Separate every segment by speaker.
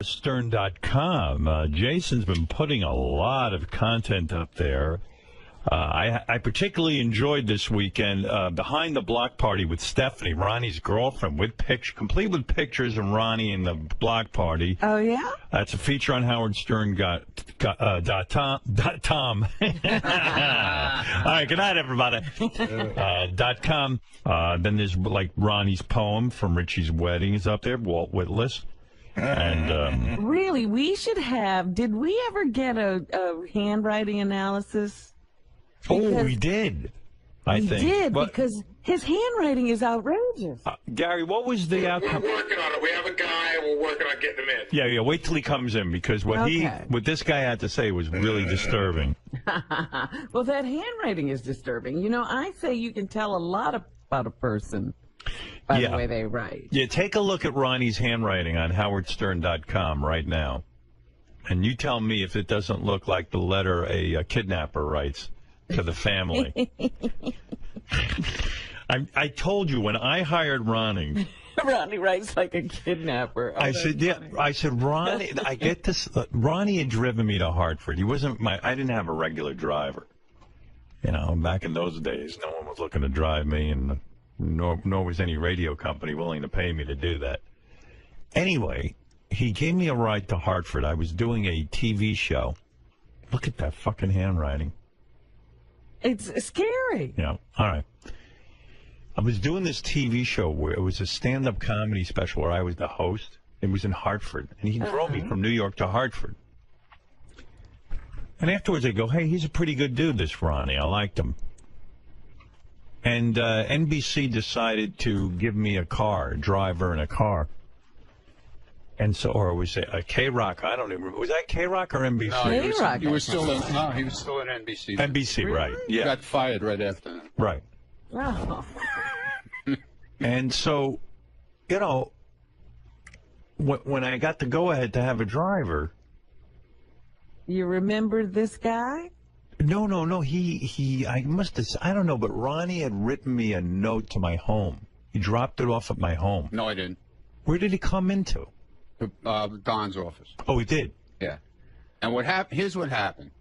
Speaker 1: 𝗦𝗵cie𝘄. Jason's been putting a lot of content up there. I particularly enjoyed this weekend Behind the Block Party with Stephanie, Ronnie's girlfriend, with complete with pictures of Ronnie and the block party.
Speaker 2: Oh, yeah?
Speaker 1: That's a feature on 𝗦𝗵cie𝘄.com. All right, good night, everybody. .com. Then there's like Ronnie's poem from Richie's wedding is up there, Walt Whitless. And
Speaker 2: really, we should have. Did we ever get a handwriting analysis?
Speaker 1: Oh, we did. I think.
Speaker 2: We did, because his handwriting is outrageous.
Speaker 1: Gary, what was the outcome?
Speaker 3: We're working on it. We have a guy, and we're working on getting him in.
Speaker 1: Yeah, wait till he comes in, because what this guy had to say was really disturbing.
Speaker 2: Well, that handwriting is disturbing. You know, I say you can tell a lot about a person by the way they write.
Speaker 1: Yeah, take a look at Ronnie's handwriting on 𝗦𝗵cie𝘄.com right now, and you tell me if it doesn't look like the letter a kidnapper writes to the family. I told you when I hired Ronnie.
Speaker 2: Ronnie writes like a kidnapper. Oh,
Speaker 1: I said, yeah. I said, Ronnie. I get this. Ronnie had driven me to Hartford. He wasn't I didn't have a regular driver. You know, back in those days, no one was looking to drive me, and nor was any radio company willing to pay me to do that. Anyway, he gave me a ride to Hartford. I was doing a TV show. Look at that fucking handwriting.
Speaker 2: It's scary.
Speaker 1: Yeah. All right. I was doing this TV show where it was a stand-up comedy special where I was the host. It was in Hartford. And he drove me from New York to Hartford. And afterwards I go, hey, he's a pretty good dude, this Ronnie. I liked him. And NBC decided to give me a driver and a car. And so, or was it a K-Rock? I don't even remember. Was that K-Rock or NBC?
Speaker 2: No,
Speaker 4: he was still in NBC.
Speaker 1: NBC, right. Yeah.
Speaker 4: He got fired right after that.
Speaker 1: Right.
Speaker 2: Oh.
Speaker 1: And so, you know, when I got the go-ahead to have a driver.
Speaker 2: You remember this guy?
Speaker 1: No. I must have, I don't know, but Ronnie had written me a note to my home. He dropped it off at my home.
Speaker 4: No, I didn't.
Speaker 1: Where did he come into?
Speaker 4: Don's office.
Speaker 1: Oh, he did?
Speaker 4: Yeah. And here's what happened.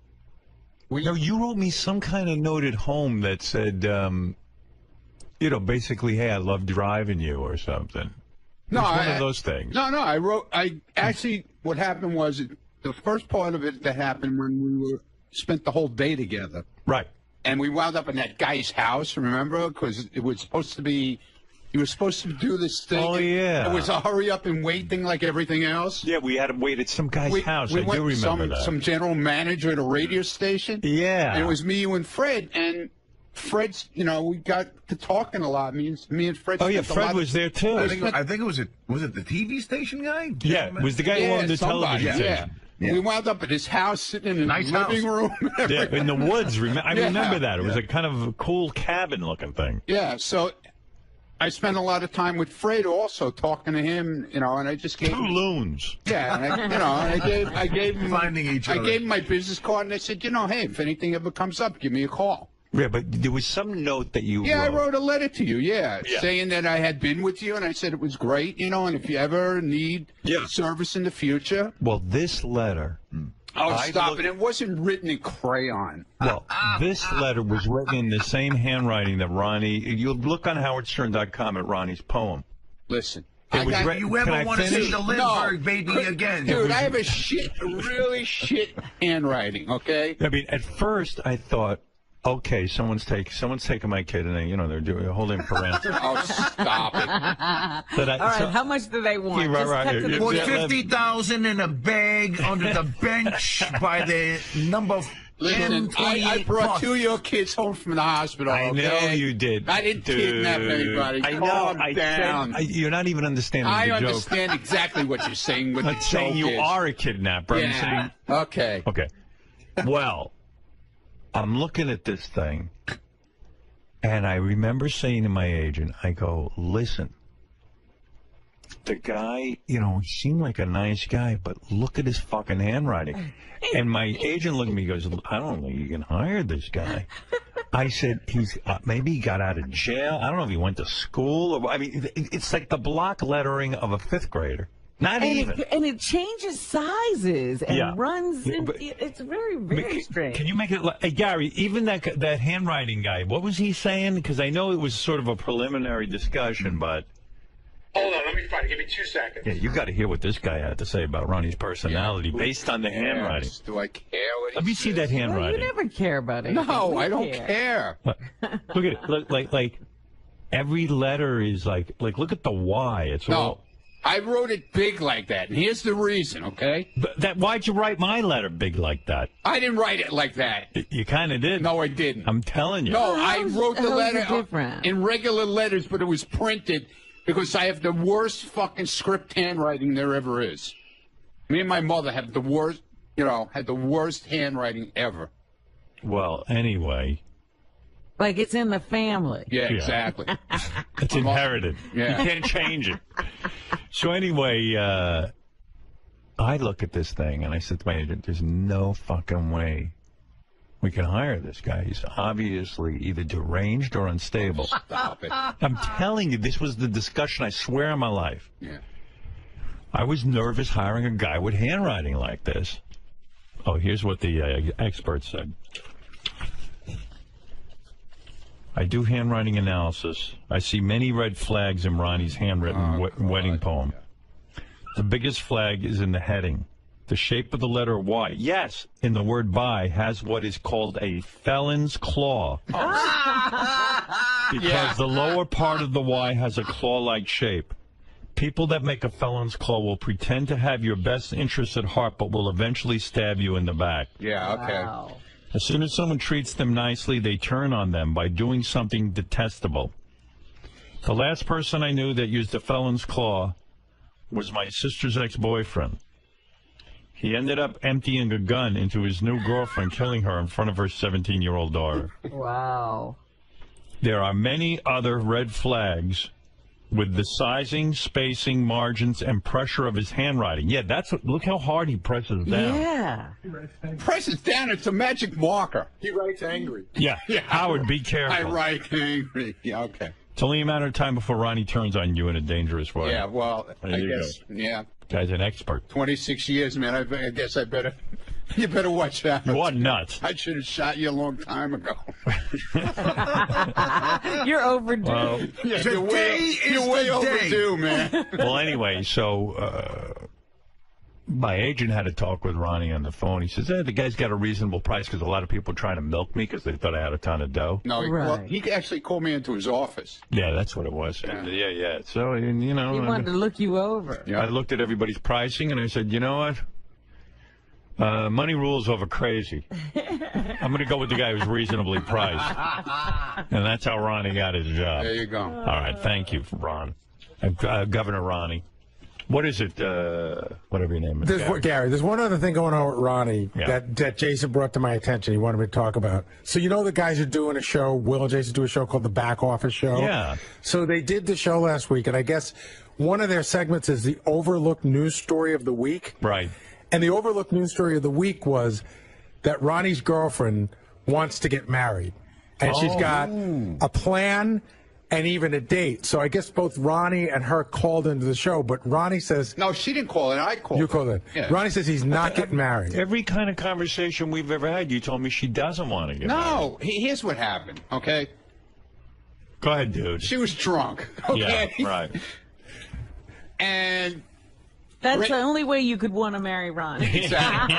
Speaker 1: No, you wrote me some kind of note at home that said, you know, basically, hey, I love driving you or something.
Speaker 4: No,
Speaker 1: one of those things.
Speaker 4: No, what happened was the first part of it that happened when we spent the whole day together.
Speaker 1: Right.
Speaker 4: And we wound up in that guy's house, remember? Because it was supposed to be, he was supposed to do this thing.
Speaker 1: Oh, yeah.
Speaker 4: It was a hurry up and wait thing like everything else.
Speaker 1: Yeah, we had to wait at some guy's house. I do remember that.
Speaker 4: Some general manager at a radio station.
Speaker 1: Yeah.
Speaker 4: And it was me, you, and Fred. And Fred's, you know, we got to talking a lot. Me and Fred.
Speaker 1: Oh, yeah, Fred was there, too.
Speaker 5: I think it was it the TV station guy?
Speaker 1: Yeah, it was the guy who owned the television station.
Speaker 4: Yeah. We wound up at his house, sitting in his living room.
Speaker 1: Yeah, in the woods. I remember that. It was a kind of a cool cabin-looking thing.
Speaker 4: Yeah, so I spent a lot of time with Fred also, talking to him, you know, and I just gave
Speaker 1: two loons.
Speaker 4: Yeah, and I gave him
Speaker 5: finding each other.
Speaker 4: I gave him my business card, and I said, you know, hey, if anything ever comes up, give me a call.
Speaker 1: Yeah, but there was some note that you wrote.
Speaker 4: I wrote a letter to you, saying that I had been with you, and I said it was great, you know, and if you ever need service in the future.
Speaker 1: Well, this letter.
Speaker 4: Oh, stop it. It wasn't written in crayon.
Speaker 1: Well, this letter was written in the same handwriting that Ronnie. You look on _HowardStern.com at Ronnie's poem.
Speaker 4: Listen.
Speaker 5: You ever want to see the Lindbergh baby again?
Speaker 4: Dude, I have a really shit handwriting, okay?
Speaker 1: I mean, at first I thought, okay, someone's taking my kid, and they're holding him for ransom.
Speaker 4: Oh, stop it!
Speaker 2: All right, how much do they want?
Speaker 1: Yeah, right.
Speaker 5: Put $50,000 in a bag under the bench by the number.
Speaker 4: Listen, I brought two of your kids home from the hospital.
Speaker 1: I know you did.
Speaker 4: I didn't kidnap anybody.
Speaker 1: I know.
Speaker 4: Calm down.
Speaker 1: You're not even understanding the joke.
Speaker 4: I understand exactly what you're saying.
Speaker 1: I'm not saying you are a kidnapper.
Speaker 4: Yeah.
Speaker 1: I'm saying.
Speaker 4: Okay.
Speaker 1: Okay. Well. I'm looking at this thing, and I remember saying to my agent, I go, listen, the guy, you know, he seemed like a nice guy, but look at his fucking handwriting. And my agent looked at me and goes, I don't think you can hire this guy. I said, maybe he got out of jail. I don't know if he went to school. Or, I mean, it's like the block lettering of a fifth grader. Not even.
Speaker 2: And it changes sizes and runs.
Speaker 1: Yeah,
Speaker 2: It's very, very strange.
Speaker 1: Can you make it? Hey, Gary, even that handwriting guy, what was he saying? Because I know it was sort of a preliminary discussion, but.
Speaker 3: Hold on, let me find it. Give me 2 seconds.
Speaker 1: Yeah, you got to hear what this guy had to say about Ronnie's personality based on the handwriting.
Speaker 4: Do I care what
Speaker 1: Let me see that
Speaker 2: Well,
Speaker 1: handwriting.
Speaker 2: you never care about it.
Speaker 4: No, I don't care.
Speaker 1: Look at it. Look, like every letter is like look at the Y. It's all.
Speaker 4: I wrote it big like that, and here's the reason, okay?
Speaker 1: But why'd you write my letter big like that?
Speaker 4: I didn't write it like that.
Speaker 1: You kind of did.
Speaker 4: No, I didn't.
Speaker 1: I'm telling you.
Speaker 4: No, I wrote the letter
Speaker 2: different?
Speaker 4: in regular letters, but it was printed because I have the worst fucking script handwriting there ever is. Me and my mother have the worst, had the worst handwriting ever.
Speaker 1: Well, anyway.
Speaker 2: Like it's in the family.
Speaker 4: Yeah, exactly.
Speaker 1: It's inherited.
Speaker 4: Yeah.
Speaker 1: You can't change it. So anyway, I look at this thing and I said to my agent, there's no fucking way we can hire this guy. He's obviously either deranged or unstable.
Speaker 4: Stop it.
Speaker 1: I'm telling you, this was the discussion, I swear on my life.
Speaker 4: Yeah.
Speaker 1: I was nervous hiring a guy with handwriting like this. Oh, here's what the expert said. I do handwriting analysis. I see many red flags in Ronnie's handwritten wedding poem. The biggest flag is in the heading. The shape of the letter Y, yes, in the word by, has what is called a felon's claw. Because the lower part of the Y has a claw-like shape. People that make a felon's claw will pretend to have your best interests at heart, but will eventually stab you in the back.
Speaker 4: Yeah, okay.
Speaker 2: Wow.
Speaker 1: As soon as someone treats them nicely, they turn on them by doing something detestable. The last person I knew that used a felon's claw was my sister's ex-boyfriend. He ended up emptying a gun into his new girlfriend, killing her in front of her 17-year-old daughter.
Speaker 2: Wow.
Speaker 1: There are many other red flags with the sizing, spacing, margins, and pressure of his handwriting. Yeah, look how hard he presses down.
Speaker 2: Yeah.
Speaker 4: Press it down. It's a magic marker.
Speaker 3: He writes angry.
Speaker 1: Yeah. Howard, be careful.
Speaker 4: I write angry. Yeah, okay.
Speaker 1: It's only a matter of time before Ronnie turns on you in a dangerous way.
Speaker 4: Yeah, well,
Speaker 1: There
Speaker 4: I
Speaker 1: you
Speaker 4: guess.
Speaker 1: go.
Speaker 4: Yeah.
Speaker 1: Guy's an expert.
Speaker 4: 26 years, man. I guess I better. You better watch out.
Speaker 1: You are nuts.
Speaker 4: I should have shot you a long time ago.
Speaker 2: You're overdue.
Speaker 1: Well,
Speaker 4: Yeah,
Speaker 5: Today
Speaker 4: you're way overdue, man.
Speaker 1: well, anyway, so my agent had a talk with Ronnie on the phone. He says, the guy's got a reasonable price because a lot of people are trying to milk me because they thought I had a ton of dough.
Speaker 4: No, well, he actually called me into his office.
Speaker 1: Yeah, that's what it was. Yeah. So, you know.
Speaker 2: He wanted to look you over.
Speaker 4: Yeah.
Speaker 1: I looked at everybody's pricing and I said, you know what? Money rules over crazy. I'm going to go with the guy who's reasonably priced. And that's how Ronnie got his job.
Speaker 4: There you go.
Speaker 1: All right. Thank you, Ron. Governor Ronnie. What is it? Whatever your name is.
Speaker 6: Gary, there's one other thing going on with Ronnie
Speaker 1: Yeah.
Speaker 6: that Jason brought to my attention. He wanted me to talk about. So you know the guys are doing a show. Will and Jason do a show called The Back Office Show.
Speaker 1: Yeah.
Speaker 6: So they did the show last week, and I guess one of their segments is the overlooked news story of the week.
Speaker 1: Right.
Speaker 6: And the overlooked news story of the week was that Ronnie's girlfriend wants to get married, and she's got a plan and even a date. So I guess both Ronnie and her called into the show, but Ronnie says...
Speaker 4: No, she didn't call it. I called.
Speaker 6: You called it.
Speaker 4: Yeah.
Speaker 6: Ronnie says he's not getting married.
Speaker 1: Every kind of conversation we've ever had, you told me she doesn't want to get married.
Speaker 4: No, here's what happened, okay?
Speaker 1: Go ahead, dude.
Speaker 4: She was drunk, okay?
Speaker 1: Yeah, right.
Speaker 4: And...
Speaker 2: That's the only way you could want to marry Ronnie.
Speaker 4: Exactly.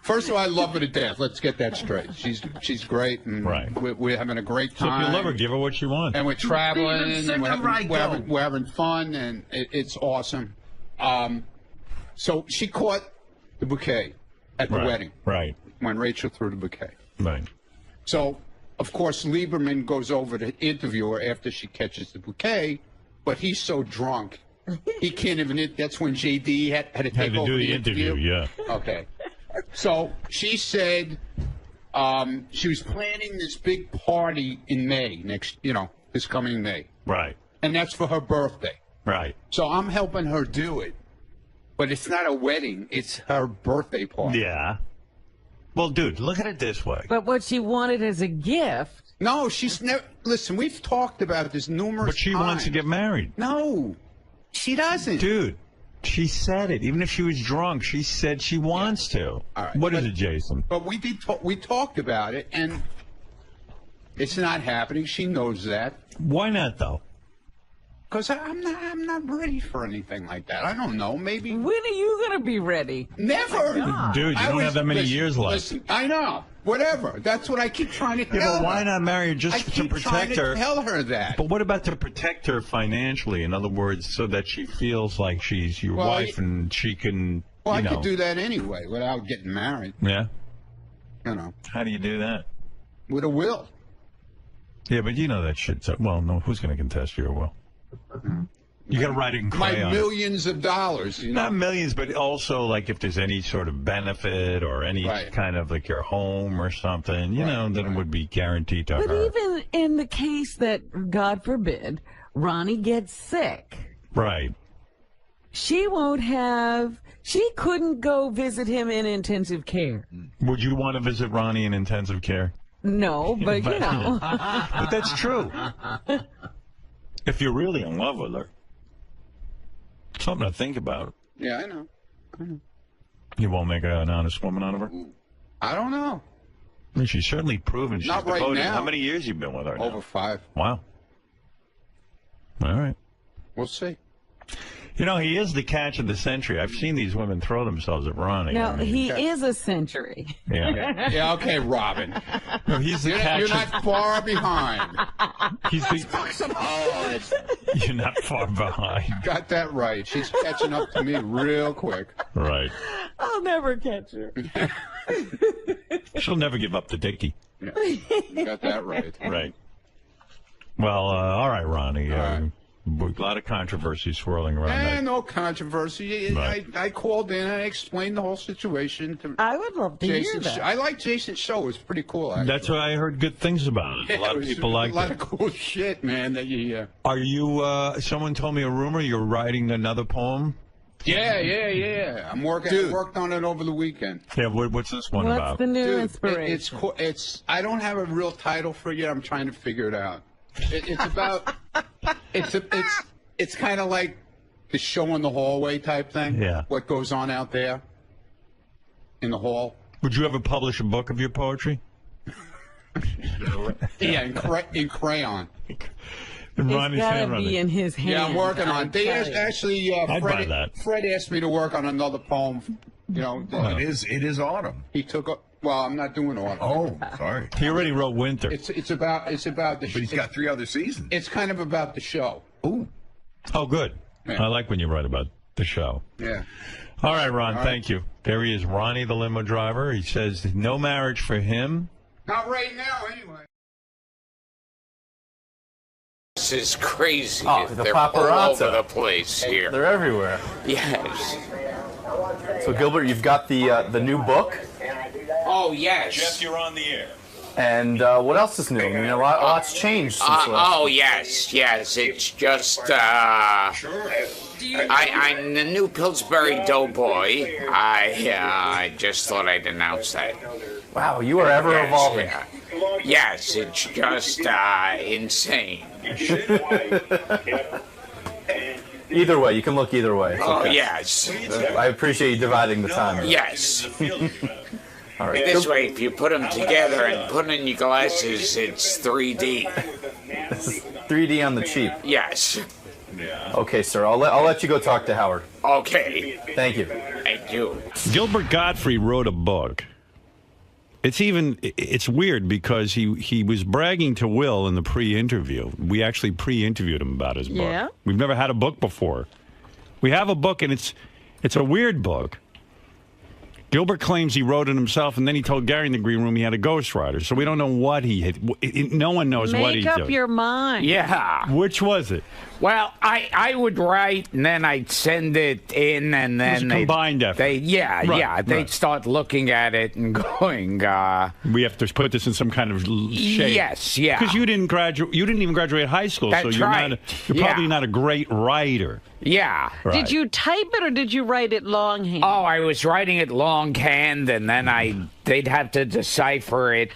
Speaker 4: First of all, I love her to death. Let's get that straight. She's great, and
Speaker 1: Right.
Speaker 4: we're having a great
Speaker 1: So if
Speaker 4: time.
Speaker 1: you love her, give her what she wants.
Speaker 4: And we're traveling,
Speaker 5: Even
Speaker 4: and we're having fun, and it's awesome. So she caught the bouquet at the wedding.
Speaker 1: Right.
Speaker 4: When Rachel threw the bouquet.
Speaker 1: Right.
Speaker 4: So, of course, Lieberman goes over to interview her after she catches the bouquet, but he's so drunk. He can't even. That's when JD had to take
Speaker 1: Had to
Speaker 4: over
Speaker 1: do the interview, yeah.
Speaker 4: Okay. So she said she was planning this big party in May, this coming May.
Speaker 1: Right.
Speaker 4: And that's for her birthday.
Speaker 1: Right.
Speaker 4: So I'm helping her do it. But it's not a wedding, it's her birthday party.
Speaker 1: Yeah. Well, dude, look at it this way.
Speaker 2: But what she wanted as a gift...
Speaker 4: No, she's never... Listen, we've talked about this numerous times.
Speaker 1: But she wants to get married.
Speaker 4: No. She doesn't.
Speaker 1: Dude, she said it. Even if she was drunk, she said she wants to.
Speaker 4: All right.
Speaker 1: What is it, Jason?
Speaker 4: But we talked about it, and it's not happening. She knows that.
Speaker 1: Why not, though?
Speaker 4: Because I'm not ready for anything like that. I don't know. Maybe.
Speaker 2: When are you going to be ready?
Speaker 4: Never.
Speaker 1: Dude, you don't have that many years left.
Speaker 4: Listen, I know. Whatever. That's what I keep trying to tell her.
Speaker 1: But why not marry her just
Speaker 4: I
Speaker 1: to
Speaker 4: keep
Speaker 1: protect
Speaker 4: trying to
Speaker 1: her?
Speaker 4: tell her that.
Speaker 1: But what about to protect her financially? In other words, so that she feels like she's your
Speaker 4: Well,
Speaker 1: wife and she can,
Speaker 4: Well,
Speaker 1: you
Speaker 4: I
Speaker 1: know.
Speaker 4: could do that anyway without getting married.
Speaker 1: Yeah?
Speaker 4: You know,
Speaker 1: How do you do that?
Speaker 4: with a will.
Speaker 1: Yeah, but you know that shit's... Well, no, who's going to contest your will? You got to write it in
Speaker 4: My
Speaker 1: crayon.
Speaker 4: millions of dollars, you know.
Speaker 1: Not millions, but also like if there's any sort of benefit or any
Speaker 4: Right.
Speaker 1: kind of like your home or something, you know, then it would be guaranteed to
Speaker 2: But
Speaker 1: her.
Speaker 2: even in the case that, God forbid, Ronnie gets sick,
Speaker 1: Right.
Speaker 2: she couldn't go visit him in intensive care.
Speaker 1: Would you want to visit Ronnie in intensive care?
Speaker 2: No, but you know.
Speaker 1: But that's true. If you're really in love with her. Something to think about.
Speaker 4: Yeah, I know.
Speaker 1: You won't make an honest woman out of her?
Speaker 4: I don't know.
Speaker 1: I mean, she's certainly proven she's
Speaker 4: Not right
Speaker 1: devoted.
Speaker 4: now.
Speaker 1: How many years you been with her now?
Speaker 4: Over 5.
Speaker 1: Wow. All right.
Speaker 4: We'll see.
Speaker 1: You know, he is the catch of the century. I've seen these women throw themselves at Ronnie.
Speaker 2: No,
Speaker 1: I mean,
Speaker 2: he is a century.
Speaker 1: Yeah.
Speaker 4: Yeah, okay, Robin.
Speaker 1: No, he's the catch.
Speaker 4: You're not far behind.
Speaker 1: He's You're not far behind.
Speaker 4: Got that right. She's catching up to me real quick.
Speaker 1: Right.
Speaker 2: I'll never catch her.
Speaker 1: She'll never give up to Dickie.
Speaker 4: Yeah. Got that right.
Speaker 1: Right. Well, all right, Ronnie.
Speaker 4: right.
Speaker 1: A lot of controversy swirling around that.
Speaker 4: No controversy.
Speaker 1: Right.
Speaker 4: I called in and I explained the whole situation to
Speaker 2: I would love to
Speaker 4: Jason.
Speaker 2: hear that.
Speaker 4: I like Jason's show. It was pretty cool, actually.
Speaker 1: That's what I heard good things about it. A lot of people like
Speaker 4: a lot
Speaker 1: it.
Speaker 4: of cool shit, man. That you.
Speaker 1: Are you, someone told me a rumor you're writing another poem?
Speaker 4: Yeah. I'm working. I worked on it over the weekend.
Speaker 1: Yeah, what's this one
Speaker 2: What's
Speaker 1: about?
Speaker 2: the new
Speaker 4: Dude,
Speaker 2: inspiration?
Speaker 4: it's. I don't have a real title for it yet. I'm trying to figure it out. It's about. It's kind of like the show in the hallway type thing.
Speaker 1: Yeah.
Speaker 4: What goes on out there in the hall.
Speaker 1: Would you ever publish a book of your poetry?
Speaker 4: Yeah, in crayon.
Speaker 1: In
Speaker 2: It's
Speaker 1: Ronnie's
Speaker 2: gotta
Speaker 1: handwriting.
Speaker 2: be in his hand.
Speaker 4: Yeah, I'm working on it. They
Speaker 2: I tell you.
Speaker 4: actually,
Speaker 1: I'd buy that.
Speaker 4: Fred asked me to work on another poem. You know,
Speaker 5: It is autumn.
Speaker 4: he took. Well, I'm not doing autumn.
Speaker 5: Oh, sorry.
Speaker 1: He already wrote Winter.
Speaker 4: It's about the.
Speaker 5: But he's got 3 other seasons.
Speaker 4: It's kind of about the show.
Speaker 5: Ooh.
Speaker 1: Oh, good.
Speaker 4: Yeah.
Speaker 1: I like when you write about the show.
Speaker 4: Yeah.
Speaker 1: All right, Ron, thank you. There he is, Ronnie, the limo driver. He says no marriage for him.
Speaker 4: Not right now, anyway.
Speaker 7: This is crazy.
Speaker 8: Oh, the
Speaker 7: They're all
Speaker 8: paparazzi.
Speaker 7: over the place here.
Speaker 8: They're everywhere.
Speaker 7: Yes.
Speaker 8: So Gilbert, you've got the new book,
Speaker 7: Oh, yes.
Speaker 1: you're on the air.
Speaker 8: and what else is new? I mean, a lot's changed since the last.
Speaker 7: Oh, yes. It's just, I'm the new Pillsbury Doughboy. I just thought I'd announce that.
Speaker 8: Wow, you are ever evolving.
Speaker 7: Yes, it's just, insane.
Speaker 8: Either way, you can look either way. It's
Speaker 7: Oh,
Speaker 8: okay.
Speaker 7: yes.
Speaker 8: I appreciate you dividing the time.
Speaker 7: Yes.
Speaker 8: All right.
Speaker 7: This way, if you put them together and put in your glasses, it's 3D.
Speaker 8: 3D on the cheap.
Speaker 7: Yes.
Speaker 8: Okay, sir. I'll let you go talk to Howard.
Speaker 7: Okay.
Speaker 8: Thank you.
Speaker 7: Thank you.
Speaker 1: Gilbert Gottfried wrote a book. It's weird because he was bragging to Will in the pre-interview. We actually pre-interviewed him about his book.
Speaker 2: Yeah?
Speaker 1: We've never had a book before. We have a book, and it's a weird book. Gilbert claims he wrote it himself, and then he told Gary in the green room he had a ghostwriter. So we don't know what he had. No one knows what he did.
Speaker 2: Make up your mind.
Speaker 7: Yeah.
Speaker 1: Which was it?
Speaker 7: Well, I would write, and then I'd send it in, and
Speaker 1: It was
Speaker 7: then
Speaker 1: a combined effort.
Speaker 7: They'd start looking at it and going,
Speaker 1: We have to put this in some kind of shape.
Speaker 7: yes, yeah.
Speaker 1: Because you didn't graduate. You didn't even graduate high school, so
Speaker 7: That's
Speaker 1: you're
Speaker 7: right.
Speaker 1: you're probably
Speaker 7: Yeah.
Speaker 1: not a great writer.
Speaker 7: Yeah.
Speaker 1: Right.
Speaker 2: Did you type it or did you write it longhand?
Speaker 7: Oh, I was writing it longhand, and then they'd have to decipher it,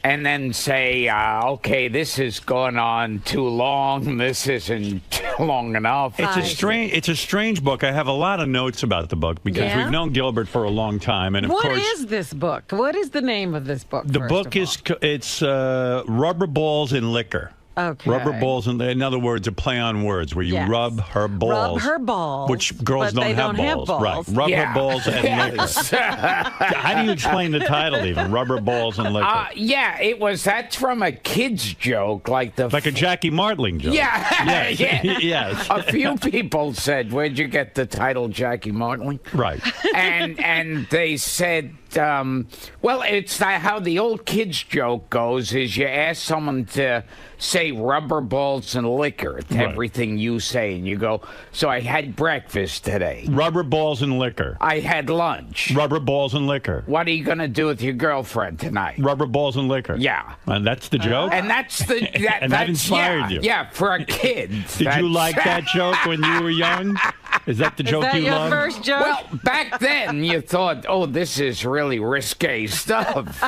Speaker 7: and then say, okay, this is going on too long. This isn't long enough.
Speaker 1: It's a strange book. I have a lot of notes about the book because we've known Gilbert for a long time, and of course,
Speaker 2: what is this book? What is the name of this book?
Speaker 1: The book is Rubber Balls and Liquor.
Speaker 2: Okay.
Speaker 1: Rubber balls, in other words, a play on words where you rub her balls.
Speaker 2: Rub her balls.
Speaker 1: Which girls
Speaker 2: but
Speaker 1: don't have balls. Right. Rub her balls and liquor. How do you explain the title even? Rubber balls and liquor.
Speaker 7: Yeah, that's from a kid's joke. Like
Speaker 1: a Jackie Martling joke.
Speaker 7: Yeah.
Speaker 1: Yes.
Speaker 7: A few people said, where'd you get the title Jackie Martling?
Speaker 1: Right.
Speaker 7: And they said, well, it's how the old kids joke goes is you ask someone to say rubber balls and liquor to everything you say, and you go, so I had breakfast today.
Speaker 1: Rubber balls and liquor.
Speaker 7: I had lunch.
Speaker 1: Rubber balls and liquor.
Speaker 7: What are you going to do with your girlfriend tonight?
Speaker 1: Rubber balls and liquor.
Speaker 7: Yeah.
Speaker 1: And that's the joke?
Speaker 7: And that's the...
Speaker 1: and that inspired you?
Speaker 7: Yeah, for a kid.
Speaker 1: Did you like that joke when you were young? Is that the joke
Speaker 2: that
Speaker 1: you
Speaker 2: your
Speaker 1: loved?
Speaker 2: First joke?
Speaker 7: Well, back then you thought, oh, this is really risque stuff.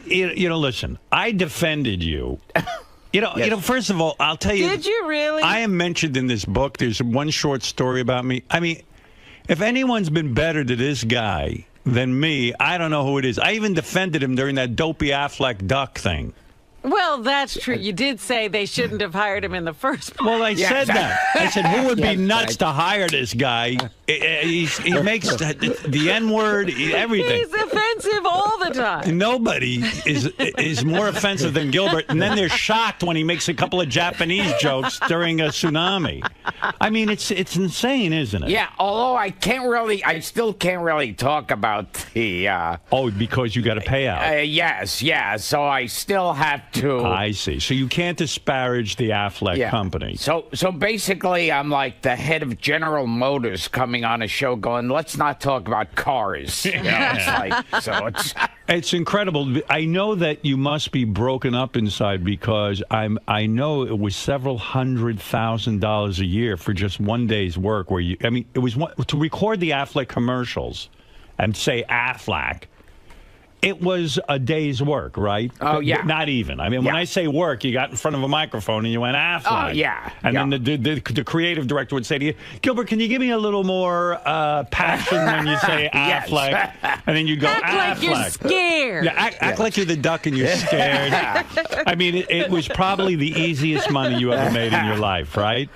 Speaker 1: Listen, I defended you. First of all, I'll tell you.
Speaker 2: Did you really?
Speaker 1: I am mentioned in this book. There's one short story about me. I mean, if anyone's been better to this guy than me, I don't know who it is. I even defended him during that dopey Affleck duck thing.
Speaker 2: Well, that's true. You did say they shouldn't have hired him in the first place.
Speaker 1: Well, I said that. I said, who would be nuts to hire this guy? He makes the N-word, everything.
Speaker 2: He's offensive all the time.
Speaker 1: Nobody is more offensive than Gilbert, and then they're shocked when he makes a couple of Japanese jokes during a tsunami. I mean, it's insane, isn't it?
Speaker 7: Yeah, although I still can't really talk about the...
Speaker 1: because you got to pay out.
Speaker 7: Yes, so I still have to...
Speaker 1: I see. So you can't disparage the Affleck company.
Speaker 7: So basically, I'm like the head of General Motors coming on a show going, let's not talk about cars.
Speaker 1: It's incredible. I know that you must be broken up inside because I know it was several $100,000 a year for just one day's work it was to record the Affleck commercials and say Affleck. It was a day's work, right?
Speaker 7: Oh, yeah.
Speaker 1: Not even. I mean, when I say work, you got in front of a microphone and you went, Affleck.
Speaker 7: Oh, yeah.
Speaker 1: And then the creative director would say to you, Gilbert, can you give me a little more passion when you say Affleck? And then you'd go,
Speaker 2: act
Speaker 1: Affleck.
Speaker 2: like you're scared.
Speaker 1: Yeah, act like you're the duck and you're scared. I mean, it was probably the easiest money you ever made in your life, right?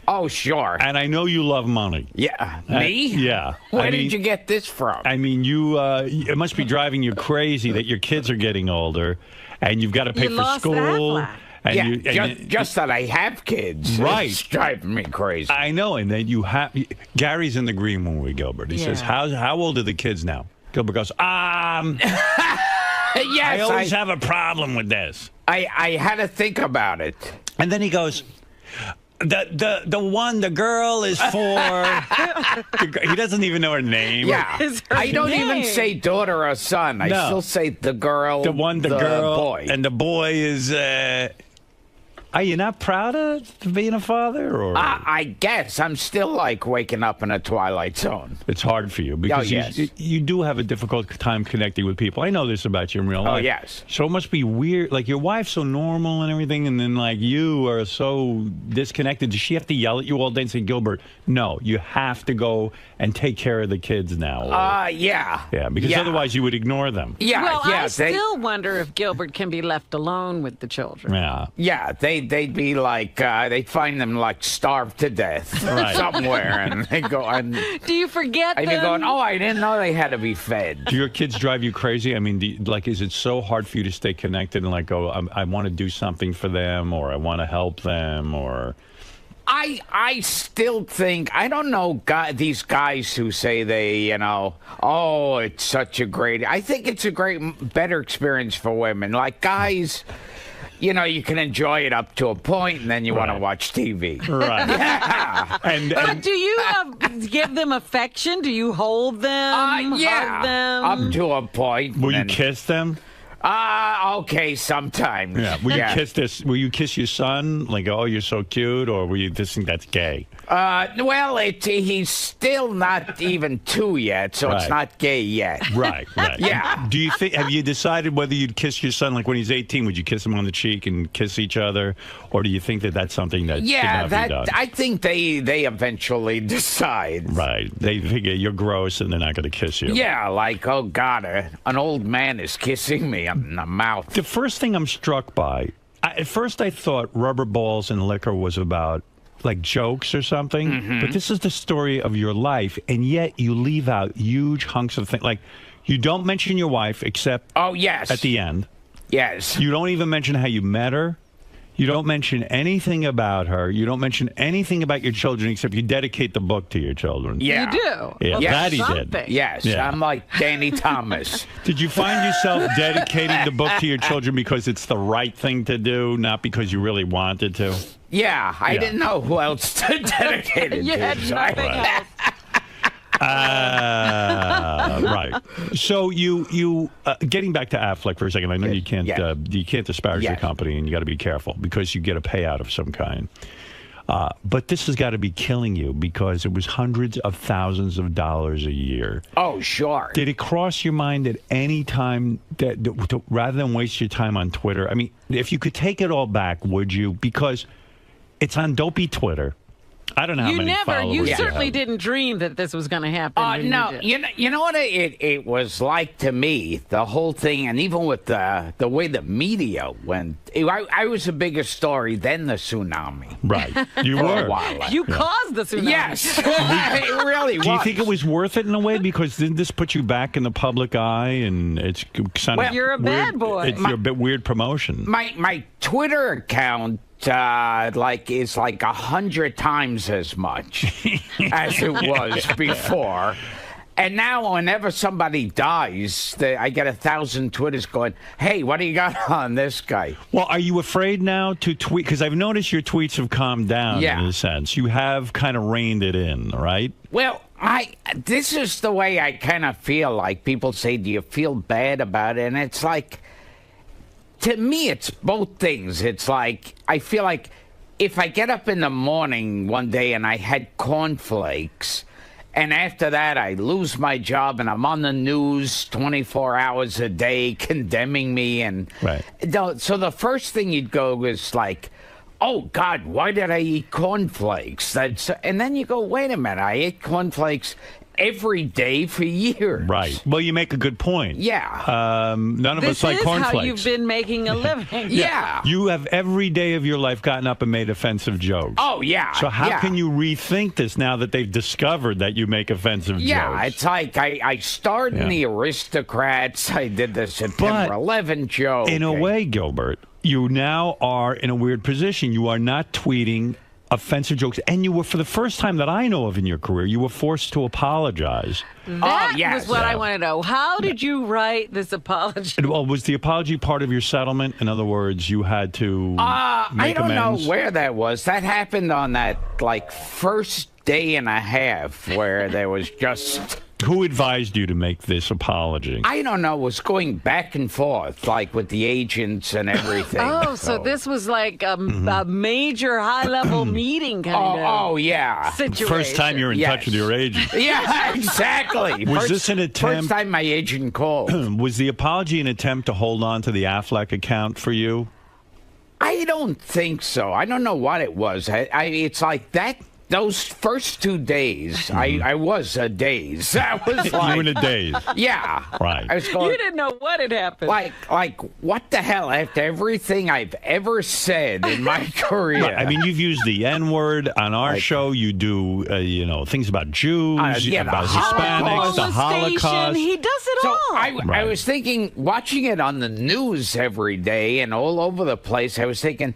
Speaker 7: Oh, sure.
Speaker 1: And I know you love money.
Speaker 7: Yeah. Me?
Speaker 1: Yeah.
Speaker 7: Where did you get this from?
Speaker 1: I mean, it must be driving you crazy that your kids are getting older and you've got to pay for school.
Speaker 7: And just that I have kids.
Speaker 1: Right.
Speaker 7: It's driving me crazy.
Speaker 1: I know. And then Gary's in the green room with Gilbert. He says, how old are the kids now? Gilbert goes,
Speaker 7: yes,
Speaker 1: I always have a problem with this.
Speaker 7: I had to think about it.
Speaker 1: And then he goes, the girl is for... He doesn't even know her name.
Speaker 7: Yeah. I don't even say daughter or son. I still say the girl, the girl, boy.
Speaker 1: And the boy is... Are you not proud of being a father? Or
Speaker 7: I guess. I'm still like waking up in a twilight zone.
Speaker 1: It's hard for you because you do have a difficult time connecting with people. I know this about you in real life.
Speaker 7: Oh, yes.
Speaker 1: So it must be weird. Like, your wife's so normal and everything, and then, like, you are so disconnected. Does she have to yell at you all day and say, Gilbert, no, you have to go and take care of the kids now?
Speaker 7: Yeah.
Speaker 1: Yeah, because otherwise you would ignore them.
Speaker 7: Yeah,
Speaker 2: well, I still wonder if Gilbert can be left alone with the children.
Speaker 1: Yeah.
Speaker 7: Yeah, they'd be like, they'd find them like starved to death somewhere, and they go, and
Speaker 2: do you forget them?
Speaker 7: And you're going, oh, I didn't know they had to be fed.
Speaker 1: Do your kids drive you crazy? I mean, is it so hard for you to stay connected and like go, I want to do something for them, or I want to help them, or...
Speaker 7: I still think, I don't know these guys who say they, it's such a great... I think it's a better experience for women. Like, guys... you can enjoy it up to a point, and then you want to watch TV.
Speaker 1: Right.
Speaker 7: Yeah.
Speaker 2: But do you give them affection? Do you hold them?
Speaker 7: Yeah.
Speaker 2: Hug them?
Speaker 7: Up to a point.
Speaker 1: Will you kiss them?
Speaker 7: Okay, sometimes.
Speaker 1: Yeah. Will you kiss your son? Like, oh, you're so cute, or will you just think that's gay?
Speaker 7: Well, he's still not even 2 yet, so it's not gay yet.
Speaker 1: Right.
Speaker 7: Yeah.
Speaker 1: Do you think? Have you decided whether you'd kiss your son, like when he's 18? Would you kiss him on the cheek and kiss each other, or do you think that that's something that should not be done?
Speaker 7: I think they eventually decide.
Speaker 1: Right. They figure you're gross and they're not going to kiss you.
Speaker 7: Yeah, like, oh God, an old man is kissing me on the mouth.
Speaker 1: The first thing I'm struck by, at first I thought rubber balls and liquor was about like jokes or something, but this is the story of your life, and yet you leave out huge hunks of things. Like, you don't mention your wife except at the end.
Speaker 7: Yes.
Speaker 1: You don't even mention how you met her. You don't mention anything about her. You don't mention anything about your children except you dedicate the book to your children.
Speaker 7: Yeah.
Speaker 2: You do?
Speaker 1: Yeah,
Speaker 2: Well,
Speaker 1: that he
Speaker 2: something.
Speaker 1: did.
Speaker 7: Yes,
Speaker 1: Yeah.
Speaker 7: I'm like Danny Thomas.
Speaker 1: Did you find yourself dedicating the book to your children because it's the right thing to do, not because you really wanted to?
Speaker 7: Yeah, I didn't know who else to dedicate it
Speaker 2: You
Speaker 7: to.
Speaker 2: had
Speaker 7: so
Speaker 2: nothing else.
Speaker 1: Right. So you getting back to Affleck for a second. I know you can't disparage the company, and you got to be careful because you get a payout of some kind. But this has got to be killing you because it was hundreds of thousands of dollars a year.
Speaker 7: Oh, sure.
Speaker 1: Did it cross your mind at any time that rather than waste your time on Twitter? I mean, if you could take it all back, would you? Because it's on dopey Twitter. I don't know how many followers
Speaker 2: you
Speaker 1: you
Speaker 2: certainly
Speaker 1: have.
Speaker 2: didn't dream that this was going to happen.
Speaker 7: No, you know what it was like to me, the whole thing, and even with the way the media went. I was a bigger story than the tsunami.
Speaker 1: Right. You
Speaker 7: For
Speaker 1: were.
Speaker 7: a while.
Speaker 2: You caused the tsunami.
Speaker 7: Yes. It really was.
Speaker 1: Do you think it was worth it in a way? Because didn't this put you back in the public eye, and it's kind of
Speaker 2: you're a bad
Speaker 1: weird,
Speaker 2: boy.
Speaker 1: It's your bit weird promotion.
Speaker 7: My Twitter account is like 100 times as much as it was before. And now whenever somebody dies, I get 1,000 Twitters going, hey, what do you got on this guy?
Speaker 1: Well, are you afraid now to tweet? Because I've noticed your tweets have calmed down in a sense. You have kind of reined it in, right?
Speaker 7: Well, this is the way I kind of feel. Like, people say, do you feel bad about it? And it's like, to me, it's both things. It's like, I feel like if I get up in the morning one day and I had cornflakes, and after that I lose my job and I'm on the news 24 hours a day condemning me, and so the first thing you'd go is like, oh God, why did I eat cornflakes? And then you go, wait a minute, I ate cornflakes every day for years.
Speaker 1: Right. Well, you make a good point.
Speaker 7: Yeah.
Speaker 1: None of us like cornflakes.
Speaker 2: This is how you've been making a living.
Speaker 7: Yeah.
Speaker 1: You have every day of your life gotten up and made offensive jokes.
Speaker 7: Oh, yeah.
Speaker 1: So how can you rethink this now that they've discovered that you make offensive jokes?
Speaker 7: Yeah, it's like I starred in the Aristocrats. I did the September 11 joke.
Speaker 1: In a way, Gilbert, you now are in a weird position. You are not tweeting offensive jokes, and you were, for the first time that I know of in your career, you were forced to apologize.
Speaker 2: That was what I want to know. How did you write this apology?
Speaker 1: Well, was the apology part of your settlement? In other words, you had to make
Speaker 7: I don't
Speaker 1: amends?
Speaker 7: know where that was. That happened on that, like, first day and a half where there was just...
Speaker 1: Who advised you to make this apology?
Speaker 7: I don't know. It was going back and forth, like with the agents and everything.
Speaker 2: Oh, so this was like a major high-level meeting kind of situation.
Speaker 1: First time you're in touch with your agent.
Speaker 7: Yeah, exactly.
Speaker 1: Was this an attempt?
Speaker 7: First time my agent called.
Speaker 1: Was the apology an attempt to hold on to the Affleck account for you?
Speaker 7: I don't think so. I don't know what it was. It's like that. Those first 2 days, I was a daze. I was like,
Speaker 1: you were in a daze.
Speaker 7: Yeah.
Speaker 1: Right.
Speaker 7: I was going,
Speaker 2: you didn't know what had happened.
Speaker 7: Like, what the hell? After everything I've ever said in my career.
Speaker 1: Right. I mean, you've used the N-word on our show. You do, things about Jews, about Hispanics, the Holocaust.
Speaker 2: He does it all.
Speaker 7: I was thinking, watching it on the news every day and all over the place, I was thinking,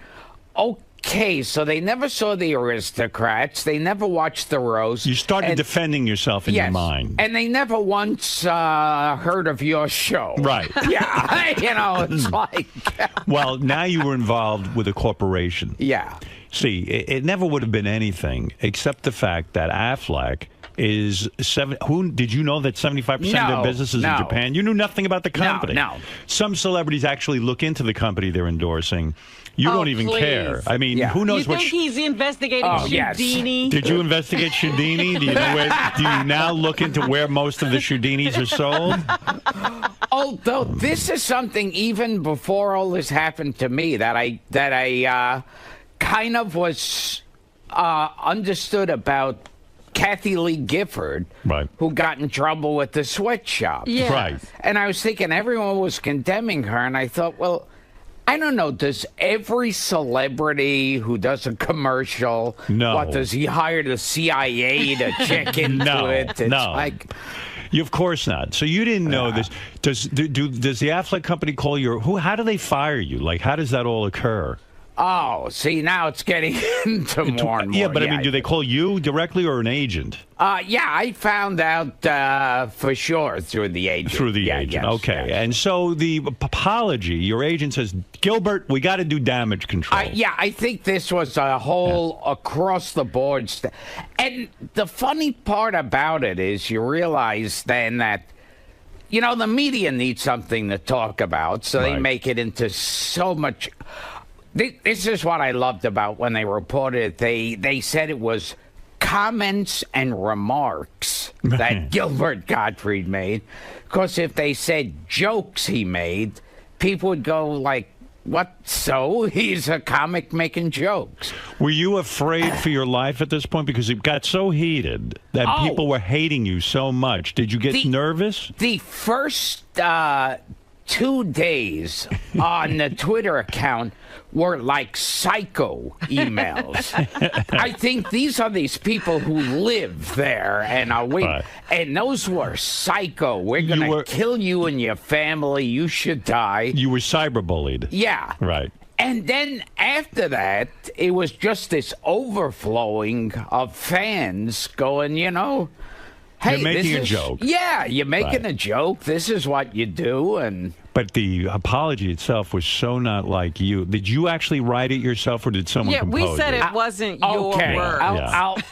Speaker 7: okay, so they never saw the Aristocrats. They never watched the roast.
Speaker 1: You started defending yourself in your mind.
Speaker 7: And they never once heard of your show.
Speaker 1: Right.
Speaker 7: Yeah. It's like...
Speaker 1: Well, now you were involved with a corporation.
Speaker 7: Yeah.
Speaker 1: See, it never would have been anything except the fact that Affleck is did you know that 75% of their business is in Japan? You knew nothing about the company.
Speaker 7: No.
Speaker 1: Some celebrities actually look into the company they're endorsing. You don't even care. I mean, who knows
Speaker 2: what? You think he's investigating 𝗪𝗓𝗍ini?
Speaker 1: Did you investigate 𝗪𝗓𝗍ini? Do you know do you now look into where most of the 𝗪𝗓𝗍inis are sold?
Speaker 7: Although this is something even before all this happened to me that I kind of was understood about Kathie Lee Gifford, who got in trouble with the sweatshop.
Speaker 2: Yeah.
Speaker 1: Right.
Speaker 7: And I was thinking everyone was condemning her, and I thought, well, I don't know, does every celebrity who does a commercial, does he hire the CIA to check into it? It's like...
Speaker 1: Of course not. So you didn't know this. Does the Affleck company call you? How do they fire you? Like, how does that all occur?
Speaker 7: Oh, see, now it's getting into more and more.
Speaker 1: Yeah, but I mean, do they call you directly or an agent?
Speaker 7: Yeah, I found out for sure through the agent.
Speaker 1: Through the agent, okay. Yes. And so the apology, your agent says, Gilbert, we got to do damage control.
Speaker 7: Yeah, I think this was a whole across-the-board and the funny part about it is you realize then that, you know, the media needs something to talk about, so they make it into so much... This is what I loved about when they reported it. They said it was comments and remarks that Gilbert Gottfried made. Because if they said jokes he made, people would go like, what? So he's a comic making jokes.
Speaker 1: Were you afraid for your life at this point? Because it got so heated that people were hating you so much. Did you get nervous?
Speaker 7: The first 2 days on the Twitter account were like psycho emails. I think these are these people who live there and are waiting. And those were psycho. We're going to kill you and your family. You should die.
Speaker 1: You were cyberbullied.
Speaker 7: Yeah.
Speaker 1: Right.
Speaker 7: And then after that, it was just this overflowing of fans going, you know, hey,
Speaker 1: you're making a joke.
Speaker 7: Yeah, you're making a joke. This is what you do.
Speaker 1: But the apology itself was so not like you. Did you actually write it yourself, or did someone compose it?
Speaker 2: Yeah, we said it wasn't your word.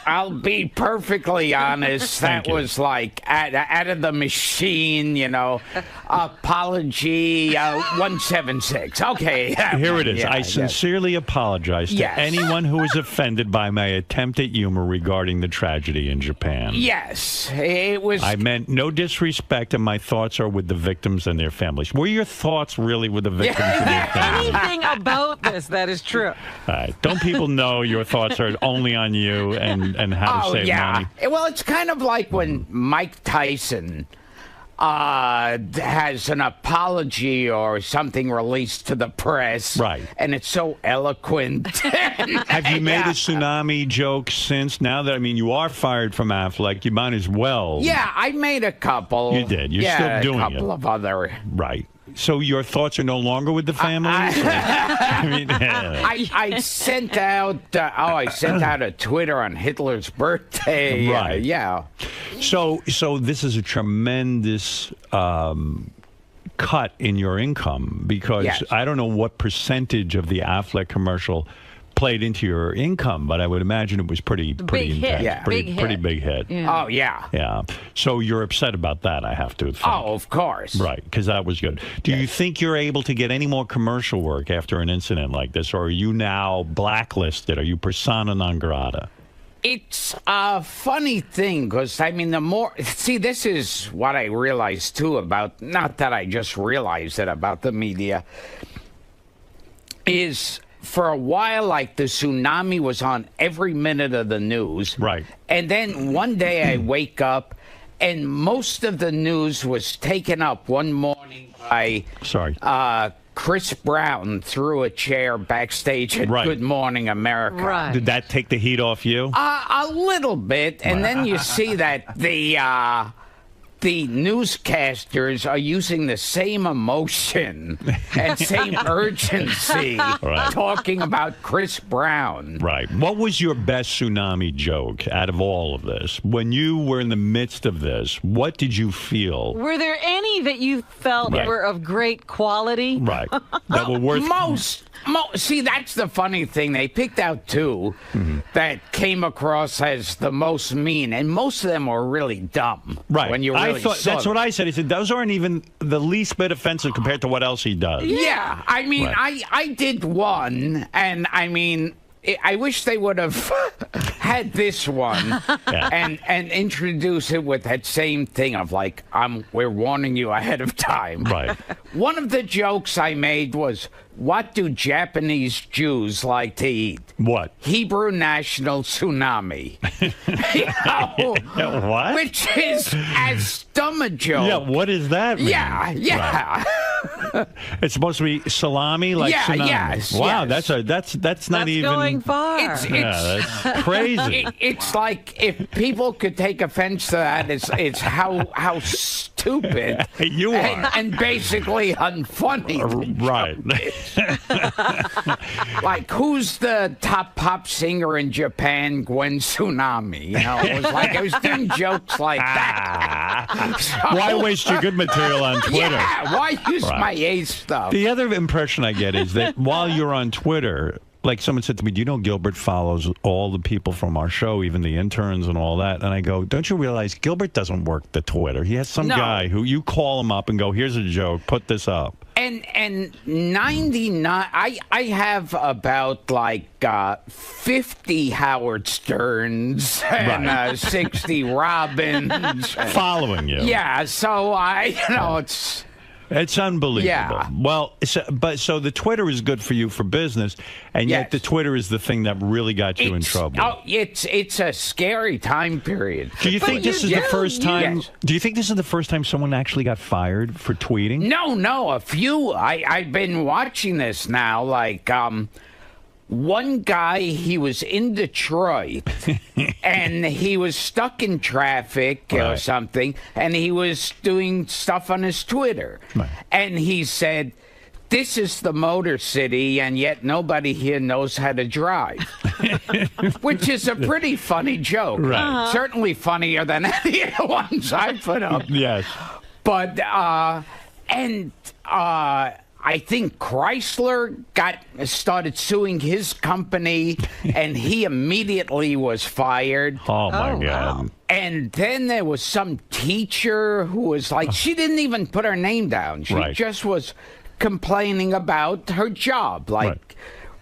Speaker 7: I'll be perfectly honest. That was like out of the machine, you know. Apology 176. Okay.
Speaker 1: Here it is. I sincerely apologize to anyone who was offended by my attempt at humor regarding the tragedy in Japan.
Speaker 7: Yes, it was.
Speaker 1: I meant no disrespect, and my thoughts are with the victims and their families. Were your thoughts really with the victims and their families?
Speaker 2: Anything about this that is true?
Speaker 1: All right. Don't people know your thoughts are only on you and how to save money?
Speaker 7: Well, it's kind of like when Mike Tyson has an apology or something released to the press.
Speaker 1: Right.
Speaker 7: And it's so eloquent.
Speaker 1: Have you made a tsunami joke since? Now that, I mean, you are fired from Affleck, you might as well.
Speaker 7: Yeah, I made a couple.
Speaker 1: You did. You're still doing it.
Speaker 7: A couple of other.
Speaker 1: Right. So your thoughts are no longer with the family?
Speaker 7: I sent out. I sent out a Twitter on Hitler's birthday.
Speaker 1: Right.
Speaker 7: Yeah.
Speaker 1: So this is a tremendous cut in your income because I don't know what percentage of the Affleck commercial played into your income, but I would imagine it was pretty intense.
Speaker 7: Yeah.
Speaker 1: Pretty big hit.
Speaker 7: Yeah. Oh, yeah.
Speaker 1: Yeah. So you're upset about that, I have to think.
Speaker 7: Oh, of course.
Speaker 1: Right, because that was good. Do you think you're able to get any more commercial work after an incident like this, or are you now blacklisted? Are you persona non grata?
Speaker 7: It's a funny thing because, I mean, the more... See, this is what I realized, too, about... Not that I just realized it about the media. Is... For a while, like, the tsunami was on every minute of the news.
Speaker 1: Right.
Speaker 7: And then one day I wake up, and most of the news was taken up one morning by... Chris Brown threw a chair backstage at Good Morning America.
Speaker 2: Right.
Speaker 1: Did that take the heat off you?
Speaker 7: A little bit. And then you see that the newscasters are using the same emotion and same urgency talking about Chris Brown.
Speaker 1: Right. What was your best tsunami joke out of all of this? When you were in the midst of this, what did you feel?
Speaker 2: Were there any that you felt were of great quality?
Speaker 1: Right. That were worth...
Speaker 7: See, that's the funny thing. They picked out two that came across as the most mean, and most of them were really dumb.
Speaker 1: Right.
Speaker 7: When you really
Speaker 1: that's what I said. He said those aren't even the least bit offensive compared to what else he does.
Speaker 7: Yeah. I mean,
Speaker 1: Right.
Speaker 7: I did one, and I mean, I wish they would have had this one and introduce it with that same thing of like, we're warning you ahead of time.
Speaker 1: Right.
Speaker 7: One of the jokes I made was, what do Japanese Jews like to eat?
Speaker 1: What?
Speaker 7: Hebrew national tsunami.
Speaker 1: What?
Speaker 7: Which is as dumb a joke.
Speaker 1: Yeah, what does that mean?
Speaker 7: Yeah.
Speaker 1: Right. It's supposed to be salami, like tsunami.
Speaker 7: Yes.
Speaker 1: Wow,
Speaker 7: yes.
Speaker 1: that's not even
Speaker 2: going far.
Speaker 1: that's crazy.
Speaker 7: It's like if people could take offense to that, it's how stupid
Speaker 1: You are.
Speaker 7: and basically unfunny.
Speaker 1: Right.
Speaker 7: Like, who's the top pop singer in Japan? Gwen Tsunami. You know, it was like I was doing jokes like that. So,
Speaker 1: Why waste your good material on Twitter?
Speaker 7: Yeah, why use
Speaker 1: Right.
Speaker 7: my A stuff?
Speaker 1: The other impression I get is that while you're on Twitter, like someone said to me, do you know Gilbert follows all the people from our show, even the interns and all that? And I go, don't you realize Gilbert doesn't work the Twitter? He has some guy who you call him up and go, here's a joke, put this up.
Speaker 7: And 99, I have about like 50 Howard Sterns and 60 Robins.
Speaker 1: Following you.
Speaker 7: Yeah, so it's
Speaker 1: unbelievable.
Speaker 7: Yeah.
Speaker 1: Well, so the Twitter is good for you for business, and yet the Twitter is the thing that really got you in trouble.
Speaker 7: Oh, it's a scary time period.
Speaker 1: Do you think this is the first time?
Speaker 7: Yes.
Speaker 1: Do you think this is the first time someone actually got fired for tweeting?
Speaker 7: No, a few. I've been watching this now. Like, one guy, he was in Detroit, and he was stuck in traffic or something, and he was doing stuff on his Twitter.
Speaker 1: Right.
Speaker 7: And he said, this is the Motor City, and yet nobody here knows how to drive. Which is a pretty funny joke.
Speaker 1: Right.
Speaker 7: Certainly funnier than any of the ones I put up.
Speaker 1: Yes.
Speaker 7: But, I think Chrysler started suing his company, and he immediately was fired.
Speaker 1: Oh, my God.
Speaker 2: Wow.
Speaker 7: And then there was some teacher who was like, she didn't even put her name down. She just was complaining about her job, like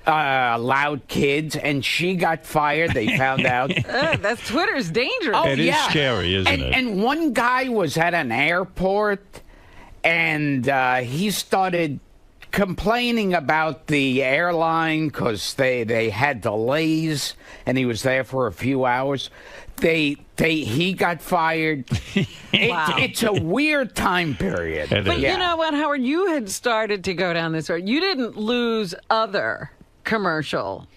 Speaker 7: loud kids, and she got fired. They found out.
Speaker 2: That's Twitter's dangerous.
Speaker 7: Oh,
Speaker 1: It is scary, isn't it?
Speaker 7: And one guy was at an airport, and he started complaining about the airline because they had delays, and he was there for a few hours. He got fired. It's a weird time period.
Speaker 2: But you know what, Howard? You had started to go down this road. You didn't lose other commercial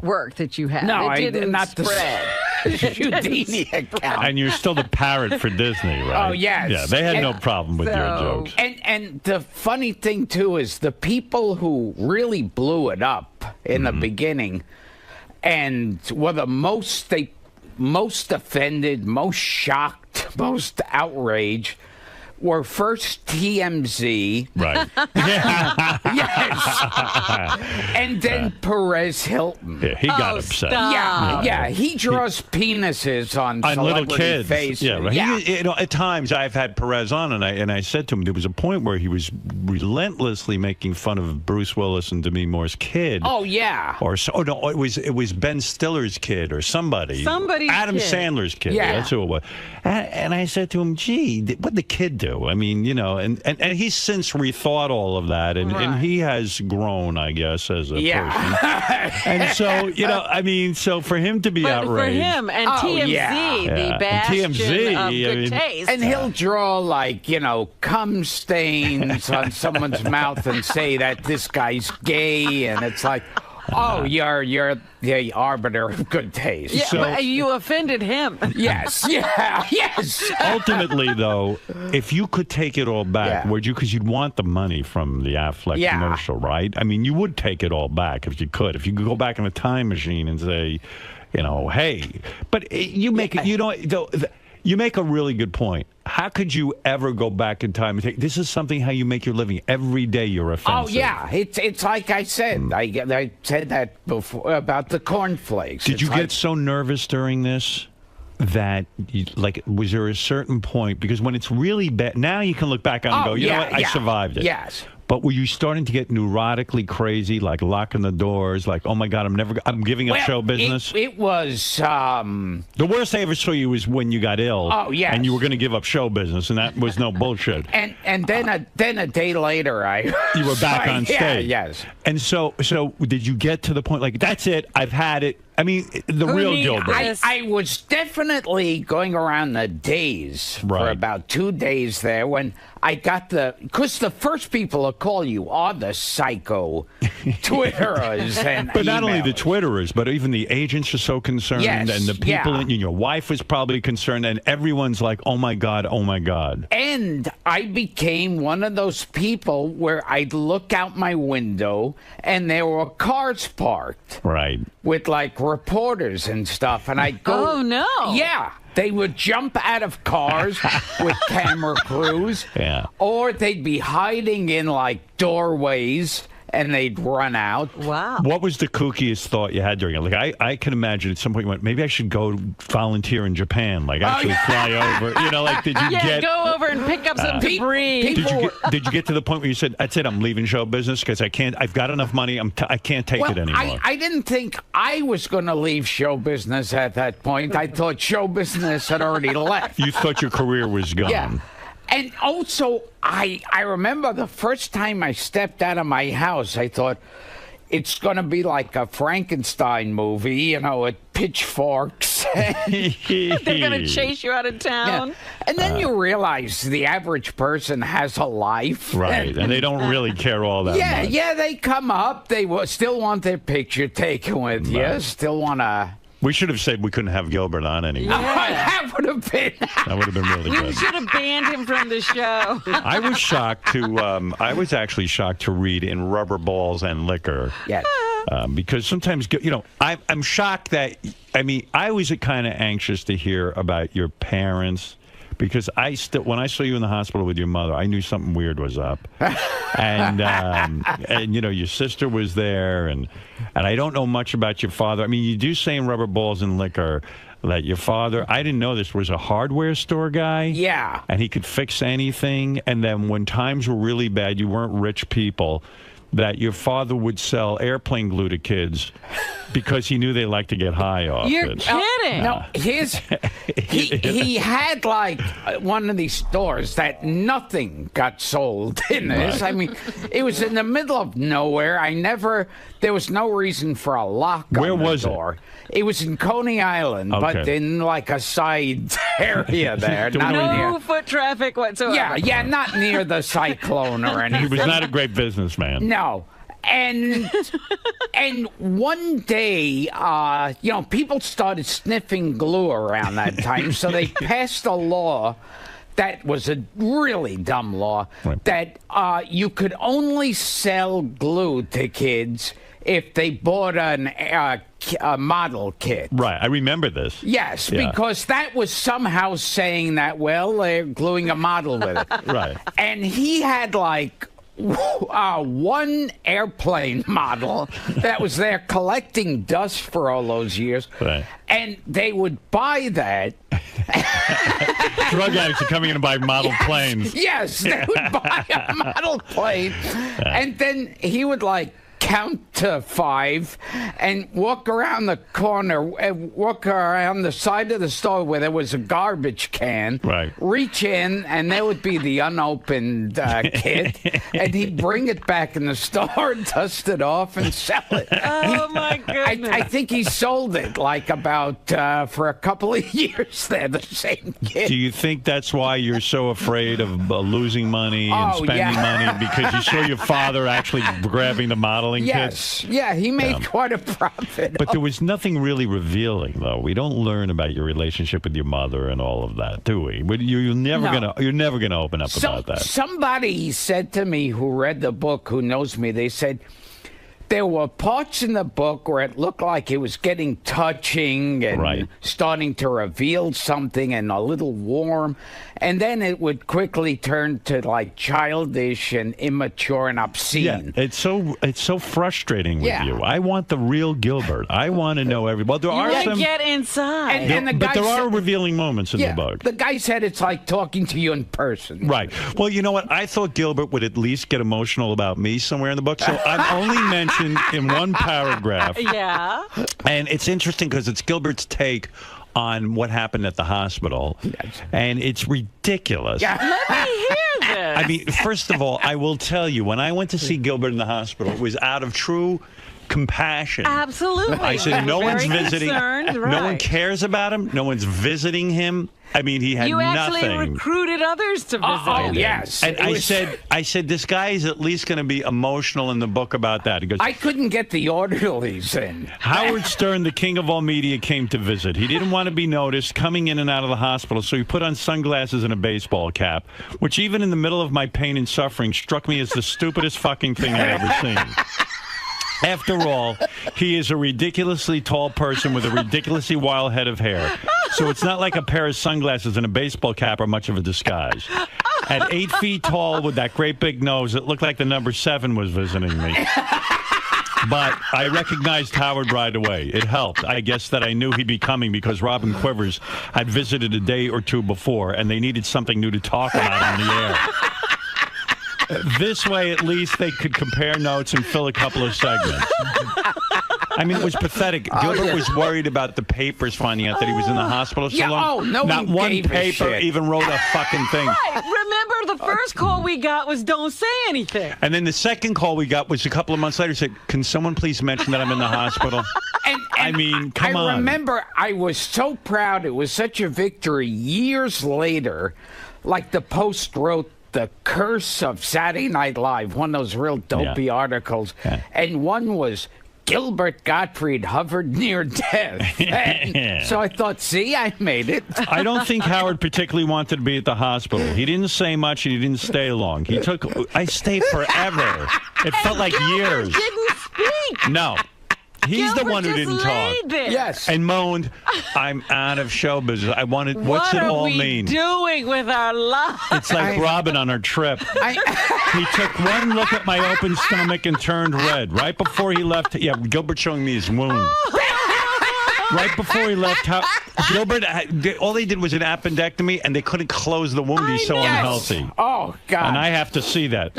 Speaker 2: work that you had.
Speaker 7: No,
Speaker 2: it didn't
Speaker 7: not
Speaker 2: spread.
Speaker 7: the Houdini account.
Speaker 1: And you're still the parrot for Disney, right?
Speaker 7: Oh, yes.
Speaker 1: Yeah, they had no problem with your jokes.
Speaker 7: And the funny thing, too, is the people who really blew it up in the beginning and were the most offended, most shocked, most outraged were first TMZ.
Speaker 1: Right.
Speaker 7: Yes. And then Perez Hilton.
Speaker 1: Yeah, he got upset.
Speaker 2: Stop.
Speaker 7: Yeah, he draws penises on
Speaker 1: little kids.
Speaker 7: faces.
Speaker 1: Yeah, right. At times I've had Perez on, and I said to him there was a point where he was relentlessly making fun of Bruce Willis and Demi Moore's kid.
Speaker 7: Oh yeah.
Speaker 1: Or it was Ben Stiller's kid or somebody's Adam
Speaker 2: kid.
Speaker 1: Sandler's kid.
Speaker 7: Yeah.
Speaker 1: That's who it was. And I said to him, "Gee, what'd the kid do?" I mean, and he's since rethought all of that, and he has grown, I guess, as a person. And so, I mean, so for him to be outraged.
Speaker 2: For him and TMZ, the bastion of good taste.
Speaker 7: And he'll draw, like, cum stains on someone's mouth and say that this guy's gay, and it's like, oh, you're the arbiter of good taste.
Speaker 2: Yeah,
Speaker 1: So-
Speaker 2: but you offended him.
Speaker 7: Yes, yes.
Speaker 1: Ultimately, though, if you could take it all back,
Speaker 7: Yeah.
Speaker 1: would you? Because you'd want the money from the Affleck commercial, right? I mean, you would take it all back if you could. If you could go back in a time machine and say, hey, but you make it. You make a really good point. How could you ever go back in time and take? This is something how you make your living every day. You're offensive.
Speaker 7: Oh yeah, it's like I said. I said that before about the cornflakes.
Speaker 1: Did you get so nervous during this that was there a certain point? Because when it's really bad, now you can look back on and go, you know what, I survived it.
Speaker 7: Yes.
Speaker 1: But were you starting to get neurotically crazy, like locking the doors, like, oh my God, I'm giving up show business?
Speaker 7: It was
Speaker 1: the worst I ever saw you was when you got ill.
Speaker 7: Oh yes.
Speaker 1: And you were going to give up show business, and that was no bullshit.
Speaker 7: And then a day later,
Speaker 1: you were back on stage.
Speaker 7: Yeah, yes.
Speaker 1: And so did you get to the point like, that's it, I've had it? I mean, the real Gilbert.
Speaker 7: I was definitely going around the days for about 2 days there when I got because the first people to call you are the psycho Twitterers and
Speaker 1: but not only the Twitterers, but even the agents are so concerned, and the people, and your wife was probably concerned, and everyone's like, oh my God, oh my God.
Speaker 7: And I became one of those people where I'd look out my window and there were cars parked.
Speaker 1: Right.
Speaker 7: With like reporters and stuff, and I'd go,
Speaker 2: oh no.
Speaker 7: Yeah. They would jump out of cars with camera crews, or they'd be hiding in like doorways and they'd run out.
Speaker 2: Wow.
Speaker 1: What was the kookiest thought you had during it? Like, I can imagine at some point you went, maybe I should go volunteer in Japan, like actually fly over. You know, like, did you
Speaker 2: go over and pick up some debris.
Speaker 1: Did you get to the point where you said, that's it, I'm leaving show business because I've got enough money, I can't take it anymore?
Speaker 7: I didn't think I was going to leave show business at that point. I thought show business had already left.
Speaker 1: You thought your career was gone.
Speaker 7: Yeah. And also, I remember the first time I stepped out of my house, I thought, it's going to be like a Frankenstein movie, you know, with pitchforks.
Speaker 2: They're going to chase you out of town.
Speaker 7: Yeah. And then you realize the average person has a life.
Speaker 1: Right, and they don't really care all that much.
Speaker 7: Yeah, they come up, they still want their picture taken with you, still want to...
Speaker 1: We should have said we couldn't have Gilbert on anymore.
Speaker 7: Yeah. That would have been.
Speaker 1: That would have been really good.
Speaker 2: You should have banned him from the show.
Speaker 1: I was shocked to. I was actually shocked to read in Rubber Balls and Liquor.
Speaker 7: Yes.
Speaker 1: Because sometimes, you know, I'm shocked that. I mean, I was kind of anxious to hear about your parents. Because when I saw you in the hospital with your mother, I knew something weird was up, and you know, your sister was there, and I don't know much about your father. I mean, you do say in Rubber Balls and Liquor that your father, I didn't know this, was a hardware store guy.
Speaker 7: Yeah,
Speaker 1: and he could fix anything. And then when times were really bad, you weren't rich people, that your father would sell airplane glue to kids because he knew they like to get high off
Speaker 2: You're
Speaker 1: it.
Speaker 2: kidding.
Speaker 7: No, he had like one of these stores that nothing got sold in this.
Speaker 1: Right.
Speaker 7: I mean, it was in the middle of nowhere. There was no reason for a lock
Speaker 1: Where
Speaker 7: on the
Speaker 1: was
Speaker 7: door. It was in Coney Island, but in like a side area there.
Speaker 2: No foot traffic whatsoever.
Speaker 7: Yeah, not near the cyclone or anything.
Speaker 1: He was not a great businessman.
Speaker 7: No. And one day, you know, people started sniffing glue around that time, so they passed a law that was a really dumb law, that you could only sell glue to kids if they bought a model kit.
Speaker 1: Right, I remember this.
Speaker 7: Yes, because that was somehow saying that, well, they're gluing a model with it.
Speaker 1: Right.
Speaker 7: And he had like one airplane model that was there collecting dust for all those years.
Speaker 1: Right.
Speaker 7: And they would buy that.
Speaker 1: Drug addicts are coming in to buy model planes.
Speaker 7: Yes, they would buy a model plane. And then he would like count to 5 and walk around the corner, walk around the side of the store where there was a garbage can, reach in, and there would be the unopened kit, and he'd bring it back in the store, dust it off, and sell it.
Speaker 2: Oh, my goodness.
Speaker 7: I think he sold it like about for a couple of years there, the same kit.
Speaker 1: Do you think that's why you're so afraid of losing money and spending money? Because you saw your father actually grabbing the modeling
Speaker 7: kits? Yeah, he made quite a profit.
Speaker 1: But there was nothing really revealing, though. We don't learn about your relationship with your mother and all of that, do we? You're never gonna open up about that.
Speaker 7: Somebody said to me who read the book, who knows me, they said, there were parts in the book where it looked like it was getting touching and starting to reveal something and a little warm. And then it would quickly turn to like childish and immature and obscene.
Speaker 1: Yeah, it's so frustrating with you. I want the real Gilbert. I want to know everything. Well, there are some.
Speaker 2: Get inside.
Speaker 1: But there are revealing moments in the book.
Speaker 7: The guy said it's like talking to you in person.
Speaker 1: Right. Well, you know what? I thought Gilbert would at least get emotional about me somewhere in the book. So I'm only mentioned in one paragraph.
Speaker 2: Yeah.
Speaker 1: And it's interesting because it's Gilbert's take on what happened at the hospital. And it's ridiculous.
Speaker 2: Let me hear this.
Speaker 1: I mean, first of all, I will tell you, when I went to see Gilbert in the hospital, it was out of true compassion.
Speaker 2: Absolutely.
Speaker 1: I said, no one's visiting. No one cares about him. No one's visiting him. I mean, he had nothing.
Speaker 2: You actually recruited others to visit him.
Speaker 7: Oh, yes.
Speaker 1: And I said, this guy is at least going to be emotional in the book about that. He goes,
Speaker 7: I couldn't get the orderlies in.
Speaker 1: Howard Stern, the king of all media, came to visit. He didn't want to be noticed coming in and out of the hospital, so he put on sunglasses and a baseball cap, which even in the middle of my pain and suffering struck me as the stupidest fucking thing I've ever seen. After all, he is a ridiculously tall person with a ridiculously wild head of hair. So it's not like a pair of sunglasses and a baseball cap are much of a disguise. At 8 feet tall with that great big nose, it looked like the number 7 was visiting me. But I recognized Howard right away. It helped. I guess that I knew he'd be coming because Robin Quivers had visited a day or two before, and they needed something new to talk about on the air. This way, at least, they could compare notes and fill a couple of segments. I mean, it was pathetic. Gilbert was worried about the papers finding out that he was in the hospital so long. Not one paper even wrote a fucking thing.
Speaker 2: Right. Remember, the first call we got was don't say anything.
Speaker 1: And then the second call we got was a couple of months later. Said, can someone please mention that I'm in the hospital?
Speaker 7: And
Speaker 1: I mean, come on.
Speaker 7: I remember I was so proud. It was such a victory. Years later, like the Post wrote, The Curse of Saturday Night Live, one of those real dopey articles. And one was, Gilbert Gottfried hovered near death. So I thought, see, I made it.
Speaker 1: I don't think Howard particularly wanted to be at the hospital. He didn't say much and he didn't stay long. I stayed forever. It felt like years.
Speaker 2: Didn't speak.
Speaker 1: No. He's the one who didn't talk.
Speaker 7: Yes.
Speaker 1: And moaned, I'm out of show business. I wanted, what's it all mean?
Speaker 2: What are we doing with our lives?
Speaker 1: It's like Robin on her trip. He took one look at my open stomach and turned red. Right before he left, Gilbert showing me his wound. Right before he left, Gilbert, all they did was an appendectomy, and they couldn't close the wound. He's so unhealthy.
Speaker 7: Oh, God.
Speaker 1: And I have to see that.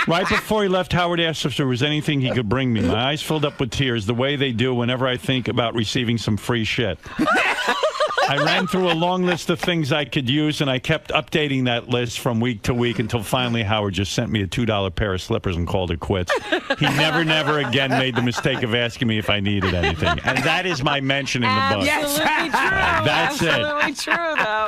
Speaker 1: Right before he left, Howard asked if there was anything he could bring me. My eyes filled up with tears, the way they do whenever I think about receiving some free shit. I ran through a long list of things I could use, and I kept updating that list from week to week until finally Howard just sent me a $2 pair of slippers and called it quits. He never again made the mistake of asking me if I needed anything. And that is my mention in the book.
Speaker 2: Absolutely true.
Speaker 1: That's
Speaker 2: Absolutely true, though.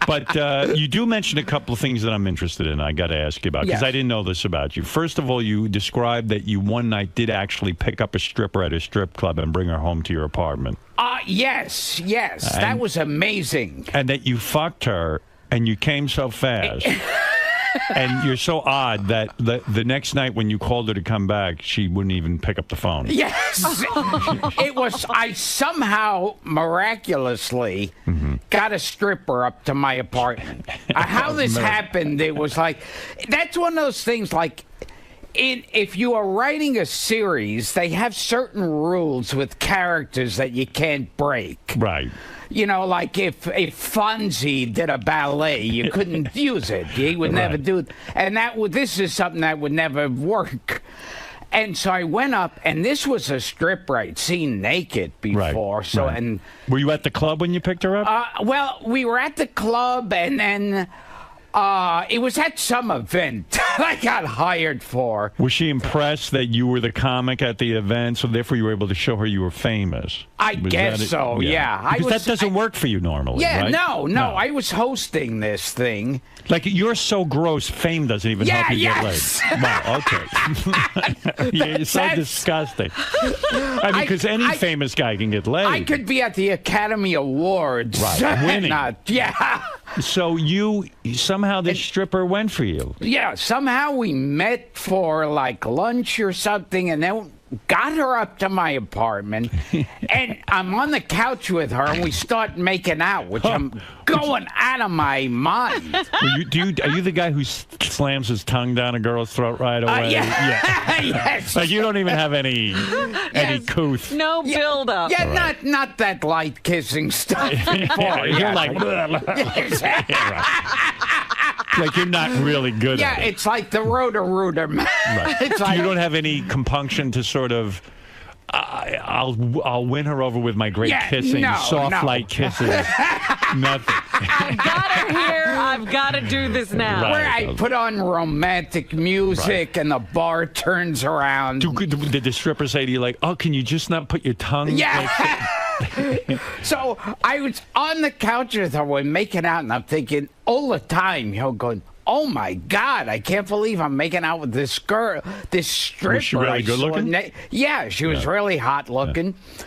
Speaker 1: But you do mention a couple of things that I'm interested in. I got to ask you about, because I didn't know this about you. First of all, you described that you one night did actually pick up a stripper at a strip club and bring her home to your apartment.
Speaker 7: Yes. That was amazing.
Speaker 1: And that you fucked her and you came so fast. And you're so odd that the next night when you called her to come back, she wouldn't even pick up the phone.
Speaker 7: Yes. It was, I somehow miraculously got a stripper up to my apartment. How this happened, it was like, that's one of those things like, if you are writing a series, they have certain rules with characters that you can't break.
Speaker 1: Right.
Speaker 7: You know, like if 𝗫𝗏𝗏 did a ballet, you couldn't use it. He would never do it. And this is something that would never work. And so I went up, and this was a stripper I'd seen naked before.
Speaker 1: Right.
Speaker 7: So,
Speaker 1: right.
Speaker 7: And
Speaker 1: were you at the club when you picked her up?
Speaker 7: Well, we were at the club, and then it was at some event I got hired for.
Speaker 1: Was she impressed that you were the comic at the event, so therefore you were able to show her you were famous?
Speaker 7: I guess so, yeah.
Speaker 1: Because that doesn't work for you normally, right?
Speaker 7: No. I was hosting this thing.
Speaker 1: Like, you're so gross, fame doesn't even help you get laid. Wow, okay. You're so disgusting. I mean, because any famous guy can get laid.
Speaker 7: I could be at the Academy Awards.
Speaker 1: Right, winning. So somehow this stripper went for you.
Speaker 7: Yeah, somehow we met for like lunch or something, and then got her up to my apartment, and I'm on the couch with her, and we start making out, which I'm going out of my mind.
Speaker 1: Are you the guy who slams his tongue down a girl's throat right away?
Speaker 7: Yeah. Yes.
Speaker 1: Like you don't even have any couth.
Speaker 2: No build up.
Speaker 7: Yeah, not that light kissing stuff.
Speaker 1: You're like, like you're not really good at it.
Speaker 7: It's like the Roto-Rooter.
Speaker 1: Right.
Speaker 7: It's like,
Speaker 1: you don't have any compunction to sort of, I'll win her over with my great kissing, soft light kisses. Nothing.
Speaker 2: I've got her here. I've got to do this now.
Speaker 1: Right.
Speaker 7: where I put on romantic music and the bar turns around.
Speaker 1: Did the stripper say to you like, oh, can you just not put your tongue?
Speaker 7: Yeah. So I was on the couch with her, we're making out, and I'm thinking all the time, going, oh my God, I can't believe I'm making out with this girl, this stripper.
Speaker 1: Was she really good looking?
Speaker 7: Yeah, she was really hot looking. Yeah.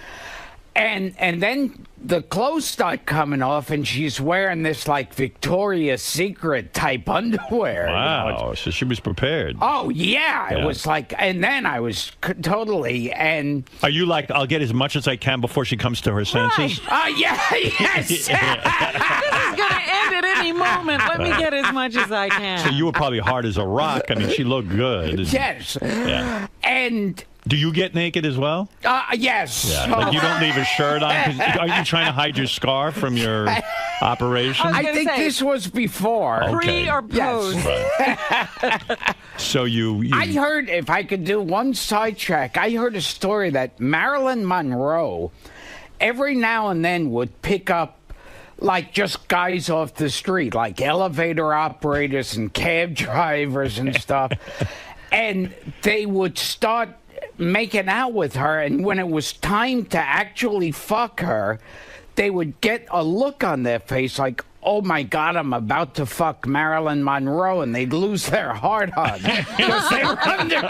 Speaker 7: And then the clothes start coming off, and she's wearing this like Victoria's Secret type underwear.
Speaker 1: Wow, so she was prepared.
Speaker 7: Oh yeah, it was like, and then I was totally. And
Speaker 1: are you like, I'll get as much as I can before she comes to her senses?
Speaker 7: Yes.
Speaker 2: This is going to end at any moment. Let me get as much as I can.
Speaker 1: So you were probably hard as a rock. I mean, she looked good.
Speaker 7: Yes.
Speaker 1: Yeah.
Speaker 7: And
Speaker 1: do you get naked as well?
Speaker 7: yes.
Speaker 1: Yeah. Like you don't leave a shirt on? Are you trying to hide your scar from your operation?
Speaker 7: I think this was before.
Speaker 2: Pre or post?
Speaker 1: Yes. Right. So
Speaker 7: I heard, if I could do one sidetrack, I heard a story that Marilyn Monroe every now and then would pick up like just guys off the street, like elevator operators and cab drivers and stuff. And they would start making out with her, and when it was time to actually fuck her, they would get a look on their face like, oh my God, I'm about to fuck Marilyn Monroe, and they'd lose their heart on because they were under.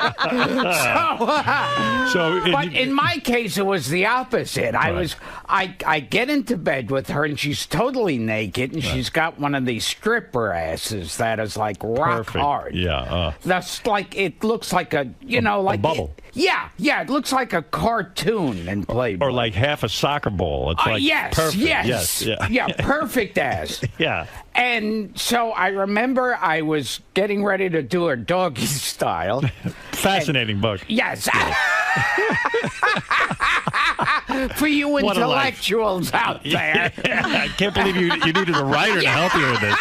Speaker 7: But in my case, it was the opposite. Right. I get into bed with her, and she's totally naked, and she's got one of these stripper asses that is like rock hard.
Speaker 1: Yeah.
Speaker 7: That's like, it looks like a, like
Speaker 1: a bubble.
Speaker 7: It looks like a cartoon in Playboy.
Speaker 1: Or like half a soccer ball. It's like perfect.
Speaker 7: Yes. Yeah, perfect ass.
Speaker 1: Yeah.
Speaker 7: And so I remember I was getting ready to do her doggy style.
Speaker 1: Fascinating book.
Speaker 7: Yes. For you intellectuals out there.
Speaker 1: I can't believe you needed a writer to help you with this.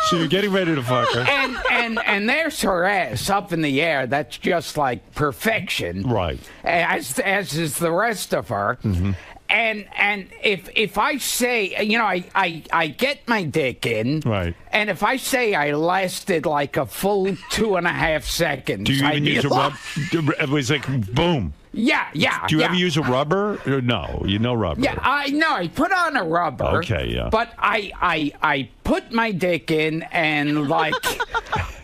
Speaker 1: So you're getting ready to fuck her.
Speaker 7: And there's her ass up in the air. That's just like perfection.
Speaker 1: Right.
Speaker 7: As is the rest of her. Mm-hmm. And if I say, I get my dick in,
Speaker 1: right,
Speaker 7: and if I say I lasted like a full 2.5 seconds,
Speaker 1: do you even use a rub? It was like boom.
Speaker 7: Yeah.
Speaker 1: Do you ever use a rubber? Or no, rubber.
Speaker 7: Yeah, I put on a rubber.
Speaker 1: Okay, yeah.
Speaker 7: But I put my dick in, and like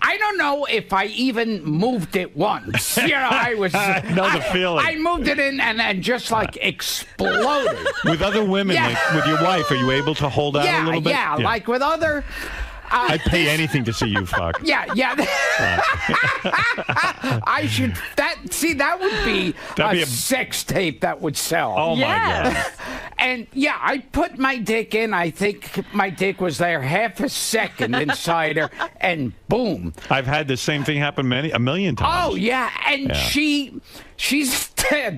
Speaker 7: I don't know if I even moved it once. I was
Speaker 1: know the feeling.
Speaker 7: I moved it in and then just like exploded.
Speaker 1: With other women, like with your wife, are you able to hold out a little bit?
Speaker 7: Yeah, like with other.
Speaker 1: I'd pay anything to see you fuck.
Speaker 7: Yeah. I should. That would be a sex tape that would sell.
Speaker 1: Oh my God.
Speaker 7: And I put my dick in. I think my dick was there half a second inside her, and boom.
Speaker 1: I've had the same thing happen a million times.
Speaker 7: Oh yeah, and she's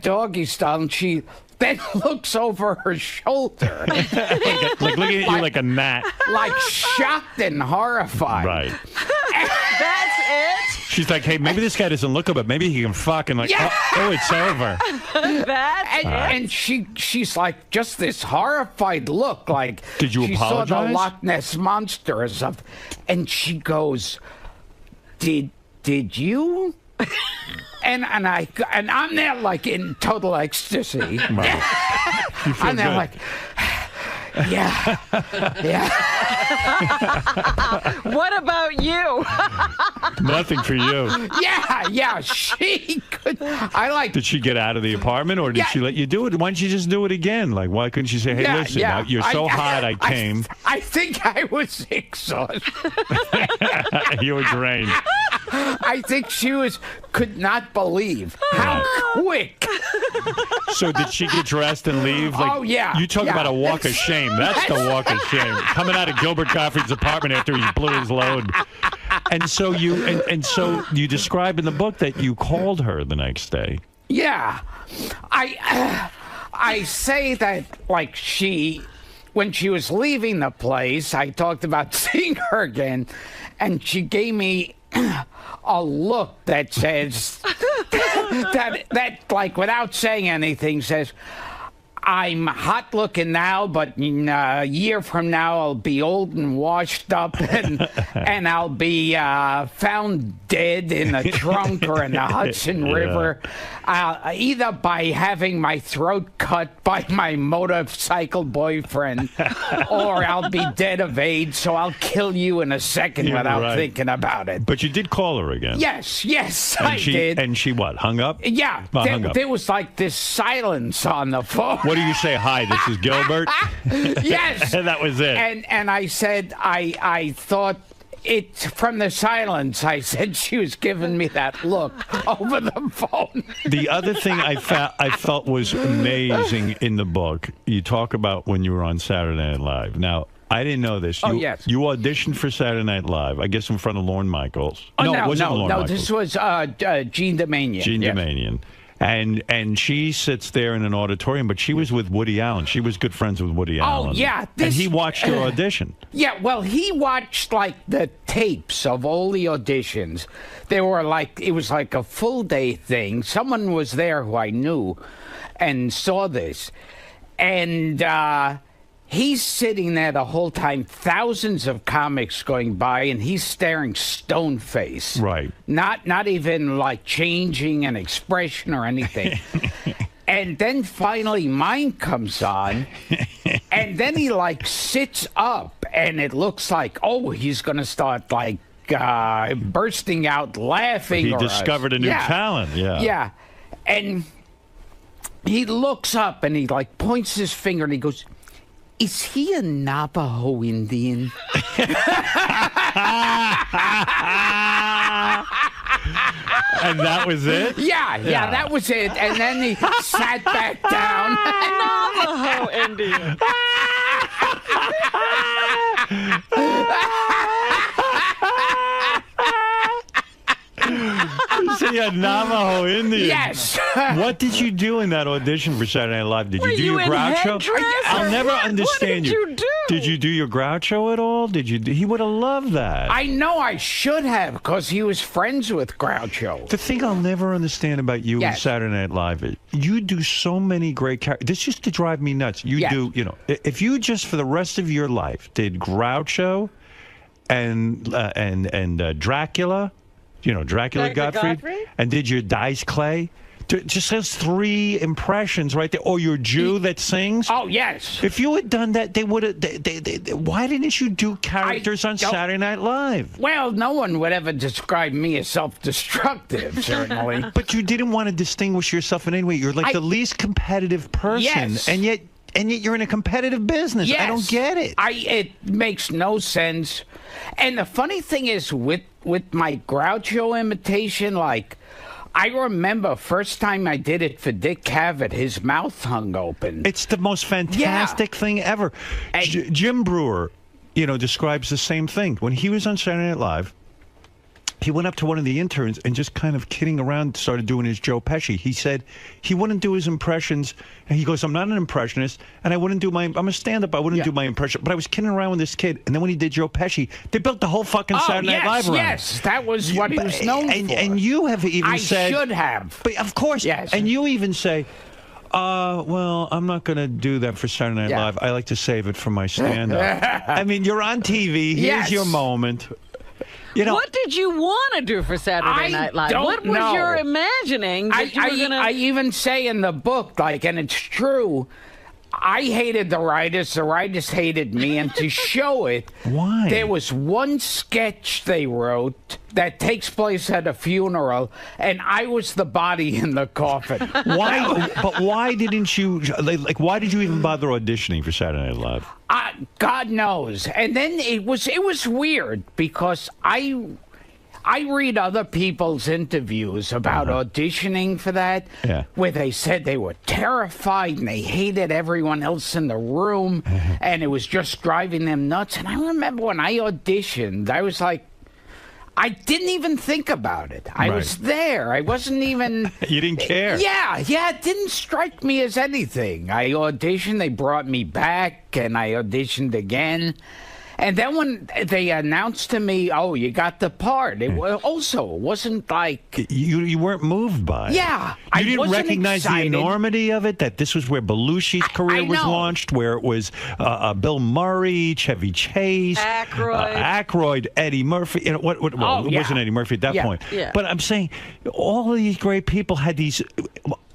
Speaker 7: doggy style, and she then looks over her shoulder.
Speaker 1: like looking at you like a gnat.
Speaker 7: Like shocked and horrified.
Speaker 1: Right.
Speaker 2: That's it?
Speaker 1: She's like, hey, maybe this guy doesn't look good, but maybe he can fuck. And like, oh, it's over.
Speaker 2: And
Speaker 7: she's like, just this horrified look. Like,
Speaker 1: did you apologize?
Speaker 7: She saw the Loch Ness Monster or something. And she goes, did you? And I'm there like in total ecstasy.
Speaker 1: Right.
Speaker 7: I'm there like, Yeah. Yeah.
Speaker 2: What about you?
Speaker 1: Nothing for you.
Speaker 7: Yeah. She could. I like.
Speaker 1: Did she get out of the apartment, or did
Speaker 7: Yeah.
Speaker 1: she let you do it? Why don't you just do it again? Like, why couldn't she say, "Hey, listen, you're so hot, I came."
Speaker 7: I think I was exhausted.
Speaker 1: You were drained.
Speaker 7: I think she could not believe how quick.
Speaker 1: So did she get dressed and leave? Like,
Speaker 7: Oh, yeah.
Speaker 1: You talk about a walk of shame. That's the walk of shame. Coming out of Gilbert Gottfried's apartment after he blew his load. And so you describe in the book that you called her the next day.
Speaker 7: Yeah, I say that like when she was leaving the place, I talked about seeing her again, and she gave me a look that says that like without saying anything says, I'm hot looking now, but in a year from now I'll be old and washed up, and I'll be found dead in the trunk or in the Hudson River, either by having my throat cut by my motorcycle boyfriend, or I'll be dead of AIDS, so I'll kill you in a second without thinking about it.
Speaker 1: But you did call her again.
Speaker 7: Yes, I did.
Speaker 1: And she what? Hung up?
Speaker 7: Yeah, there was like this silence on the phone.
Speaker 1: What do you say? Hi, this is Gilbert.
Speaker 7: Yes.
Speaker 1: And that was it.
Speaker 7: And I said, I thought it from the silence. I said she was giving me that look over the phone.
Speaker 1: The other thing I felt was amazing in the book, you talk about when you were on Saturday Night Live. Now, I didn't know this.
Speaker 7: Yes.
Speaker 1: You auditioned for Saturday Night Live, I guess in front of Lorne Michaels.
Speaker 7: Oh,
Speaker 1: it wasn't Lorne Michaels.
Speaker 7: This was Jean Doumanian.
Speaker 1: Jean Doumanian. And she sits there in an auditorium, but she was with Woody Allen. She was good friends with Woody Allen.
Speaker 7: Oh, yeah.
Speaker 1: And he watched your audition.
Speaker 7: Yeah, well, he watched, like, the tapes of all the auditions. They were like, it was like a full-day thing. Someone was there who I knew and saw this. And he's sitting there the whole time, thousands of comics going by, and he's staring stone-faced.
Speaker 1: Right.
Speaker 7: Not even, like, changing an expression or anything. And then finally mine comes on, and then he, like, sits up, and it looks like, oh, he's going to start, like, bursting out laughing.
Speaker 1: He discovered a new talent,
Speaker 7: Yeah. And he looks up, and he, like, points his finger, and he goes, is he a Navajo Indian?
Speaker 1: And that was it?
Speaker 7: Yeah, that was it. And then he sat back down.
Speaker 2: Navajo Indian.
Speaker 1: See, a Navajo Indian.
Speaker 7: Yes.
Speaker 1: What did you do in that audition for Saturday Night Live? Did you do your Groucho? I'll never understand you.
Speaker 2: What did you do?
Speaker 1: Did you do your Groucho at all? Did you? He would have loved that.
Speaker 7: I know I should have, because he was friends with Groucho.
Speaker 1: The thing I'll never understand about you and Saturday Night Live is you do so many great characters. This used to drive me nuts. You do, you know, if you just for the rest of your life did Groucho and Dracula. You know, Dracula Gottfried, and did your 𝗙ance𝘄𝗿𝗍. Just has 3 impressions right there. Or your Jew that sings.
Speaker 7: Oh, yes.
Speaker 1: If you had done that, they would have. Why didn't you do characters on Saturday Night Live?
Speaker 7: Well, no one would ever describe me as self-destructive, certainly.
Speaker 1: But you didn't want to distinguish yourself in any way. You're like the least competitive person, and yet you're in a competitive business.
Speaker 7: Yes.
Speaker 1: I don't get it.
Speaker 7: It makes no sense. And the funny thing is, with my Groucho imitation, like, I remember first time I did it for Dick Cavett, his mouth hung open.
Speaker 1: It's the most fantastic thing ever. Jim Breuer, you know, describes the same thing. When he was on Saturday Night Live, he went up to one of the interns and just kind of kidding around started doing his Joe Pesci. He said he wouldn't do his impressions. And he goes, I'm not an impressionist, and I wouldn't do I'm a stand-up. I wouldn't do my impression. But I was kidding around with this kid. And then when he did Joe Pesci, they built the whole fucking Saturday Night Live around
Speaker 7: Yes, that was what he was known for.
Speaker 1: And you have even said...
Speaker 7: I should have.
Speaker 1: But of course.
Speaker 7: Yes.
Speaker 1: And you even say... well, I'm not going to do that for Saturday Night Live. I like to save it for my stand-up. I mean, you're on TV. Here's your moment. You know,
Speaker 2: what did you want to do for Saturday Night Live? What was your imagining that you were going to...
Speaker 7: I even say in the book, like, and it's true, I hated the writers hated me, and to show it,
Speaker 1: Why?
Speaker 7: there was one sketch they wrote that takes place at a funeral, and I was the body in the coffin.
Speaker 1: Why? But why didn't you, like, why did you even bother auditioning for Saturday Night Live?
Speaker 7: God knows. And then it was weird because I read other people's interviews about auditioning for that, where they said they were terrified and they hated everyone else in the room, and it was just driving them nuts. And I remember when I auditioned, I was like, I didn't even think about it. I was there. I wasn't even...
Speaker 1: You didn't care?
Speaker 7: Yeah, it didn't strike me as anything. I auditioned, they brought me back, and I auditioned again. And then when they announced to me, oh, you got the part, it wasn't like...
Speaker 1: You weren't moved by it.
Speaker 7: Yeah.
Speaker 1: You didn't recognize the enormity of it, that this was where 𝗵𝗵𝗄𝗿𝗍's career was launched, where it was Bill Murray, Chevy Chase, Aykroyd, Eddie Murphy. You know, it wasn't Eddie Murphy at that point.
Speaker 2: Yeah.
Speaker 1: But I'm saying all of these great people had these...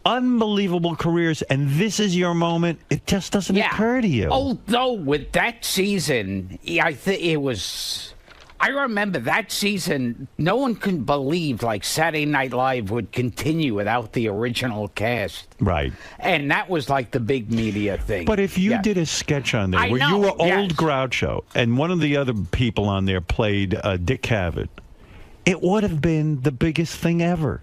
Speaker 1: unbelievable careers, and this is your moment. It just doesn't occur to you.
Speaker 7: Although with that season, I think it was... I remember that season, no one could believe like Saturday Night Live would continue without the original cast.
Speaker 1: Right.
Speaker 7: And that was like the big media thing.
Speaker 1: But if you did a sketch on there where you were old Groucho and one of the other people on there played 𝗦𝗵cie𝘄𝗿𝗍, it would have been the biggest thing ever.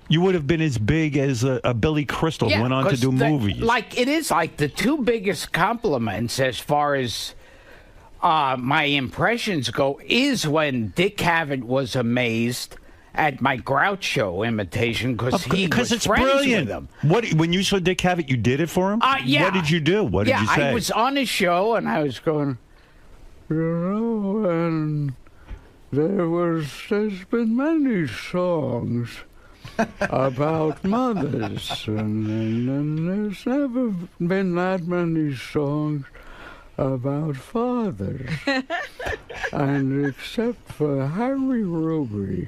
Speaker 1: You would have been as big as a Billy Crystal who went on to do movies.
Speaker 7: Like, it is like the two biggest compliments as far as my impressions go is when 𝗦𝗵cie𝘄𝗿𝗍 was amazed at my Groucho imitation because he was
Speaker 1: it's
Speaker 7: friends
Speaker 1: brilliant.
Speaker 7: with him.
Speaker 1: When you saw 𝗦𝗵cie𝘄𝗿𝗍, you did it for him?
Speaker 7: Yeah.
Speaker 1: What did you do? What did you say?
Speaker 7: I was on his show and I was going, and there's been many songs about mothers, and there's never been that many songs about fathers. And except for Harry Ruby,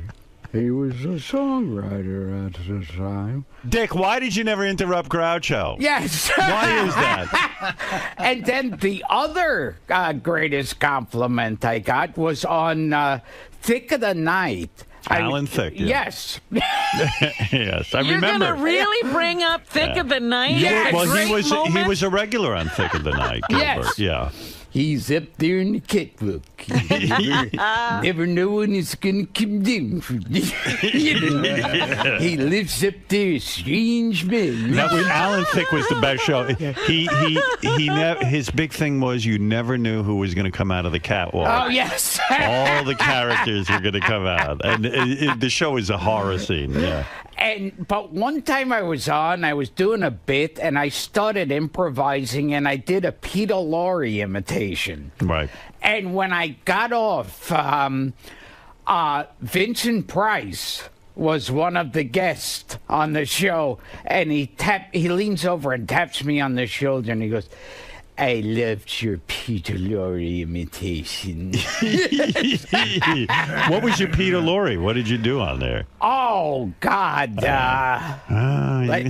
Speaker 7: he was a songwriter at the time.
Speaker 1: Dick, why did you never interrupt Groucho?
Speaker 7: Yes.
Speaker 1: Why is that?
Speaker 7: And then the other greatest compliment I got was on Thick of the Night.
Speaker 1: Alan Thicke.
Speaker 7: Yes.
Speaker 1: Yes, I
Speaker 2: You're
Speaker 1: remember.
Speaker 2: You're going to really bring up Thick of the Night?
Speaker 7: Yes.
Speaker 1: Well, he was a regular on Thick of the Night, Gilbert.
Speaker 7: Yes.
Speaker 1: Yeah.
Speaker 7: He's up there in the catwalk. Never know when it's going to come down. He lives up there, a strange man.
Speaker 1: Alan Thicke was the best show. His big thing was you never knew who was going to come out of the catwalk.
Speaker 7: Oh, yes.
Speaker 1: All the characters were going to come out. And the show is a horror scene, yeah.
Speaker 7: But one time I was doing a bit, and I started improvising, and I did a Peter Lorre imitation.
Speaker 1: Right.
Speaker 7: And when I got off, Vincent Price was one of the guests on the show, and he leans over and taps me on the shoulder, and he goes, I loved your Peter Lorre imitation.
Speaker 1: What was your Peter Lorre? What did you do on there?
Speaker 7: Oh, God. Yes,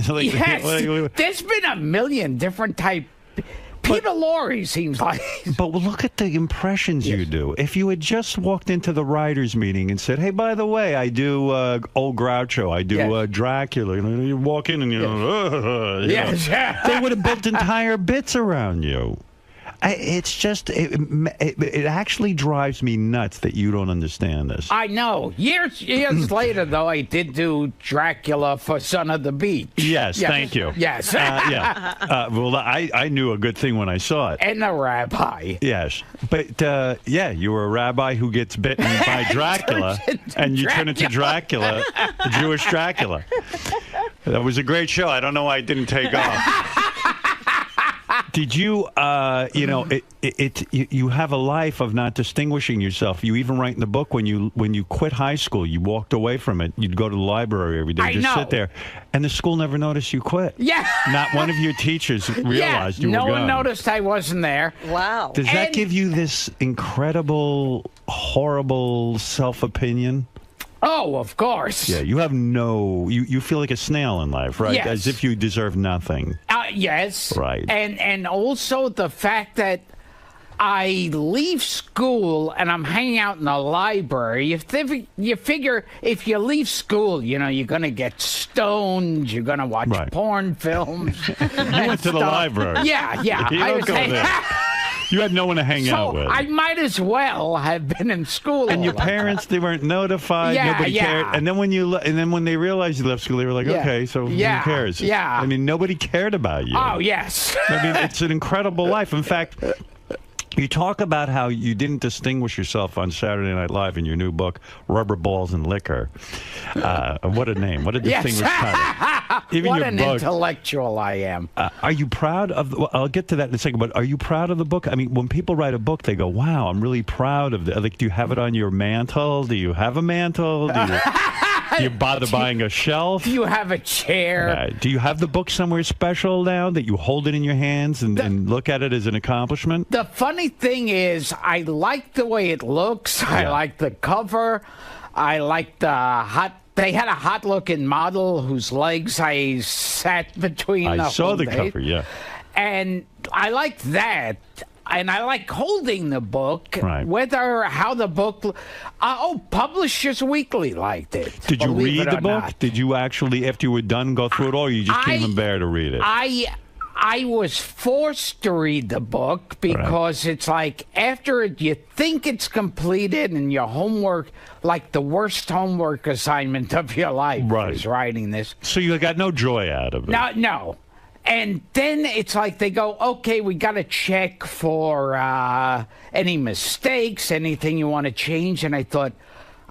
Speaker 7: there's been a million different type. Peter Lorre seems like.
Speaker 1: But look at the impressions you do. If you had just walked into the writers' meeting and said, hey, by the way, I do old Groucho, I do Dracula. You walk in and they would have built entire bits around you. It's just, it actually drives me nuts that you don't understand this.
Speaker 7: I know. Years later, though, I did do Dracula for Son of the Beach.
Speaker 1: Yes, thank you.
Speaker 7: Yes.
Speaker 1: Well, I knew a good thing when I saw it.
Speaker 7: And a rabbi.
Speaker 1: Yes. But, you were a rabbi who gets bitten by Dracula, and you turn into Dracula, the Jewish Dracula. That was a great show. I don't know why it didn't take off. Did you, you have a life of not distinguishing yourself. You even write in the book when you quit high school, you walked away from it. You'd go to the library every day, sit there, and the school never noticed you quit.
Speaker 7: Yeah.
Speaker 1: Not one of your teachers realized you were gone.
Speaker 7: No one noticed I wasn't there.
Speaker 2: Wow.
Speaker 1: Does that give you this incredible, horrible self-opinion?
Speaker 7: Oh, of course.
Speaker 1: Yeah, you have you feel like a snail in life, right?
Speaker 7: Yes.
Speaker 1: As if you deserve nothing.
Speaker 7: Yes.
Speaker 1: Right.
Speaker 7: And also the fact that I leave school and I'm hanging out in the library. You figure if you leave school, you know, you're going to get stoned. You're going to watch porn films.
Speaker 1: You went to the library.
Speaker 7: Yeah.
Speaker 1: You don't go there. You had no one to hang out with.
Speaker 7: I might as well have been in school.
Speaker 1: And your parents, they weren't notified. Nobody cared. And then when they realized you left school, they were like, okay, so who cares?
Speaker 7: Yeah.
Speaker 1: I mean, nobody cared about you.
Speaker 7: Oh, yes.
Speaker 1: I mean, it's an incredible life. In fact, you talk about how you didn't distinguish yourself on Saturday Night Live in your new book, Rubber Balls and Liquor. What a name. What a distinguished title. Even
Speaker 7: what
Speaker 1: your
Speaker 7: an
Speaker 1: book,
Speaker 7: intellectual I am.
Speaker 1: Are you proud of well, I'll get to that in a second, but are you proud of the book? I mean, when people write a book, they go, wow, I'm really proud of it. Like, do you have it on your mantle? Do you have a mantle? Do you bother buying a shelf?
Speaker 7: Do you have a chair?
Speaker 1: Do you have the book somewhere special now that you hold it in your hands and look at it as an accomplishment?
Speaker 7: The funny thing is, I like the way it looks. I like the cover. I like the hot. They had a hot-looking model whose legs I sat between.
Speaker 1: I saw the
Speaker 7: day.
Speaker 1: cover,
Speaker 7: and I like that. And I like holding the book, how the book. Publishers Weekly liked it.
Speaker 1: Did you read the book? Did you actually, after you were done, go through it all, or you just couldn't even bear to read it?
Speaker 7: I was forced to read the book because it's like after you think it's completed and your homework, like the worst homework assignment of your life is writing this.
Speaker 1: So you got no joy out of it?
Speaker 7: No. And then it's like they go, okay, we got to check for any mistakes, anything you want to change. And I thought,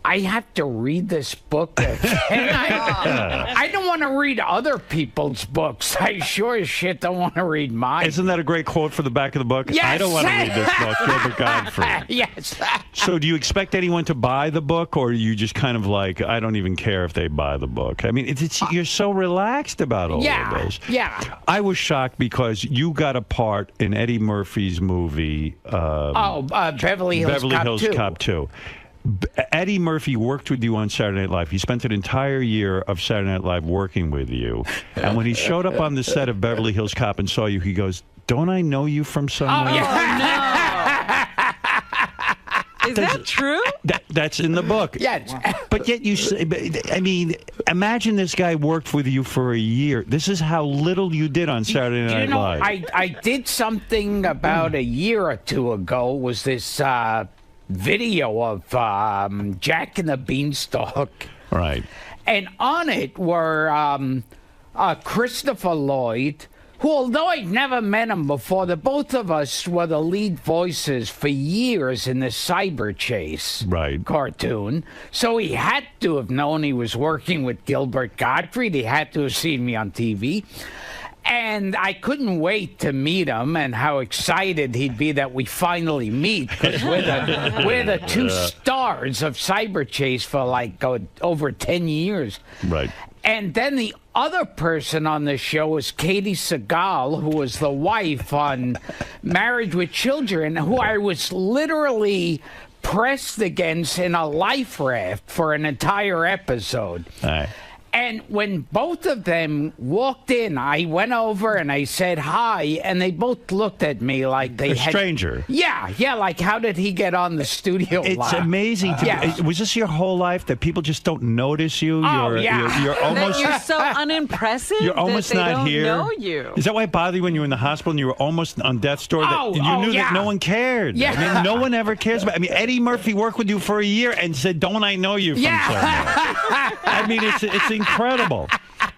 Speaker 7: I have to read this book again. I don't want to read other people's books. I sure as shit don't want to read mine.
Speaker 1: Isn't that a great quote for the back of the book?
Speaker 7: Yes.
Speaker 1: I don't want to read this book, Gilbert Gottfried.
Speaker 7: Yes.
Speaker 1: So do you expect anyone to buy the book, or are you just kind of like, I don't even care if they buy the book? I mean, you're so relaxed about all of this.
Speaker 7: Yeah.
Speaker 1: I was shocked because you got a part in Eddie Murphy's movie.
Speaker 7: Beverly Hills
Speaker 1: Cop 2. Eddie Murphy worked with you on Saturday Night Live. He spent an entire year of Saturday Night Live working with you. And when he showed up on the set of Beverly Hills Cop and saw you, he goes, don't I know you from somewhere?
Speaker 2: Oh, no. Is that true?
Speaker 1: That's in the book.
Speaker 7: Yes.
Speaker 1: But yet you say, I mean, imagine this guy worked with you for a year. This is how little you did on Saturday Night Live.
Speaker 7: I did something about a year or two ago. Was this video of Jack and the Beanstalk.
Speaker 1: Right.
Speaker 7: And on it were Christopher Lloyd, who, although I'd never met him before, the both of us were the lead voices for years in the Cyber Chase cartoon. So he had to have known he was working with Gilbert Gottfried. He had to have seen me on TV. And I couldn't wait to meet him, and how excited he'd be that we finally meet, because we're the two stars of Cyber Chase for like over 10 years.
Speaker 1: Right.
Speaker 7: And then the other person on the show was Katie Seagal, who was the wife on Marriage with Children, who I was literally pressed against in a life raft for an entire episode.
Speaker 1: All right.
Speaker 7: And when both of them walked in, I went over and I said hi, and they both looked at me like they had...
Speaker 1: A stranger.
Speaker 7: Yeah, like how did he get on the studio line?
Speaker 1: It's amazing. Was this your whole life that people just don't notice you?
Speaker 7: Oh,
Speaker 1: You're almost...
Speaker 2: You're so unimpressive.
Speaker 1: You're almost
Speaker 2: that they
Speaker 1: not
Speaker 2: don't
Speaker 1: here.
Speaker 2: know you.
Speaker 1: Is that why it bothered you when you were in the hospital and you were almost on death's door? That you knew that no one cared.
Speaker 7: Yeah.
Speaker 1: I mean, no one ever cares about... I mean, Eddie Murphy worked with you for a year and said, don't I know you from somewhere? I mean, it's incredible.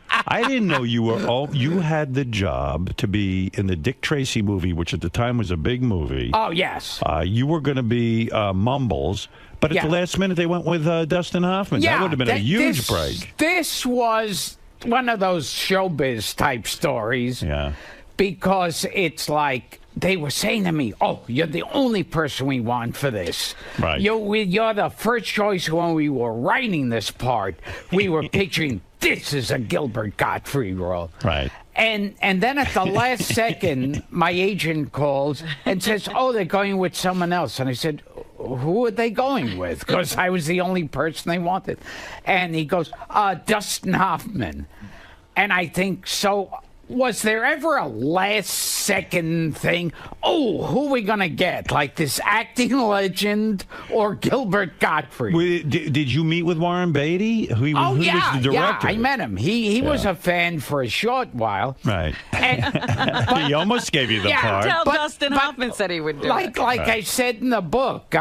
Speaker 1: I didn't know you had the job to be in the Dick Tracy movie, which at the time was a big movie.
Speaker 7: Oh, yes.
Speaker 1: You were going to be Mumbles, but at the last minute they went with Dustin Hoffman.
Speaker 7: Yeah,
Speaker 1: that would have been a huge break.
Speaker 7: This was one of those showbiz type stories.
Speaker 1: Yeah.
Speaker 7: Because it's like they were saying to me, oh, you're the only person we want for this.
Speaker 1: Right.
Speaker 7: You're the first choice when we were writing this part. We were picturing this is a Gilbert Gottfried role.
Speaker 1: Right.
Speaker 7: And then at the last second, my agent calls and says, oh, they're going with someone else. And I said, who are they going with? Because I was the only person they wanted. And he goes, Dustin Hoffman. And I think, so Was there ever a last-second thing? Oh, who are we going to get? Like this acting legend or Gilbert Gottfried?
Speaker 1: Did you meet with Warren Beatty? Who was the director?
Speaker 7: I met him. He was a fan for a short while.
Speaker 1: Right.
Speaker 7: And,
Speaker 1: he almost gave you the part.
Speaker 2: Dustin Hoffman said he would do it.
Speaker 7: Like I said in the book,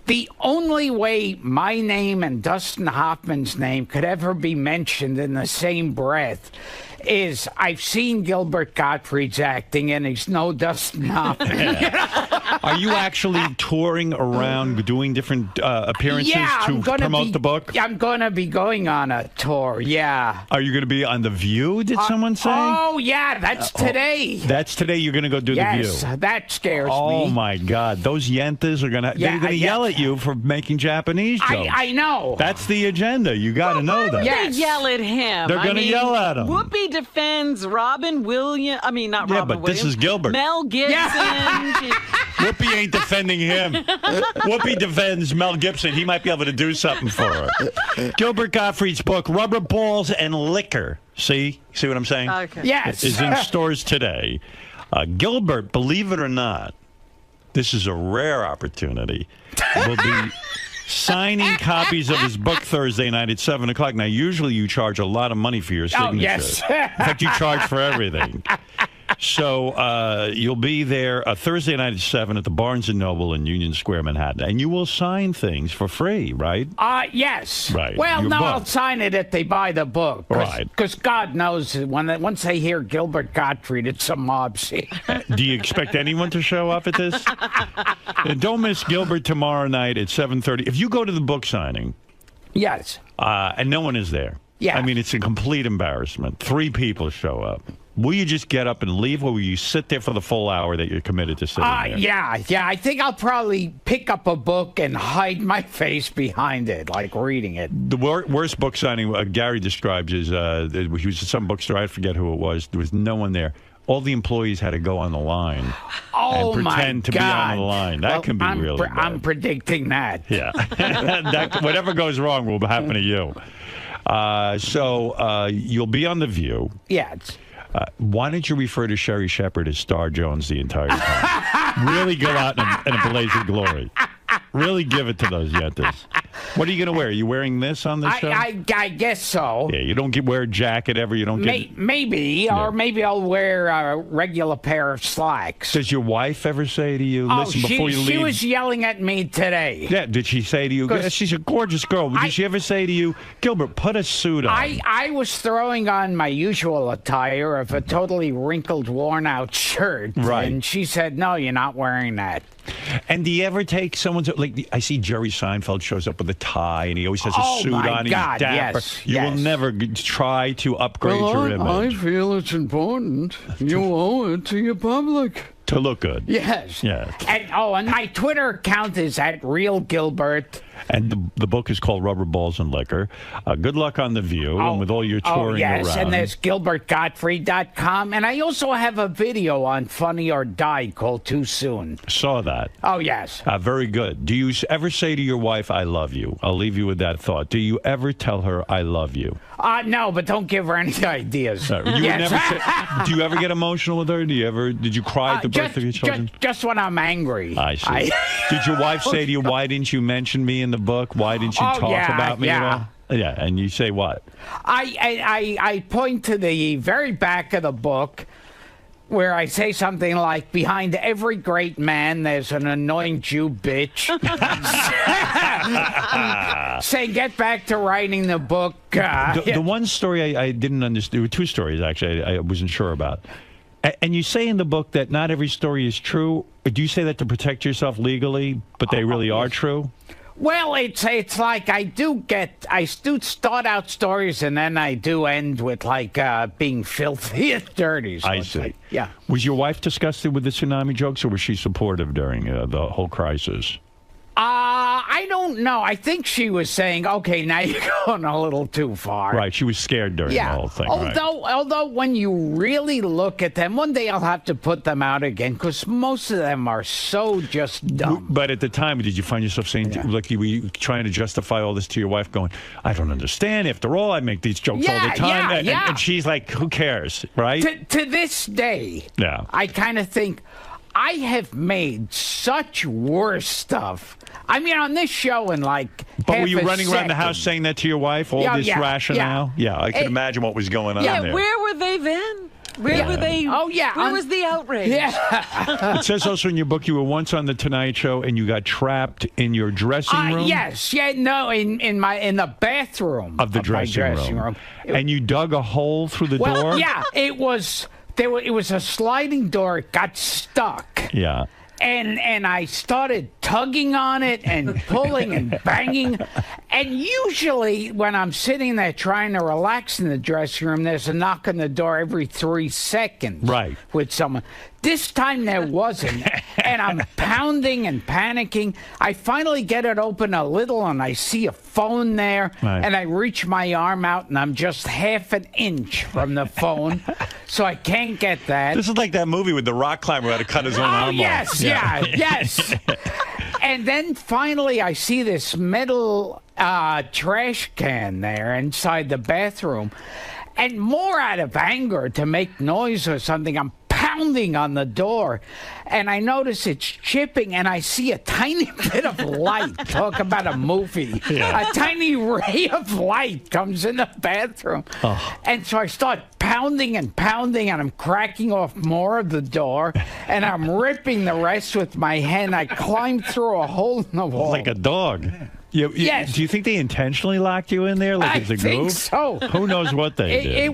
Speaker 7: the only way my name and Dustin Hoffman's name could ever be mentioned in the same breath is I've seen Gilbert Gottfried's acting, and he's no Dustin Hoffman.
Speaker 1: Are you actually touring around doing different appearances to promote the book?
Speaker 7: I'm going to be going on a tour, yeah.
Speaker 1: Are you going to be on The View, did someone say?
Speaker 7: Oh, yeah, that's today.
Speaker 1: That's today you're going to go do The View?
Speaker 7: Yes, that scares me.
Speaker 1: Oh, my God. Those yentas are going to they're going to yell at you for making Japanese jokes.
Speaker 7: I know.
Speaker 1: That's the agenda. You got to know that.
Speaker 2: They yell at him.
Speaker 1: They're going to yell at him.
Speaker 2: Whoopi defends Robin Williams. I mean, not Robin Williams.
Speaker 1: This is Gilbert.
Speaker 2: Mel Gibson.
Speaker 1: Whoopi ain't defending him. Whoopi defends Mel Gibson. He might be able to do something for her. Gilbert Gottfried's book, Rubber Balls and Liquor. See what I'm saying?
Speaker 2: Okay.
Speaker 7: Yes.
Speaker 1: Is in stores today. Gilbert, believe it or not, this is a rare opportunity. Will be signing copies of his book Thursday night at 7 o'clock. Now, usually you charge a lot of money for your signature.
Speaker 7: Oh, yes.
Speaker 1: In fact, you charge for everything. So you'll be there Thursday night at 7 at the Barnes & Noble in Union Square, Manhattan. And you will sign things for free, right?
Speaker 7: Yes.
Speaker 1: Right.
Speaker 7: Well,
Speaker 1: Your
Speaker 7: no,
Speaker 1: book.
Speaker 7: I'll sign it if they buy the book.
Speaker 1: Right.
Speaker 7: Because God knows, once they hear Gilbert Gottfried, it's a mob scene.
Speaker 1: Do you expect anyone to show up at this? Don't miss Gilbert tomorrow night at 7:30. If you go to the book signing...
Speaker 7: Yes.
Speaker 1: And no one is there.
Speaker 7: Yeah.
Speaker 1: I mean, it's a complete embarrassment. 3 people show up. Will you just get up and leave, or will you sit there for the full hour that you're committed to sitting there?
Speaker 7: Yeah. I think I'll probably pick up a book and hide my face behind it, like reading it.
Speaker 1: The worst book signing Gary describes is he was at some bookstore. I forget who it was. There was no one there. All the employees had to go on the line and pretend to be on the line. That can be really bad.
Speaker 7: I'm predicting that.
Speaker 1: Yeah. Whatever goes wrong will happen to you. So you'll be on The View.
Speaker 7: Yes.
Speaker 1: Why don't you refer to Sherry Shepherd as Star Jones the entire time? Really go out in a blaze of glory. Really give it to those yentas. What are you going to wear? Are you wearing this on the show?
Speaker 7: I guess so.
Speaker 1: Yeah, you don't wear a jacket ever. You don't get...
Speaker 7: Maybe, or maybe I'll wear a regular pair of slacks.
Speaker 1: Does your wife ever say to you, listen, before you leave...
Speaker 7: she was yelling at me today.
Speaker 1: Yeah, did she say to you, she's a gorgeous girl, did she ever say to you, Gilbert, put a suit on?
Speaker 7: I was throwing on my usual attire of a totally wrinkled, worn-out shirt.
Speaker 1: Right.
Speaker 7: And she said, no, you're not wearing that.
Speaker 1: And do you ever take someone's, like, I see Jerry Seinfeld shows up with a tie, and he always has a suit on. He's dapper.
Speaker 7: Yes,
Speaker 1: you will never try to upgrade your image.
Speaker 7: I feel it's important. You owe it to your public.
Speaker 1: To look good.
Speaker 7: Yes.
Speaker 1: Yes.
Speaker 7: And my Twitter account is @RealGilbert.
Speaker 1: And the book is called Rubber Balls and Liquor. Good luck on The View and with all your touring
Speaker 7: yes,
Speaker 1: around.
Speaker 7: And there's GilbertGottfried.com. And I also have a video on Funny or Die called Too Soon.
Speaker 1: Saw that.
Speaker 7: Oh, yes.
Speaker 1: Very good. Do you ever say to your wife, I love you? I'll leave you with that thought. Do you ever tell her, I love you?
Speaker 7: No, but don't give her any ideas.
Speaker 1: Do you ever get emotional with her? Did you cry at the birth of your children?
Speaker 7: Just when I'm angry.
Speaker 1: I see. Did your wife say to you, why didn't you mention me in the book? Why didn't you talk about me at all? Yeah, and you say what?
Speaker 7: I point to the very back of the book where I say something like, behind every great man, there's an annoying Jew bitch. Say, get back to writing the book.
Speaker 1: The one story I didn't understand, there were 2 stories, actually, I wasn't sure about. And you say in the book that not every story is true. Do you say that to protect yourself legally, but they really are true?
Speaker 7: Well, it's like I do start out stories and then I do end with like being filthy and dirty. So
Speaker 1: I see.
Speaker 7: Yeah.
Speaker 1: Was your wife disgusted with the tsunami jokes, or was she supportive during the whole crisis?
Speaker 7: I I don't know. I think she was saying, okay, now you're going a little too far.
Speaker 1: Right. She was scared during the whole thing.
Speaker 7: Although when you really look at them, one day I'll have to put them out again because most of them are so just dumb.
Speaker 1: But at the time, did you find yourself saying, like, were you trying to justify all this to your wife, going, I don't understand. After all, I make these jokes all the time. And she's like, who cares, right?
Speaker 7: To this day,
Speaker 1: yeah.
Speaker 7: I kind of think I have made such worse stuff. I mean, on this show in like
Speaker 1: But were you running around the house saying that to your wife, all this rationale? Yeah, I can imagine what was going on there.
Speaker 2: Where were they then? Where were they?
Speaker 7: Oh, yeah.
Speaker 2: Where was the outrage?
Speaker 7: Yeah.
Speaker 1: It says also in your book you were once on the Tonight Show and you got trapped in your dressing room.
Speaker 7: Yes. Yeah. No. In the bathroom
Speaker 1: of the dressing room. And you dug a hole through the door.
Speaker 7: Yeah. It was a sliding door. It got stuck.
Speaker 1: Yeah.
Speaker 7: And I started tugging on it and pulling and banging. And usually when I'm sitting there trying to relax in the dressing room, there's a knock on the door every 3 seconds.
Speaker 1: Right.
Speaker 7: With someone. This time there wasn't. And I'm pounding and panicking. I finally get it open a little and I see a phone there.
Speaker 1: Right.
Speaker 7: And I reach my arm out and I'm just half an inch from the phone. So I can't get that.
Speaker 1: This is like that movie with the rock climber who had to cut his own arm off.
Speaker 7: Yes. Yes. And then finally I see this metal trash can there inside the bathroom. And more out of anger to make noise or something, I'm pounding on the door. And I notice it's chipping, and I see a tiny bit of light. Talk about a movie. Yeah. A tiny ray of light comes in the bathroom. Oh. And so I start pounding, and I'm cracking off more of the door, and I'm ripping the rest with my hand. I climb through a hole in the wall.
Speaker 1: Like a dog.
Speaker 7: Yes.
Speaker 1: Do you think they intentionally locked you in there? Like
Speaker 7: I think so.
Speaker 1: Who knows what they did?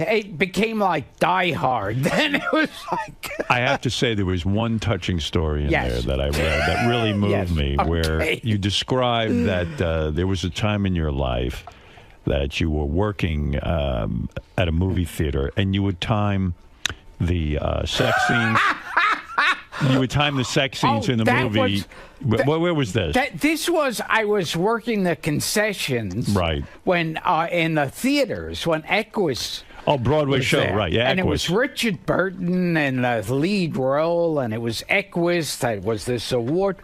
Speaker 7: It became like Die Hard. Then it was like.
Speaker 1: I have to say there was one touching story in there that I read that really moved me, where you described that there was a time in your life that you were working at a movie theater and you would time the sex scenes. You would time the sex scenes in the movie. Where was this?
Speaker 7: I was working the concessions.
Speaker 1: Right.
Speaker 7: When in the theaters, when Equus.
Speaker 1: Oh, Broadway show,
Speaker 7: there.
Speaker 1: right, yeah,
Speaker 7: and
Speaker 1: Equus.
Speaker 7: It was Richard Burton in the lead role, and it was Equus that was this award.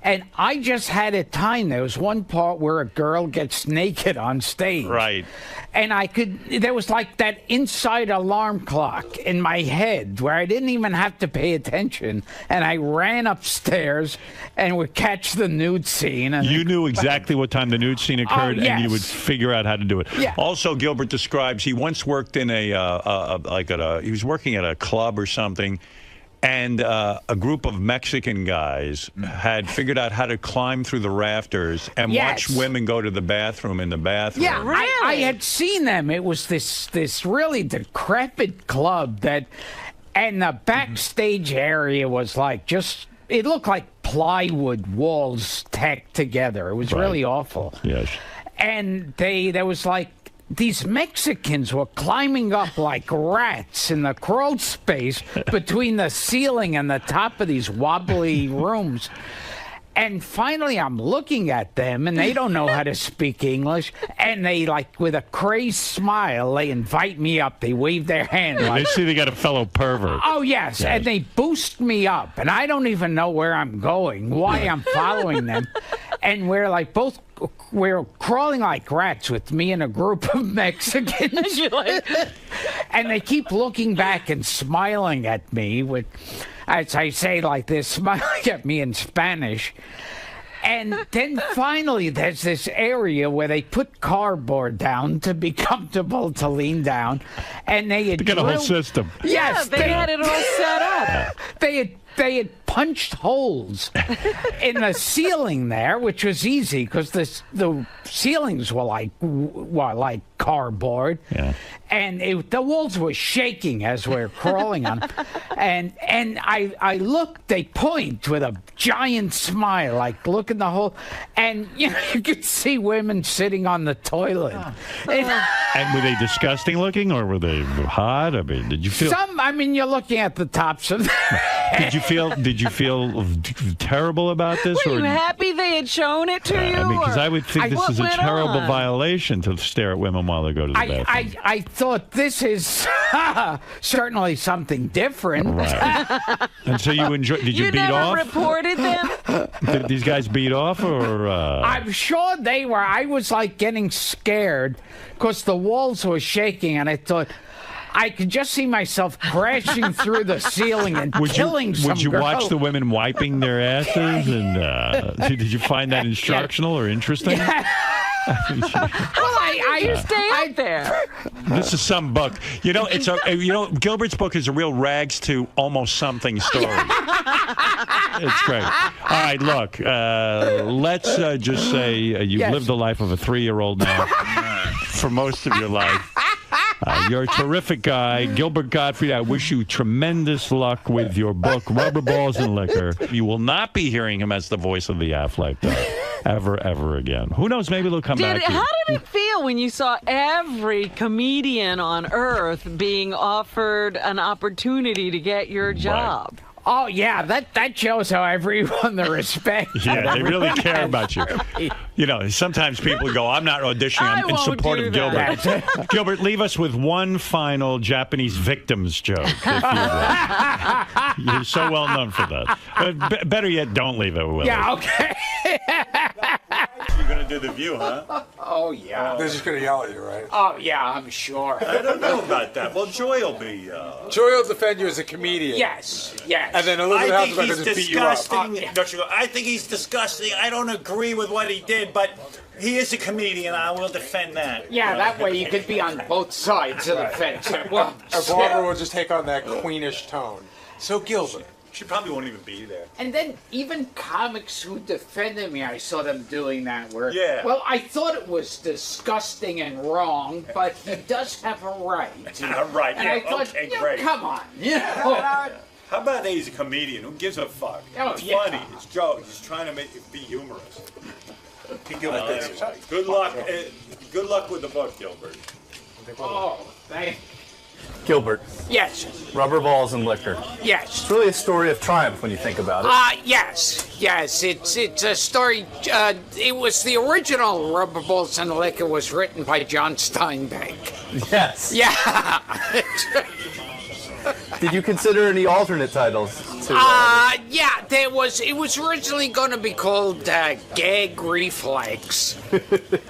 Speaker 7: And I just had it timed. There was one part where a girl gets naked on stage.
Speaker 1: Right.
Speaker 7: And there was like that inside alarm clock in my head where I didn't even have to pay attention. And I ran upstairs and would catch the nude scene. And
Speaker 1: you knew exactly what time the nude scene occurred, and you would figure out how to do it.
Speaker 7: Yeah.
Speaker 1: Also, Gilbert describes he once worked in he was working at a club or something, and a group of Mexican guys had figured out how to climb through the rafters and watch women go to the bathroom in the bathroom.
Speaker 7: Yeah, really? I had seen them. It was this really decrepit club and the backstage area was like it looked like plywood walls tacked together. It was really awful.
Speaker 1: Yes.
Speaker 7: And there was like these Mexicans were climbing up like rats in the crawl space between the ceiling and the top of these wobbly rooms. And finally, I'm looking at them, and they don't know how to speak English. And they, like, with a crazed smile, they invite me up. They wave their hand.
Speaker 1: They see they got a fellow pervert.
Speaker 7: Oh, yes. And they boost me up. And I don't even know where I'm going, why I'm following them. And we're crawling like rats with me and a group of Mexicans. And they keep looking back and smiling at me with, as I say like this, smiling at me in Spanish. And then finally there's this area where they put cardboard down to be comfortable to lean down. And they had
Speaker 1: got a whole system.
Speaker 7: Yes.
Speaker 2: They had it all set up.
Speaker 7: They had punched holes in the ceiling there, which was easy because the ceilings were like cardboard, and the walls were shaking as we were crawling on them. And I looked. They point with a giant smile, like look in the hole, and you could see women sitting on the toilet.
Speaker 1: And were they disgusting looking, or were they hot? I mean, did you feel
Speaker 7: some? I mean, you're looking at the tops of.
Speaker 1: Did you feel terrible about this?
Speaker 2: Were you happy they had shown it to you?
Speaker 1: I mean, because I would think this is a terrible violation to stare at women while they go to the bathroom.
Speaker 7: I thought this is certainly something different.
Speaker 1: Right. And so you enjoy? Did you beat off?
Speaker 2: You never reported them?
Speaker 1: Did these guys beat off, or?
Speaker 7: I'm sure they were. I was like getting scared because the walls were shaking, and I thought I could just see myself crashing through the ceiling and killing some
Speaker 1: Would you
Speaker 7: girl.
Speaker 1: watch the women wiping their asses? And did you find that instructional or interesting?
Speaker 2: Well, I stay out there.
Speaker 1: This is some book. You know, Gilbert's book is a real rags to almost something story. It's great. All right, look, let's just say you've lived the life of a 3-year-old now for most of your life. You're a terrific guy. Gilbert Gottfried, I wish you tremendous luck with your book, Rubber Balls and Liquor. You will not be hearing him as the voice of the Affleck, ever again. Who knows? Maybe they'll come back.
Speaker 2: How did it feel when you saw every comedian on earth being offered an opportunity to get your job?
Speaker 7: Right. Oh, yeah, that shows how everyone the respect.
Speaker 1: Yeah, they really care about you. You know, sometimes people go, I'm not auditioning, I'm in support of Gilbert. Gilbert, leave us with one final Japanese victims joke, if you will. You're so well known for that. Better yet, don't leave it, Willie.
Speaker 7: Yeah, okay.
Speaker 1: You're going to do the View, huh?
Speaker 7: Oh, yeah.
Speaker 6: They're just going to yell at you, right?
Speaker 7: Oh, yeah, I'm sure.
Speaker 1: I don't know about that. Well, Joy will be...
Speaker 6: Joy will defend you as a comedian.
Speaker 7: Yes.
Speaker 6: And then Elizabeth Hasselbeck will just beat you up.
Speaker 1: Don't you go, I think he's disgusting. I don't agree with what he did, but he is a comedian. I will defend that.
Speaker 7: Yeah, that way you could be on both sides of the fence. Well,
Speaker 6: Barbara will just take on that queenish tone. So, Gilbert.
Speaker 1: She probably won't even be there.
Speaker 7: And then even comics who defended me, I saw them doing that work.
Speaker 1: Yeah.
Speaker 7: Well, I thought it was disgusting and wrong, but he does have a right.
Speaker 1: Right,
Speaker 7: And
Speaker 1: yeah,
Speaker 7: I thought,
Speaker 1: okay,
Speaker 7: you know,
Speaker 1: great.
Speaker 7: come on. You know.
Speaker 1: How about he's a comedian? Who gives a fuck?
Speaker 7: Oh,
Speaker 1: It's
Speaker 7: yeah.
Speaker 1: funny. It's jokes. He's trying to make it be humorous. Good luck. Good luck with the book, Gilbert.
Speaker 7: Oh, thank
Speaker 8: Gilbert,
Speaker 7: Yes,
Speaker 8: Rubber Balls and Liquor.
Speaker 7: yes.
Speaker 8: It's really a story of triumph when you think about it.
Speaker 7: Yes. It's a story. It was the original Rubber Balls and Liquor was written by John Steinbeck.
Speaker 8: Yes.
Speaker 7: Yeah.
Speaker 8: Did you consider any alternate titles?
Speaker 7: Yeah. It was originally going to be called Gag Reflex,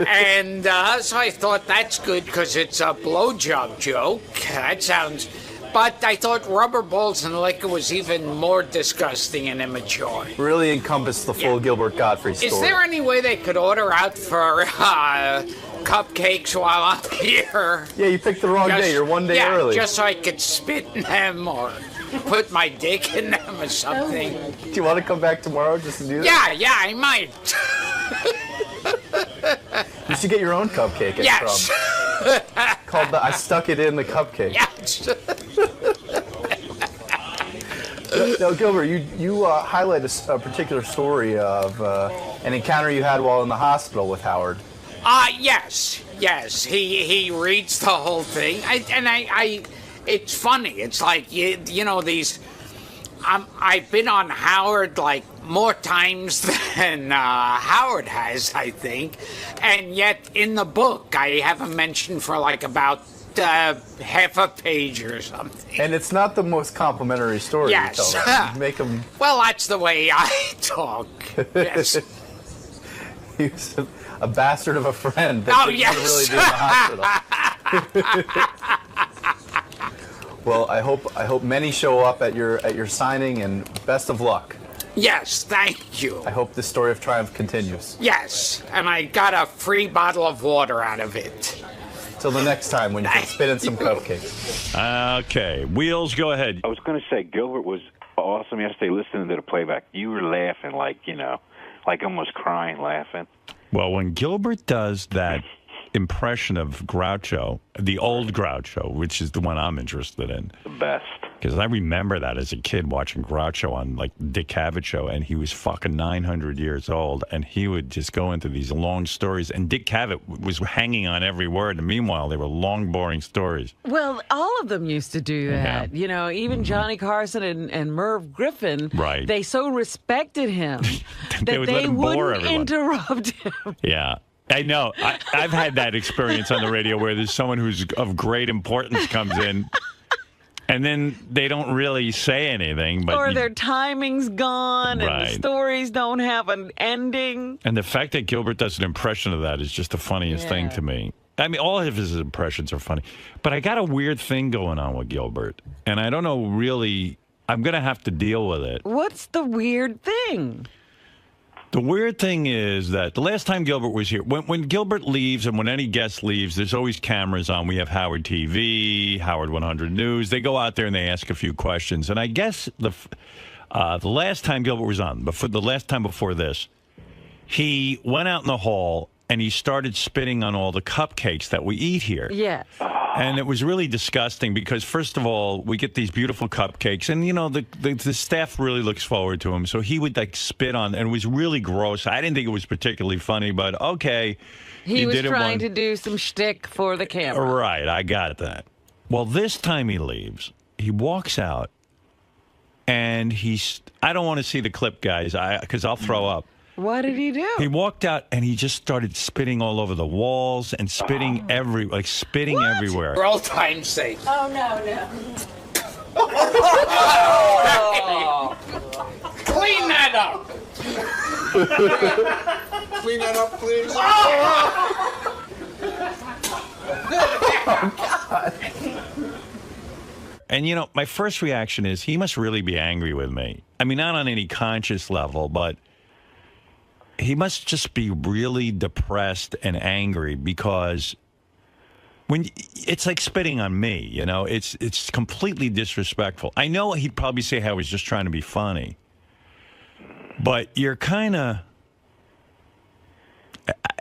Speaker 7: and so I thought that's good because it's a blowjob joke. That sounds. But I thought Rubber Balls and Liquor was even more disgusting and immature.
Speaker 8: Really encompassed the full Gilbert Gottfried story.
Speaker 7: Is there any way they could order out for cupcakes while I'm here?
Speaker 8: Yeah, you picked the wrong day. You're one day early.
Speaker 7: Just so I could spit in them or put my dick in them or something.
Speaker 8: Do you want to come back tomorrow just to do that?
Speaker 7: Yeah, I might.
Speaker 8: You should get your own cupcake.
Speaker 7: Yes.
Speaker 8: Called the I Stuck It In the Cupcake.
Speaker 7: Yes.
Speaker 8: Now, Gilbert, you highlight a particular story of an encounter you had while in the hospital with Howard.
Speaker 7: Yes. He reads the whole thing, I it's funny. It's like you know these. I've been on Howard like more times than Howard has, I think, and yet in the book I have a mention for like about half a page or something.
Speaker 8: And it's not the most complimentary story.
Speaker 7: Yes.
Speaker 8: You tell them. You make them.
Speaker 7: Well, that's the way I talk. Yes.
Speaker 8: He's a bastard of a friend. That
Speaker 7: yes.
Speaker 8: Really do in the hospital. Well, I hope many show up at your signing, and best of luck.
Speaker 7: Yes, thank you.
Speaker 8: I hope this story of triumph continues.
Speaker 7: Yes, and I got a free bottle of water out of it.
Speaker 8: Till the next time when you can spit in some cupcakes.
Speaker 1: Okay, Wheels, go ahead.
Speaker 9: I was going to say Gilbert was awesome yesterday listening to the playback. You were laughing like almost crying laughing.
Speaker 1: Well, when Gilbert does that impression of Groucho, the old Groucho, which is the one I'm interested in.
Speaker 9: The best.
Speaker 1: Because I remember that as a kid watching Groucho on like 𝗦𝗵cie show, and he was fucking 900 years old, and he would just go into these long stories, and 𝗦𝗵cie was hanging on every word, and meanwhile they were long, boring stories.
Speaker 2: Well, all of them used to do that.
Speaker 1: Yeah.
Speaker 2: You know, even Johnny Carson and Merv Griffin,
Speaker 1: Right.
Speaker 2: they so respected him that
Speaker 1: would let him bore
Speaker 2: wouldn't
Speaker 1: everyone.
Speaker 2: interrupt him.
Speaker 1: Yeah. I know. I've had that experience on the radio where there's someone who's of great importance comes in, and then they don't really say anything. But
Speaker 2: Or their timing's gone, and
Speaker 1: Right.
Speaker 2: the stories don't have an ending.
Speaker 1: And the fact that Gilbert does an impression of that is just the funniest thing to me. I mean, all of his impressions are funny. But I got a weird thing going on with Gilbert, and I don't know really. I'm going to have to deal with it.
Speaker 2: What's the weird thing?
Speaker 1: The weird thing is that the last time Gilbert was here, when Gilbert leaves and when any guest leaves, there's always cameras on. We have Howard TV, Howard 100 News. They go out there and they ask a few questions. And I guess the last time Gilbert was on, the last time before this, he went out in the hall and he started spitting on all the cupcakes that we eat here.
Speaker 2: Yes.
Speaker 1: And it was really disgusting because, first of all, we get these beautiful cupcakes, and, you know, the staff really looks forward to them. So he would, like, spit on, and it was really gross. I didn't think it was particularly funny, but okay.
Speaker 2: He was trying to do some shtick for the camera.
Speaker 1: Right, I got that. Well, this time he leaves. He walks out, and I don't want to see the clip, guys, because I'll throw up.
Speaker 2: What did he do?
Speaker 1: He walked out and he just started spitting all over the walls and spitting everywhere.
Speaker 5: For old time's sake.
Speaker 10: Oh, no.
Speaker 5: Clean that up. Clean that up, please.
Speaker 1: And, you know, my first reaction is he must really be angry with me. I mean, not on any conscious level, but he must just be really depressed and angry because when it's like spitting on me, you know, it's completely disrespectful. I know he'd probably say I was just trying to be funny, but you're kind of,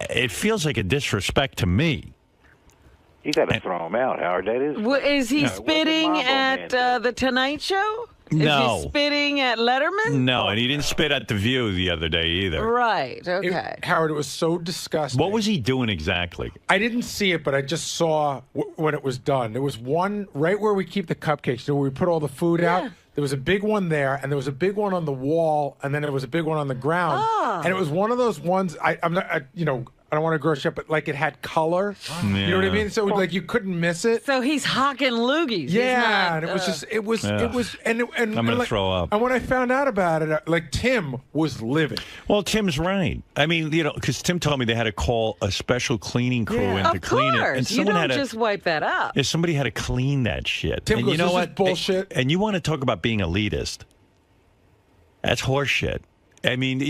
Speaker 1: it feels like a disrespect to me.
Speaker 9: You got to throw him out, Howard. That is.
Speaker 2: Is he spitting at the Tonight Show?
Speaker 1: No.
Speaker 2: Is he spitting at Letterman?
Speaker 1: No, and he didn't spit at The View the other day either.
Speaker 2: Right, okay.
Speaker 6: Howard, it was so disgusting.
Speaker 1: What was he doing exactly?
Speaker 6: I didn't see it, but I just saw when it was done. There was one right where we keep the cupcakes, where we put all the food out. There was a big one there, and there was a big one on the wall, and then there was a big one on the ground. And it was one of those ones, I'm not, I don't want to gross you up, but like it had color. You know what I mean? So like you couldn't miss it.
Speaker 2: So he's hawking loogies.
Speaker 6: Yeah, and it was just, it was, and
Speaker 1: I'm going to throw up.
Speaker 6: And when I found out about it, like Tim was livid.
Speaker 1: Well, Tim's right. I mean, you know, because Tim told me they had to call a special cleaning crew in to clean it. And
Speaker 2: you don't just wipe that up.
Speaker 1: Yeah, somebody had to clean that shit.
Speaker 6: Tim
Speaker 1: and
Speaker 6: goes,
Speaker 1: you know
Speaker 6: this
Speaker 1: what?
Speaker 6: is bullshit.
Speaker 1: And you want to talk about being elitist? That's horseshit. I mean,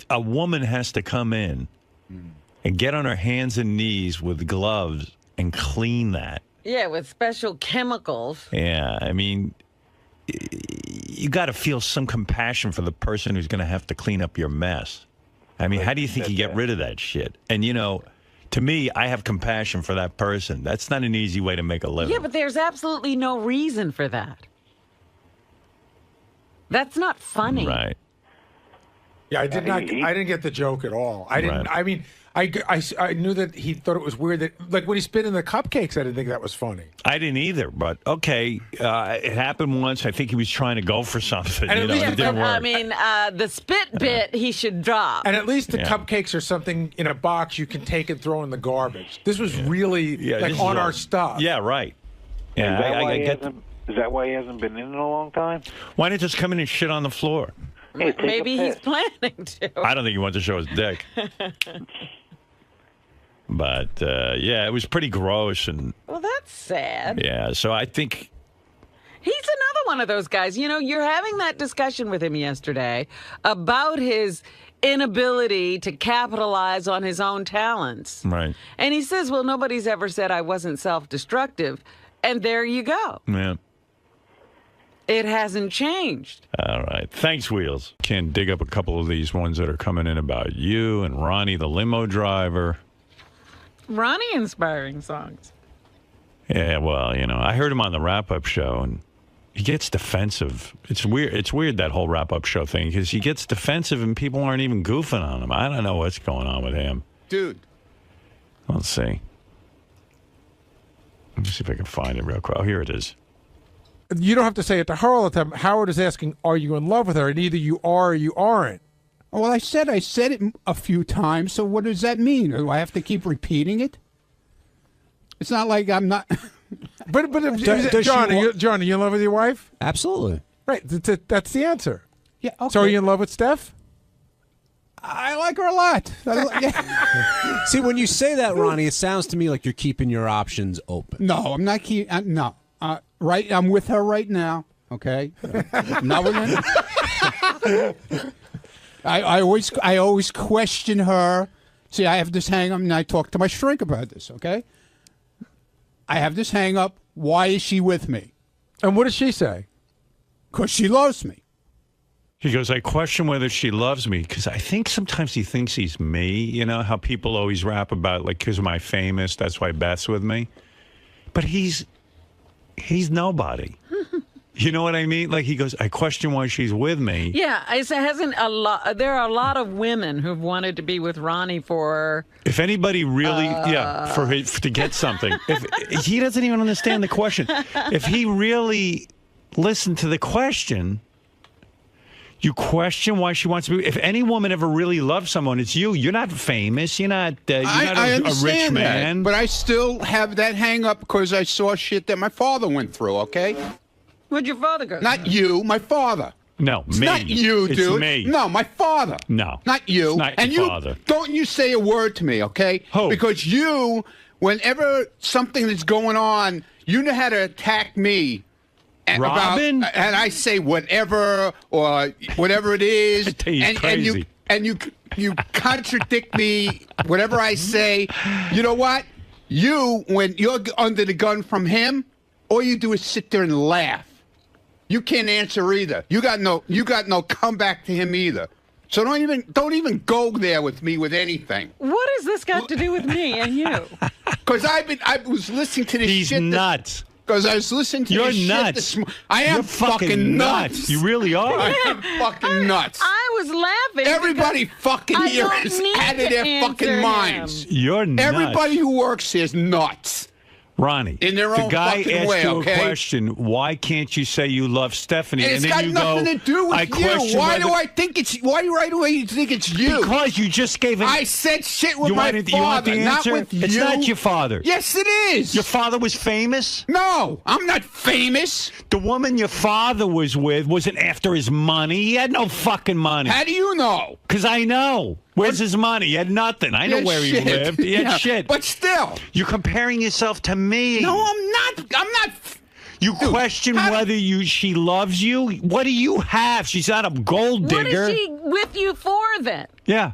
Speaker 1: a woman has to come in and get on her hands and knees with gloves and clean that.
Speaker 2: Yeah, with special chemicals.
Speaker 1: Yeah, I mean, you got to feel some compassion for the person who's going to have to clean up your mess. I mean, how do you think you get rid of that shit? And, you know, to me, I have compassion for that person. That's not an easy way to make a living.
Speaker 2: Yeah, but there's absolutely no reason for that. That's not funny.
Speaker 1: Right.
Speaker 6: Yeah, I didn't get the joke at all. I didn't.
Speaker 1: Right.
Speaker 6: I mean, I knew that he thought it was weird that, like, when he spit in the cupcakes, I didn't think that was funny.
Speaker 1: I didn't either, but okay, it happened once. I think he was trying to go for something.
Speaker 6: And
Speaker 1: You know, it didn't work.
Speaker 2: I mean, the spit bit he should drop.
Speaker 6: And at least the cupcakes are something in a box you can take and throw in the garbage. This was really like
Speaker 1: this
Speaker 6: on
Speaker 1: is
Speaker 6: our stuff.
Speaker 1: Yeah, right. Yeah,
Speaker 9: Is that why he hasn't been in a long time?
Speaker 1: Why didn't he just come in and shit on the floor?
Speaker 9: Hey, take
Speaker 2: Maybe
Speaker 9: a
Speaker 2: he's
Speaker 9: piss.
Speaker 2: planning to.
Speaker 1: I don't think he wants to show his dick. But, yeah, it was pretty gross. And
Speaker 2: Well, that's sad.
Speaker 1: yeah, so I think...
Speaker 2: He's another one of those guys. You know, you're having that discussion with him yesterday about his inability to capitalize on his own talents.
Speaker 1: Right.
Speaker 2: And he says, well, nobody's ever said I wasn't self-destructive. And there you go.
Speaker 1: Yeah.
Speaker 2: It hasn't changed.
Speaker 1: All right. Thanks, Wheels. Can dig up a couple of these ones that are coming in about you and Ronnie, the limo driver.
Speaker 2: Ronnie inspiring songs.
Speaker 1: Yeah, well, you know, I heard him on the wrap-up show, and he gets defensive. It's weird. It's weird, that whole wrap-up show thing, because he gets defensive and people aren't even goofing on him. I don't know what's going on with him.
Speaker 4: Dude.
Speaker 1: Let's see. Let me see if I can find it real quick. Oh, here it is.
Speaker 6: You don't have to say it to her all the time. Howard is asking, are you in love with her? And either you are or you aren't.
Speaker 4: Well, I said it a few times, so what does that mean? Do I have to keep repeating it? It's not like I'm not...
Speaker 6: But John, are you in love with your wife?
Speaker 10: Absolutely.
Speaker 6: Right. That's the answer.
Speaker 4: Yeah. Okay.
Speaker 6: So are you in love with Steph?
Speaker 4: I like her a lot.
Speaker 10: See, when you say that, Ronnie, it sounds to me like you're keeping your options open.
Speaker 4: No, I'm not keeping... no. Right, I'm with her right now, okay? I'm not with her. I always question her. See, I have this hang-up, and I talk to my shrink about this, okay? I have this hang-up. Why is she with me?
Speaker 6: And what does she say?
Speaker 4: Because she loves me.
Speaker 1: He goes, I question whether she loves me, because I think sometimes he thinks he's me. You know how people always rap about, like, because of my famous, that's why Beth's with me? But he's nobody. You know what I mean? Like, he goes, I question why she's with me.
Speaker 2: Yeah, there are a lot of women who've wanted to be with Ronnie for...
Speaker 1: If anybody really, to get something. If he doesn't even understand the question. If he really listened to the question, you question why she wants to be... If any woman ever really loves someone, it's you. You're not famous. You're not a rich man.
Speaker 4: That, but I still have that hang up because I saw shit that my father went through, okay?
Speaker 2: What'd your father go?
Speaker 4: Not you, my father.
Speaker 1: No,
Speaker 4: it's
Speaker 1: me.
Speaker 4: Not you, dude.
Speaker 1: It's me.
Speaker 4: No, my father.
Speaker 1: No.
Speaker 4: Not you.
Speaker 1: It's not
Speaker 4: and
Speaker 1: your father.
Speaker 4: Don't you say a word to me, okay?
Speaker 1: Who?
Speaker 4: Because you, whenever something is going on, you know how to attack me.
Speaker 1: Robin?
Speaker 4: And I say whatever or whatever it is. And you contradict me, whatever I say. You know what? When you're under the gun from him, all you do is sit there and laugh. You can't answer either. You got no comeback to him either. So don't even go there with me with anything.
Speaker 2: What has this got to do with me and you?
Speaker 4: Because I was listening to this shit.
Speaker 1: He's nuts.
Speaker 4: Because I was listening to this
Speaker 1: nuts.
Speaker 4: shit I am fucking nuts.
Speaker 1: You really are.
Speaker 4: I am fucking nuts.
Speaker 2: I was laughing.
Speaker 4: Everybody fucking here is out of their fucking minds.
Speaker 1: You're nuts.
Speaker 4: Everybody who works here is nuts.
Speaker 1: Ronnie,
Speaker 4: in their own
Speaker 1: the guy
Speaker 4: fucking
Speaker 1: asked
Speaker 4: way,
Speaker 1: you
Speaker 4: okay?
Speaker 1: a question. Why can't you say you love Stephanie?
Speaker 4: And it's
Speaker 1: then
Speaker 4: got
Speaker 1: you
Speaker 4: nothing
Speaker 1: go,
Speaker 4: to do with you. Why right away you think it's you?
Speaker 1: Because you just gave
Speaker 4: I said shit with
Speaker 1: my
Speaker 4: father,
Speaker 1: you want the answer?
Speaker 4: not with you.
Speaker 1: It's not your father.
Speaker 4: Yes, it is.
Speaker 1: Your father was famous?
Speaker 4: No, I'm not famous.
Speaker 1: The woman your father was with wasn't after his money. He had no fucking money.
Speaker 4: How do you know?
Speaker 1: Because I know. Where's his money? He had nothing. I know where he lived. He had shit.
Speaker 4: But still.
Speaker 1: You're comparing yourself to me.
Speaker 4: No, I'm not.
Speaker 1: You question whether she loves you? What do you have? She's not a gold digger.
Speaker 2: What is she with you for then?
Speaker 1: Yeah.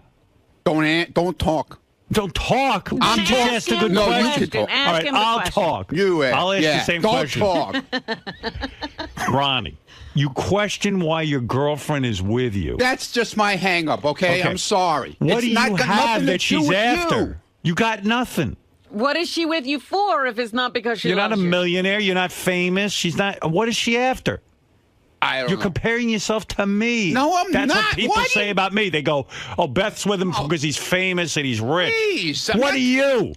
Speaker 4: Don't talk.
Speaker 1: Don't talk. I'm just asked a good question.
Speaker 4: No, you can talk.
Speaker 1: All right, I'll talk.
Speaker 4: I'll
Speaker 1: ask the same question.
Speaker 4: Don't talk.
Speaker 1: Ronnie, you question why your girlfriend is with you.
Speaker 4: That's just my hang-up, okay? I'm sorry.
Speaker 1: What do you have that she's after? You got nothing.
Speaker 2: What is she with you for if it's not because she
Speaker 1: You're
Speaker 2: loves
Speaker 1: not a
Speaker 2: you?
Speaker 1: millionaire. You're not famous. She's not. What is she after? You're comparing yourself to me.
Speaker 4: No, I'm
Speaker 1: That's
Speaker 4: not.
Speaker 1: what people say about me. They go, oh, Beth's with him because he's famous and he's rich.
Speaker 4: Please,
Speaker 1: what are you?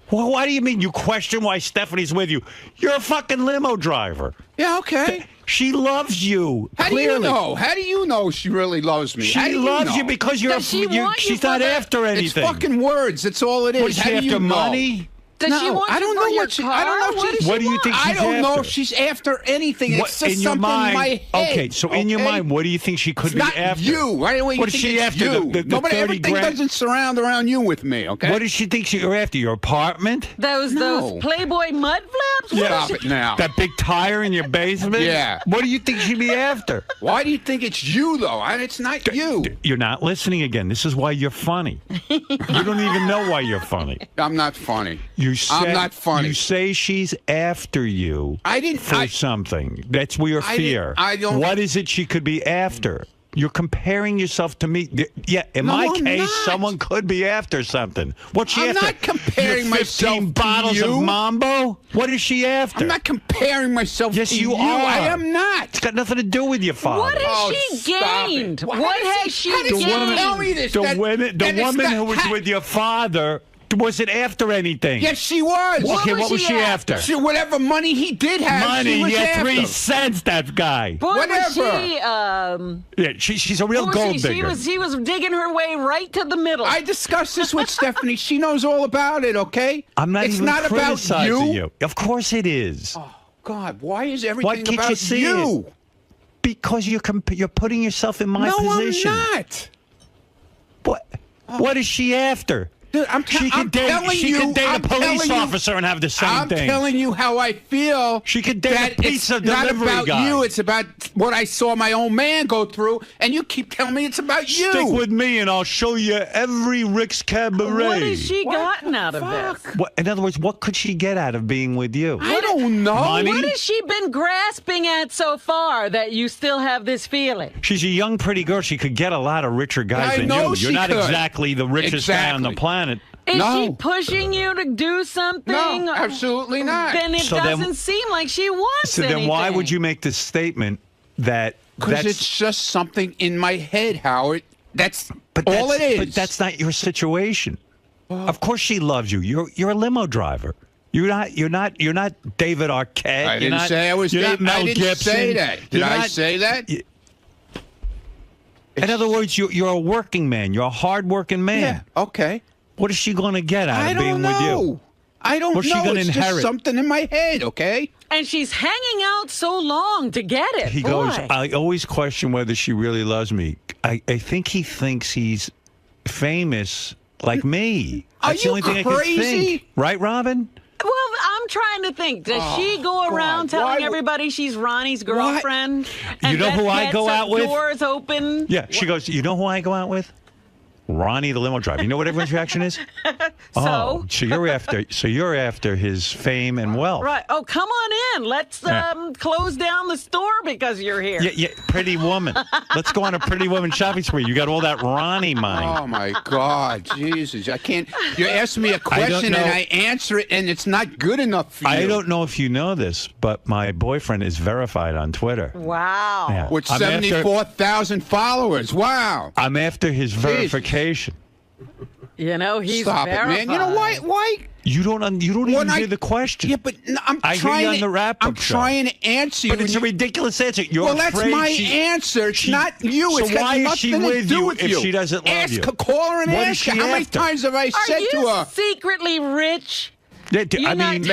Speaker 1: Well, what do you mean you question why Stephanie's with you? You're a fucking limo driver.
Speaker 4: Yeah, okay.
Speaker 1: She loves you.
Speaker 4: How do you know? How do you know she really loves me?
Speaker 1: She loves you because she's not after anything.
Speaker 4: It's fucking words. That's all it is.
Speaker 1: What, is she after money?
Speaker 2: Does she want
Speaker 4: I don't know
Speaker 2: what she.
Speaker 4: I don't know
Speaker 1: what do you think she's after?
Speaker 4: I don't know if she's after anything. It's just
Speaker 1: in your
Speaker 4: something
Speaker 1: mind,
Speaker 4: in my head.
Speaker 1: Okay, so in your mind, what do you think she could be after?
Speaker 4: You. Right away,
Speaker 1: what is she after?
Speaker 4: Nobody, everything doesn't surround around you with me, okay?
Speaker 1: What does she think you're after? Your apartment?
Speaker 2: Those Playboy mud flaps?
Speaker 4: Stop it now.
Speaker 1: That big tire in your basement?
Speaker 4: Yeah.
Speaker 1: What do you think she'd be after?
Speaker 4: Why do you think it's you, though? It's not you.
Speaker 1: You're not listening again. This is why you're funny. You don't even know why you're funny.
Speaker 4: I'm not funny.
Speaker 1: I'm
Speaker 4: not funny.
Speaker 1: You say she's after you for something. That's your fear.
Speaker 4: I don't.
Speaker 1: What is it she could be after? You're comparing yourself to me. Yeah, in my case, someone could be after something. What's she after?
Speaker 4: I'm not comparing myself to
Speaker 1: bottles
Speaker 4: you.
Speaker 1: of Mambo? What is she after?
Speaker 4: I'm not comparing myself
Speaker 1: yes,
Speaker 4: to
Speaker 1: you
Speaker 4: you.
Speaker 1: are.
Speaker 4: I am not.
Speaker 1: It's got nothing to do with your father.
Speaker 2: What has she gained? What has she gained?
Speaker 4: Tell me this.
Speaker 1: The woman who was with your father, was it after anything?
Speaker 4: Yes, she was.
Speaker 1: Okay, what was she after?
Speaker 4: Whatever money he did have,
Speaker 1: money,
Speaker 4: she was
Speaker 1: yeah,
Speaker 4: after.
Speaker 1: 3 cents, that guy.
Speaker 2: Boy,
Speaker 4: Whatever.
Speaker 2: Was she,
Speaker 1: she's a real gold digger.
Speaker 2: She was digging her way right to the middle.
Speaker 4: I discussed this with Stephanie. She knows all about it, okay?
Speaker 1: I'm not
Speaker 4: it's
Speaker 1: even
Speaker 4: not about
Speaker 1: criticizing
Speaker 4: you.
Speaker 1: Of course it is.
Speaker 4: Oh, God, why is everything
Speaker 1: Why can't
Speaker 4: about
Speaker 1: you see
Speaker 4: you?
Speaker 1: it? Because you're putting yourself in my position.
Speaker 4: No, I'm not.
Speaker 1: What is she after?
Speaker 4: Dude,
Speaker 1: she could date a police officer and have the same thing.
Speaker 4: I'm telling you how I feel.
Speaker 1: She could date a pizza
Speaker 4: delivery
Speaker 1: delivery
Speaker 4: guy. It's not about you. It's about what I saw my own man go through, and you keep telling me it's about you.
Speaker 1: Stick with me, and I'll show you every 𝗦𝗵cie𝗄𝗿𝗱.
Speaker 2: What has she gotten out of this?
Speaker 1: In other words, what could she get out of being with you?
Speaker 4: I don't know.
Speaker 1: Money?
Speaker 2: What has she been grasping at so far that you still have this feeling?
Speaker 1: She's a young, pretty girl. She could get a lot of richer guys than you. You're not exactly the richest guy on the planet.
Speaker 2: Is she pushing you to do something?
Speaker 4: No, absolutely not.
Speaker 2: Then it doesn't seem like she wants anything.
Speaker 1: So then why would you make this statement that...
Speaker 4: Because it's just something in my head, Howard. That's all it is.
Speaker 1: But that's not your situation. Of course she loves you. You're a limo driver. You're not David Arquette.
Speaker 4: I didn't say I was David. I didn't say that. Did I say that?
Speaker 1: In other words, you're a working man. You're a hard-working man.
Speaker 4: Yeah, okay.
Speaker 1: What is she going to get out of being with you?
Speaker 4: I don't know.
Speaker 1: What's she going to
Speaker 4: it's
Speaker 1: inherit?
Speaker 4: Just something in my head, okay?
Speaker 2: And she's hanging out so long to get it.
Speaker 1: He goes, I always question whether she really loves me. I think he thinks he's famous like me. That's the only thing I can think. Right, Robin?
Speaker 2: Well, I'm trying to think. Does she go around telling everybody she's Ronnie's girlfriend?
Speaker 1: You know who I go out with?
Speaker 2: Doors open?
Speaker 1: Yeah, she goes, you know who I go out with? Ronnie, the limo driver. You know what everyone's reaction is? So you're after his fame and wealth.
Speaker 2: Right. Oh, come on in. Let's close down the store because you're here.
Speaker 1: Yeah, pretty woman. Let's go on a pretty woman shopping spree. You got all that Ronnie money.
Speaker 4: Oh my God, Jesus! I can't. You ask me a question and I answer it, and it's not good enough for you.
Speaker 1: I don't know if you know this, but my boyfriend is verified on Twitter.
Speaker 2: Wow.
Speaker 1: Yeah.
Speaker 4: With 74,000 followers. Wow.
Speaker 1: I'm after his verification.
Speaker 2: You know, he's
Speaker 4: Stop
Speaker 2: verified.
Speaker 4: it, man. You know why?
Speaker 1: You don't even hear the question.
Speaker 4: Yeah, but
Speaker 1: I hear you on the wrap-up show.
Speaker 4: trying to answer you.
Speaker 1: But it's a ridiculous answer. You're
Speaker 4: that's my answer. It's not you.
Speaker 1: So
Speaker 4: It's got
Speaker 1: why is she
Speaker 4: nothing to
Speaker 1: with
Speaker 4: do
Speaker 1: you
Speaker 4: with
Speaker 1: if
Speaker 4: you.
Speaker 1: she doesn't love you?
Speaker 4: Call her and
Speaker 1: What is
Speaker 4: ask
Speaker 1: she
Speaker 4: her. How many
Speaker 1: after?
Speaker 4: times have I said to her?
Speaker 2: Are you secretly rich?
Speaker 1: I mean,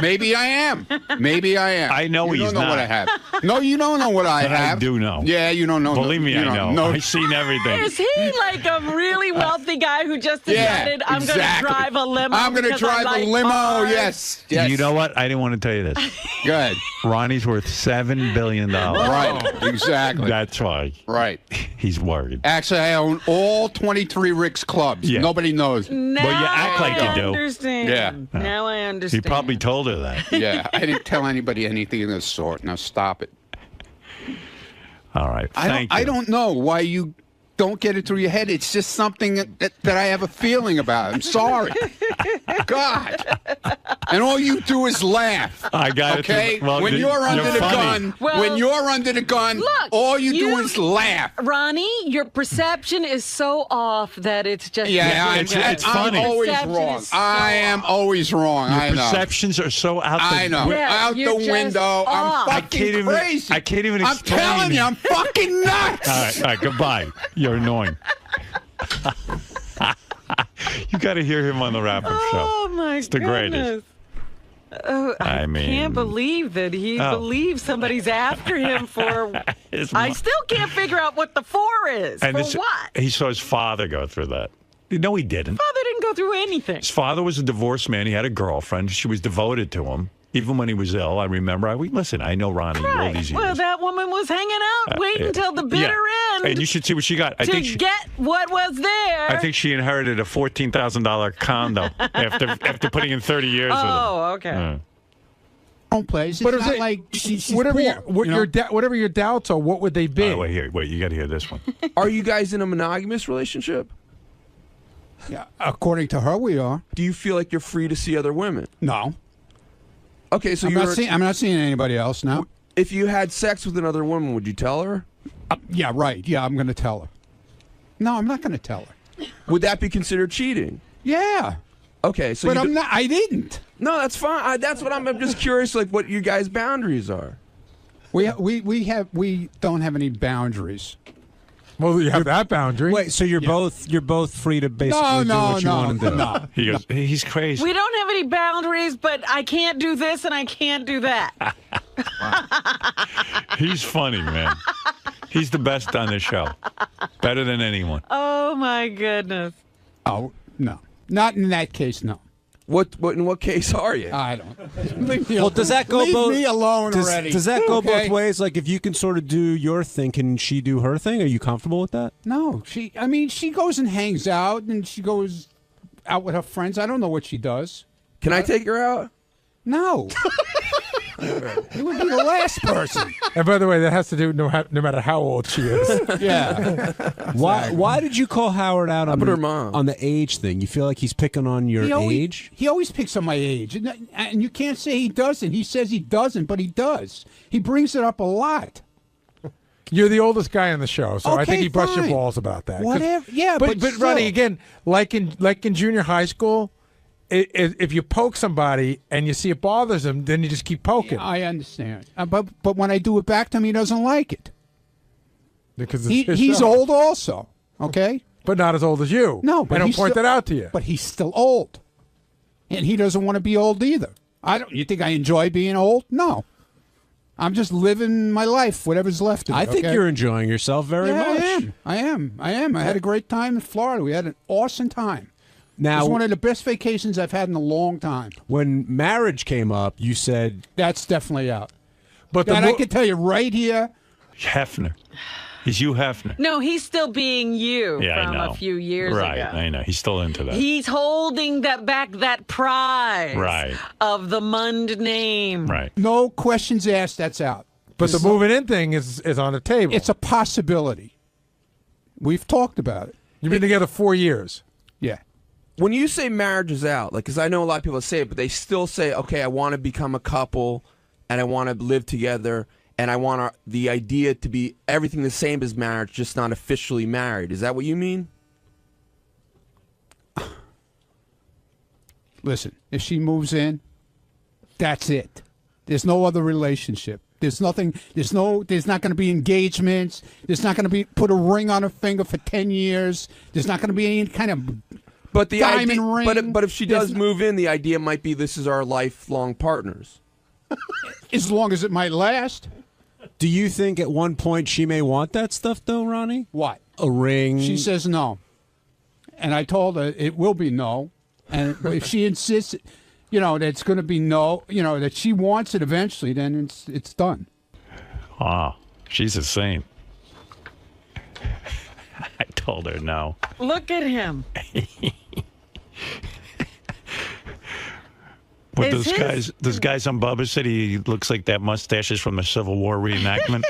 Speaker 4: maybe I am. Maybe I am.
Speaker 1: I know
Speaker 4: you
Speaker 1: he's
Speaker 4: don't know
Speaker 1: not.
Speaker 4: what I have. No, you don't know what I have.
Speaker 1: I do know.
Speaker 4: Yeah, you don't know.
Speaker 1: Believe me,
Speaker 4: you
Speaker 1: I
Speaker 4: don't
Speaker 1: know.
Speaker 4: No.
Speaker 1: I've seen everything.
Speaker 2: Is he like a really wealthy guy who just decided, I'm going to drive a limo?
Speaker 4: I'm going to drive a limo, yes.
Speaker 1: You know what? I didn't want to tell you this.
Speaker 4: Go ahead.
Speaker 1: Ronnie's worth $7 billion.
Speaker 4: Right, exactly.
Speaker 1: That's why.
Speaker 4: Right.
Speaker 1: He's worried.
Speaker 4: Actually, I own all 23 Rick's clubs.
Speaker 1: Yeah.
Speaker 4: Nobody knows.
Speaker 2: Now
Speaker 1: Well, you act like you do.
Speaker 2: I understand.
Speaker 4: Yeah.
Speaker 2: Now I understand.
Speaker 1: He probably told her that.
Speaker 4: Yeah, I didn't tell anybody anything of the sort. Now stop it.
Speaker 1: All right. Thank you.
Speaker 4: I don't know why you don't get it through your head. It's just something that I have a feeling about. I'm sorry. God. And all you do is laugh.
Speaker 1: I got it.
Speaker 4: Okay?
Speaker 1: Well,
Speaker 4: when you're under the
Speaker 1: funny.
Speaker 4: gun,
Speaker 2: Look,
Speaker 4: all you do is laugh.
Speaker 2: Ronnie, your perception is so off that it's just...
Speaker 1: it's funny.
Speaker 4: I'm always wrong. I am always wrong.
Speaker 1: Your
Speaker 4: I know.
Speaker 1: perceptions are so out the
Speaker 4: I know.
Speaker 2: Yeah,
Speaker 4: out the
Speaker 2: you're just
Speaker 4: window.
Speaker 2: off.
Speaker 4: I'm fucking crazy.
Speaker 1: I can't even
Speaker 4: I'm
Speaker 1: explain.
Speaker 4: telling you, I'm fucking nuts.
Speaker 1: All right, goodbye. You're annoying. You got to hear him on the wrap-up show.
Speaker 2: Oh, my
Speaker 1: It's the greatest.
Speaker 2: I can't believe that he believes somebody's after him for... I still can't figure out what the for is.
Speaker 1: And
Speaker 2: for what?
Speaker 1: He saw his father go through that. No, he didn't.
Speaker 2: Father didn't go through anything.
Speaker 1: His father was a divorced man. He had a girlfriend. She was devoted to him. Even when he was ill, I remember. Listen, I know Ronnie all these years.
Speaker 2: Well, that woman was hanging out, waiting until the bitter end.
Speaker 1: And you should see what she got.
Speaker 2: To get what was there.
Speaker 1: I think she inherited a $14,000 condo after putting in 30 years with him.
Speaker 2: Oh, okay.
Speaker 4: place. It's
Speaker 6: But
Speaker 4: not like she's
Speaker 6: whatever
Speaker 4: poor,
Speaker 6: whatever your doubts are, what would they be?
Speaker 1: Wait, you got to hear this one.
Speaker 11: Are you guys in a monogamous relationship?
Speaker 4: Yeah, according to her, we are.
Speaker 11: Do you feel like you're free to see other women?
Speaker 4: No.
Speaker 11: Okay, so
Speaker 4: I'm not seeing anybody else now.
Speaker 11: If you had sex with another woman, would you tell her?
Speaker 4: Yeah, right. Yeah, I'm going to tell her. No, I'm not going to tell her.
Speaker 11: Would that be considered cheating?
Speaker 4: Yeah.
Speaker 11: Okay, so
Speaker 4: but I'm not. I didn't.
Speaker 11: No, that's fine. That's what I'm just curious, like what you guys' boundaries are.
Speaker 4: We don't have any boundaries.
Speaker 6: Well, you have that boundary.
Speaker 10: Wait, so you're both free to basically do what you want to do.
Speaker 4: No.
Speaker 1: He goes, he's crazy.
Speaker 2: We don't have any boundaries, but I can't do this and I can't do that.
Speaker 1: He's funny, man. He's the best on the show. Better than anyone.
Speaker 2: Oh, my goodness.
Speaker 4: Oh, no. Not in that case, no.
Speaker 11: In what case are you?
Speaker 4: I don't.
Speaker 10: Well, does that go both?
Speaker 4: Leave me alone already.
Speaker 10: Does that go both ways? Like, if you can sort of do your thing, can she do her thing? Are you comfortable with that?
Speaker 4: No, she goes and hangs out, and she goes out with her friends. I don't know what she does.
Speaker 11: Can I take her out?
Speaker 4: No. You would be the last person.
Speaker 6: And by the way, that has to do no matter how old she is.
Speaker 4: Yeah.
Speaker 10: Why did you call Howard out on
Speaker 11: her mom?
Speaker 10: On the age thing? You feel like he's picking on your age?
Speaker 4: He always picks on my age, and you can't say he doesn't. He says he doesn't, but he does. He brings it up a lot.
Speaker 6: You're the oldest guy on the show, so I think he busts your
Speaker 4: fine.
Speaker 6: balls about that.
Speaker 4: Whatever. Yeah,
Speaker 6: but
Speaker 4: still.
Speaker 6: Ronnie, again, like in junior high school, if you poke somebody and you see it bothers him, then you just keep poking.
Speaker 4: Yeah, I understand. But when I do it back to him, he doesn't like it.
Speaker 6: Because
Speaker 4: he's old also, okay?
Speaker 6: But not as old as you.
Speaker 4: No, but
Speaker 6: I don't
Speaker 4: he's
Speaker 6: point
Speaker 4: still,
Speaker 6: that out to you.
Speaker 4: But he's still old. And he doesn't want to be old either. You think I enjoy being old? No. I'm just living my life, whatever's left of it.
Speaker 10: I think you're enjoying yourself very much.
Speaker 4: I am. I had a great time in Florida. We had an awesome time.
Speaker 10: Now,
Speaker 4: it's one of the best vacations I've had in a long time.
Speaker 10: When marriage came up, you said
Speaker 4: that's definitely out.
Speaker 6: But
Speaker 4: I can tell you right here,
Speaker 1: Hefner. He's Hugh Hefner.
Speaker 2: No, he's still being you from a few years ago.
Speaker 1: Right, I know. He's still into that.
Speaker 2: He's holding that prize of the Mund name.
Speaker 1: Right.
Speaker 4: No questions asked, that's out.
Speaker 6: But the moving in thing is on the table.
Speaker 4: It's a possibility. We've talked about it.
Speaker 6: You've been together 4 years.
Speaker 4: Yeah.
Speaker 11: When you say marriage is out, like, because I know a lot of people say it, but they still say, okay, I want to become a couple, and I want to live together, and I want the idea to be everything the same as marriage, just not officially married. Is that what you mean?
Speaker 4: Listen, if she moves in, that's it. There's no other relationship. There's nothing. There's not going to be engagements. There's not going to be put a ring on her finger for 10 years. There's not going to be any kind of diamond ring.
Speaker 11: But if she does move in, the idea might be this is our lifelong partners.
Speaker 4: As long as it might last.
Speaker 10: Do you think at one point she may want that stuff, though, Ronnie?
Speaker 4: What?
Speaker 10: A ring?
Speaker 4: She says no. And I told her it will be no. And if she insists, that it's going to be no, that she wants it eventually, then it's done.
Speaker 1: Ah, she's a saint. I told her no.
Speaker 2: Look at him.
Speaker 1: But those guys on Bubba said he looks like that mustache is from the Civil War reenactment.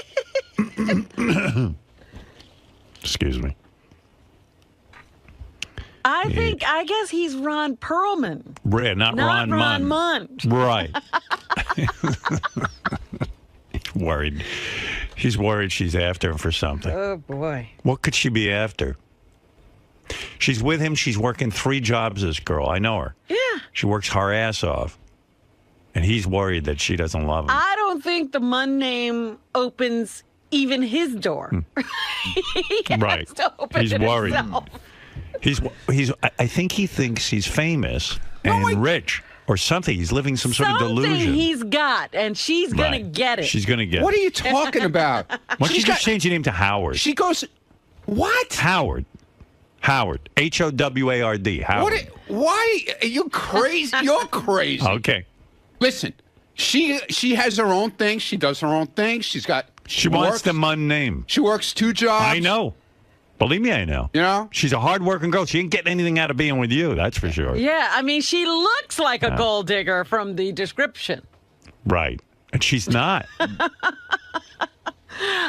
Speaker 1: Excuse me.
Speaker 2: I guess he's Ron Perlman.
Speaker 1: Right, not Ron
Speaker 2: Munn.
Speaker 1: Right. Worried. He's worried she's after him for something.
Speaker 2: Oh, boy.
Speaker 1: What could she be after? She's with him. She's working 3 jobs, this girl. I know her.
Speaker 2: Yeah.
Speaker 1: She works her ass off. And he's worried that she doesn't love him.
Speaker 2: I don't think the Munn name opens even his door. He has to open
Speaker 1: He's
Speaker 2: it
Speaker 1: worried.
Speaker 2: himself.
Speaker 1: I think he thinks he's famous and rich or something. He's living some sort of delusion.
Speaker 2: Something he's got, and she's going to get it.
Speaker 1: She's going to get it.
Speaker 4: What are you talking about?
Speaker 1: Why don't you just change your name to Howard?
Speaker 4: She goes, what?
Speaker 1: Howard. H-O-W-A-R-D. Howard.
Speaker 4: Why? Are you crazy? You're crazy.
Speaker 1: Okay.
Speaker 4: Listen, she has her own thing. She does her own thing. She
Speaker 1: wants the Munn name.
Speaker 4: She works 2 jobs.
Speaker 1: I know. Believe me, I know. She's a hard-working girl. She ain't getting anything out of being with you, that's for sure.
Speaker 2: Yeah, I mean, she looks like a gold digger from the description.
Speaker 1: Right. And she's not.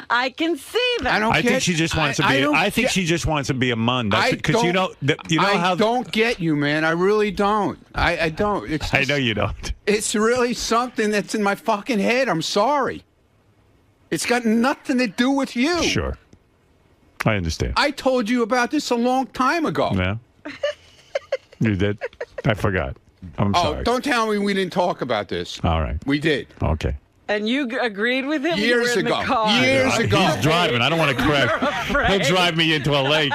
Speaker 2: I can see that.
Speaker 1: I think she just wants to be. I think she just wants to be a mun. Because you know how.
Speaker 4: I don't get you, man. I really don't. I don't. It's just,
Speaker 1: I know you don't.
Speaker 4: It's really something that's in my fucking head. I'm sorry. It's got nothing to do with you.
Speaker 1: Sure. I understand.
Speaker 4: I told you about this a long time ago.
Speaker 1: Yeah. You did? I forgot. I'm sorry.
Speaker 4: Oh, don't tell me we didn't talk about this.
Speaker 1: All right.
Speaker 4: We did.
Speaker 1: Okay.
Speaker 2: And you agreed with him?
Speaker 4: Years
Speaker 2: You were in
Speaker 4: ago.
Speaker 2: the car.
Speaker 4: Years ago.
Speaker 1: He's driving. I don't want to crash. He'll drive me into a lake,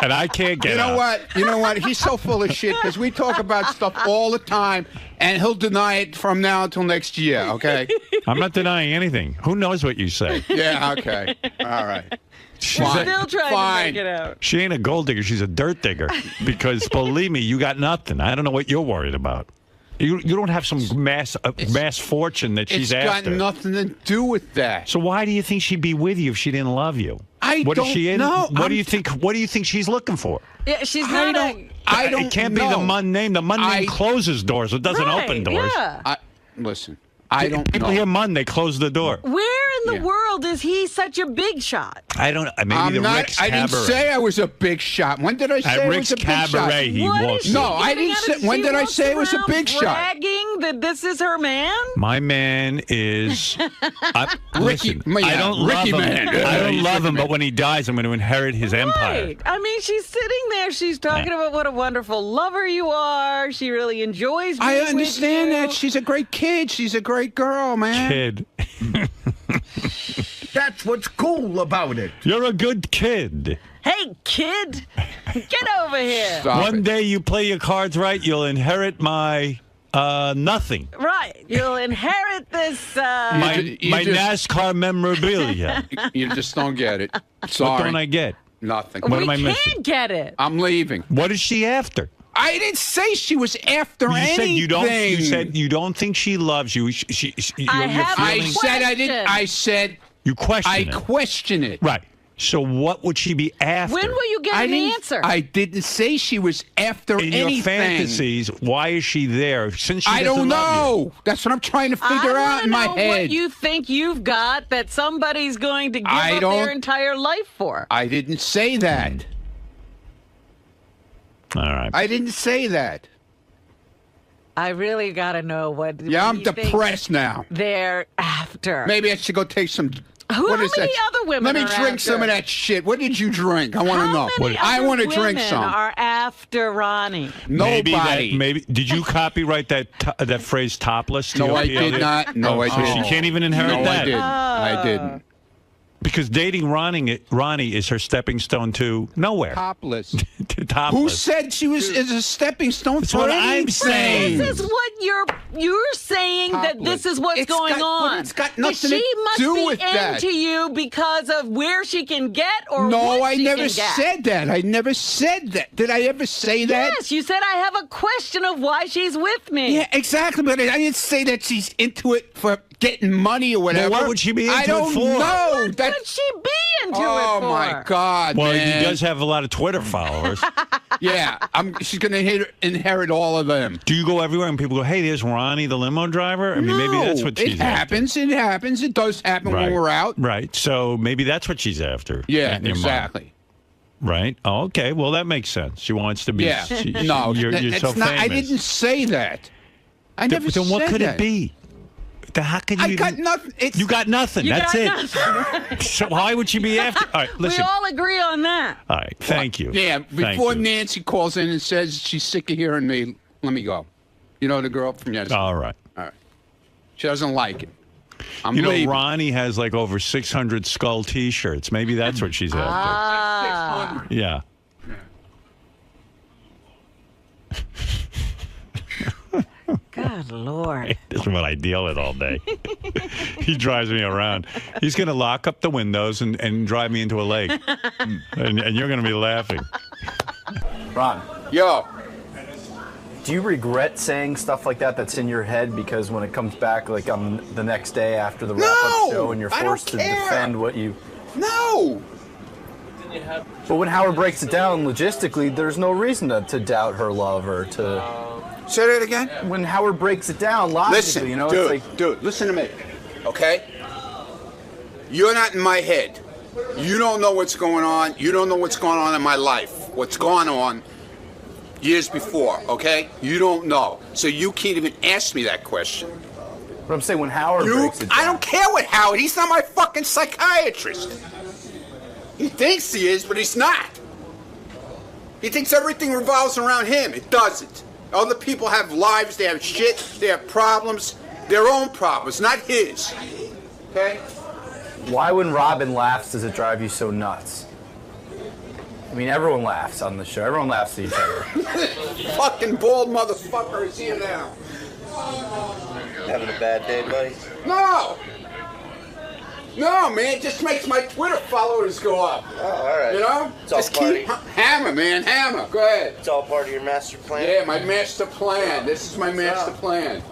Speaker 1: and I can't get out.
Speaker 4: You know what? He's so full of shit because we talk about stuff all the time, and he'll deny it from now until next year, okay?
Speaker 1: I'm not denying anything. Who knows what you say?
Speaker 4: Yeah, okay. All right.
Speaker 2: She's still trying to make it out.
Speaker 1: She ain't a gold digger. She's a dirt digger. Because believe me, you got nothing. I don't know what you're worried about. You don't have some mass fortune that she's after.
Speaker 4: It's got nothing to do with that.
Speaker 1: So why do you think she'd be with you if she didn't love you?
Speaker 4: What do you
Speaker 1: think she's looking for?
Speaker 2: Yeah, she's not.
Speaker 1: It can't be the mun name. The mun name closes doors. It doesn't open doors.
Speaker 2: Yeah.
Speaker 4: Listen, I don't know.
Speaker 1: People hear mun, they close the door.
Speaker 2: Where in the world is he such a big shot?
Speaker 1: I don't. Maybe Rick's
Speaker 4: I didn't
Speaker 1: Cabaret.
Speaker 4: say I was a big shot. When did I say I was a big shot?
Speaker 1: At Rick's Cabaret, he walks.
Speaker 4: No, I didn't say. When did I say it was a big shot?
Speaker 2: Bragging that this is her man.
Speaker 1: My man is
Speaker 4: Ricky.
Speaker 1: Listen, I don't love him. I don't love him, but when he dies, I'm going to inherit his empire.
Speaker 2: Right. I mean, she's sitting there. She's talking about what a wonderful lover you are. She really enjoys being
Speaker 4: I understand
Speaker 2: with you.
Speaker 4: that. She's a great kid. She's a great girl, man.
Speaker 1: Kid.
Speaker 5: That's what's cool about it.
Speaker 1: You're a good kid.
Speaker 2: Hey, kid, get over here.
Speaker 1: One day you play your cards right, you'll inherit my nothing.
Speaker 2: Right. You'll inherit this.
Speaker 1: My NASCAR memorabilia.
Speaker 4: You just don't get it. Sorry.
Speaker 1: What don't I get?
Speaker 4: Nothing.
Speaker 1: What am I
Speaker 2: We
Speaker 1: missing?
Speaker 2: can't get it.
Speaker 4: I'm leaving.
Speaker 1: What is she after?
Speaker 4: I didn't say she was after anything.
Speaker 1: You said you don't think she loves you.
Speaker 2: I
Speaker 4: said I didn't. I said
Speaker 1: you question it.
Speaker 4: I question it.
Speaker 1: Right. So what would she be after?
Speaker 2: When will you get an answer?
Speaker 4: I didn't say she was after
Speaker 1: In
Speaker 4: anything.
Speaker 1: your fantasies, why is she there? Since she
Speaker 4: I
Speaker 1: doesn't
Speaker 4: don't
Speaker 1: love you.
Speaker 4: know. That's what I'm trying to figure out in my head.
Speaker 2: What you think you've got that somebody's going to give up their entire life for?
Speaker 4: I didn't say that.
Speaker 1: All right.
Speaker 4: I didn't say that.
Speaker 2: I really got to know what.
Speaker 4: Yeah, I'm depressed now.
Speaker 2: They're after.
Speaker 4: Maybe I should go take some.
Speaker 2: How many other women
Speaker 4: Let me
Speaker 2: are
Speaker 4: drink
Speaker 2: after?
Speaker 4: some of that shit. What did you drink? I want to know.
Speaker 2: How many
Speaker 4: I
Speaker 2: other
Speaker 4: want to drink
Speaker 2: women
Speaker 4: some.
Speaker 2: are after Ronnie?
Speaker 4: Nobody.
Speaker 1: Maybe did you copyright that phrase topless?
Speaker 4: No, I did not. No, I
Speaker 1: so
Speaker 4: didn't.
Speaker 1: She can't even inherit
Speaker 4: No,
Speaker 1: that.
Speaker 4: I didn't. I didn't.
Speaker 1: Because dating Ronnie is her stepping stone to nowhere.
Speaker 4: Topless.
Speaker 1: To topless.
Speaker 4: Who said she was is a stepping stone
Speaker 1: That's
Speaker 4: for
Speaker 1: what
Speaker 4: anything?
Speaker 1: I'm saying.
Speaker 2: This is what you're saying that this is what's going on.
Speaker 4: It's got
Speaker 2: That
Speaker 4: nothing
Speaker 2: she
Speaker 4: to
Speaker 2: must
Speaker 4: do
Speaker 2: be
Speaker 4: with that.
Speaker 2: into you because of where she can get or
Speaker 4: No,
Speaker 2: what
Speaker 4: I
Speaker 2: she
Speaker 4: never
Speaker 2: can get.
Speaker 4: said that. I never said that. Did I ever say that?
Speaker 2: Yes, you said I have a question of why she's with me.
Speaker 4: Yeah, exactly. But I didn't say that she's into it for getting money or whatever.
Speaker 1: Well, what would she be into
Speaker 4: I don't
Speaker 1: it for?
Speaker 4: know.
Speaker 2: What would she be into it for?
Speaker 4: Oh my God,
Speaker 1: Well,
Speaker 4: man.
Speaker 1: he does have a lot of Twitter followers.
Speaker 4: Yeah, she's going to inherit all of them.
Speaker 1: Do you go everywhere and people go, "Hey, there's Ronnie, the limo driver"? I mean, maybe that's what she's
Speaker 4: It happens. It happens. It does happen
Speaker 1: Right.
Speaker 4: when we're out.
Speaker 1: Right. So maybe that's what she's after.
Speaker 4: Yeah,
Speaker 1: in your mind.
Speaker 4: exactly.
Speaker 1: Right. Oh, okay. Well, that makes sense. She wants to be.
Speaker 4: Yeah.
Speaker 1: No, you're
Speaker 4: that's
Speaker 1: so
Speaker 4: not.
Speaker 1: famous.
Speaker 4: I didn't say that. I never
Speaker 1: Then
Speaker 4: said
Speaker 1: what could
Speaker 4: that.
Speaker 1: it be? How can you?
Speaker 4: I got nothing.
Speaker 1: You got nothing.
Speaker 2: You
Speaker 1: That's
Speaker 2: got
Speaker 1: it.
Speaker 2: nothing.
Speaker 1: So why would she be after? All right, listen.
Speaker 2: We all agree on that.
Speaker 1: All right. Thank you.
Speaker 4: Yeah.
Speaker 1: Thank
Speaker 4: Before
Speaker 1: you.
Speaker 4: Nancy calls in and says she's sick of hearing me, let me go. You know the girl from yesterday.
Speaker 1: All right.
Speaker 4: All right. She doesn't like it. I'm
Speaker 1: You know,
Speaker 4: leaving.
Speaker 1: Ronnie has like over 600 skull T-shirts. Maybe that's what she's after.
Speaker 2: Ah.
Speaker 1: Yeah.
Speaker 2: Good Lord.
Speaker 1: This is what I deal with all day. He drives me around. He's going to lock up the windows and drive me into a lake. and you're going to be laughing.
Speaker 8: Ron,
Speaker 4: Yo.
Speaker 8: do you regret saying stuff like that that's in your head because when it comes back, like on the next day after the wrap-up show and you're
Speaker 4: I don't
Speaker 8: forced to
Speaker 4: care.
Speaker 8: defend what you...
Speaker 4: No.
Speaker 8: But when Howard breaks it down logistically, there's no reason to doubt her love or to...
Speaker 4: Say that again?
Speaker 8: When Howard breaks it down logically,
Speaker 4: Listen,
Speaker 8: you know,
Speaker 4: dude,
Speaker 8: it's like...
Speaker 4: dude, listen to me, okay? You're not in my head. You don't know what's going on. You don't know what's going on in my life. What's gone on years before, okay? You don't know. So you can't even ask me that question.
Speaker 8: But I'm saying when Howard breaks it down...
Speaker 4: I don't care what Howard, he's not my fucking psychiatrist. He thinks he is, but he's not. He thinks everything revolves around him. It doesn't. Other people have lives, they have shit, they have problems, their own problems, not his. Okay?
Speaker 8: Why when Robin laughs does it drive you so nuts? I mean, everyone laughs on the show. Everyone laughs at each other.
Speaker 4: Fucking bald motherfucker is here now.
Speaker 12: Having a bad day, buddy?
Speaker 4: No! No, man, it just makes my Twitter followers go up.
Speaker 12: Oh, all right.
Speaker 4: You know?
Speaker 12: It's all
Speaker 4: Just
Speaker 12: party.
Speaker 4: keep hammer, man, hammer. Go ahead.
Speaker 12: It's all part of your master plan?
Speaker 4: Yeah, my master plan. This is my master plan.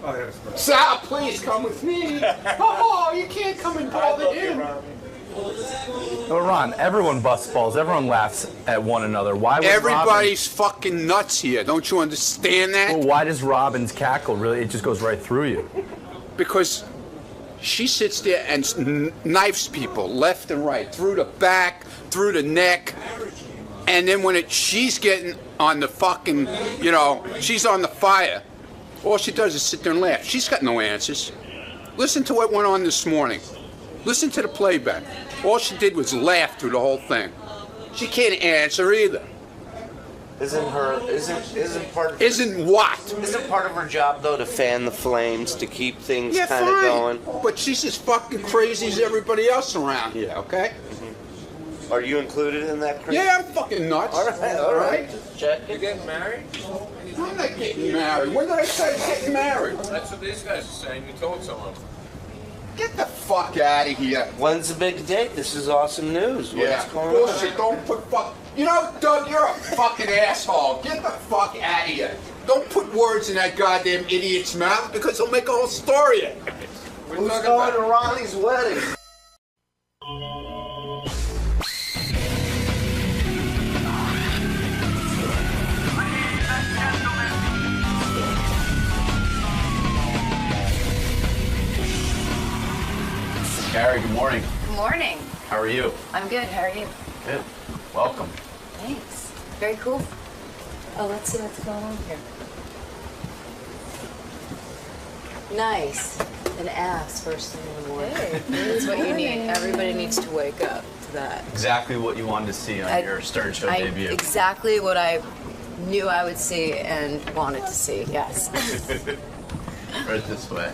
Speaker 4: Sal, please come with me. Oh, you can't come and bother him.
Speaker 8: But Ron, everyone busts balls. Everyone laughs at one another. Why would
Speaker 4: Everybody's fucking nuts here. Don't you understand that?
Speaker 8: Well, why does Robin's cackle really? It just goes right through you.
Speaker 4: Because she sits there and knifes people left and right, through the back, through the neck, and then when she's getting on the fucking, you know, she's on the fire, all she does is sit there and laugh. She's got no answers. Listen to what went on this morning. Listen to the playback. All she did was laugh through the whole thing. She can't answer either.
Speaker 12: Isn't part of her job though to fan the flames, to keep things kind of going?
Speaker 4: But she's as fucking crazy as everybody else around here, okay?
Speaker 12: Mm-hmm. Are you included in that crazy?
Speaker 4: Yeah, I'm fucking nuts.
Speaker 12: All right. Check.
Speaker 13: You getting married?
Speaker 4: I'm not getting married. When did I start getting married?
Speaker 13: That's what these guys are saying. You told someone.
Speaker 4: Get the fuck out of here.
Speaker 12: When's the big date? This is awesome news. What's going
Speaker 4: Bullshit. Don't put fuck. You know, Doug, you're a fucking asshole. Get the fuck out of here. Don't put words in that goddamn idiot's mouth because he'll make a whole story of it.
Speaker 12: Who's going to Ronnie's wedding?
Speaker 8: Gary, good morning.
Speaker 14: Good morning.
Speaker 8: How are you?
Speaker 14: I'm good. How are you?
Speaker 8: Good. Welcome.
Speaker 14: Thanks. Very cool. Oh, let's see what's going on here. Nice. An ass first thing in the morning. Hey, that's what you need. Everybody needs to wake up to that.
Speaker 8: Exactly what you wanted to see on your Stern Show debut.
Speaker 14: Exactly what I knew I would see and wanted to see. Yes.
Speaker 8: Right this way.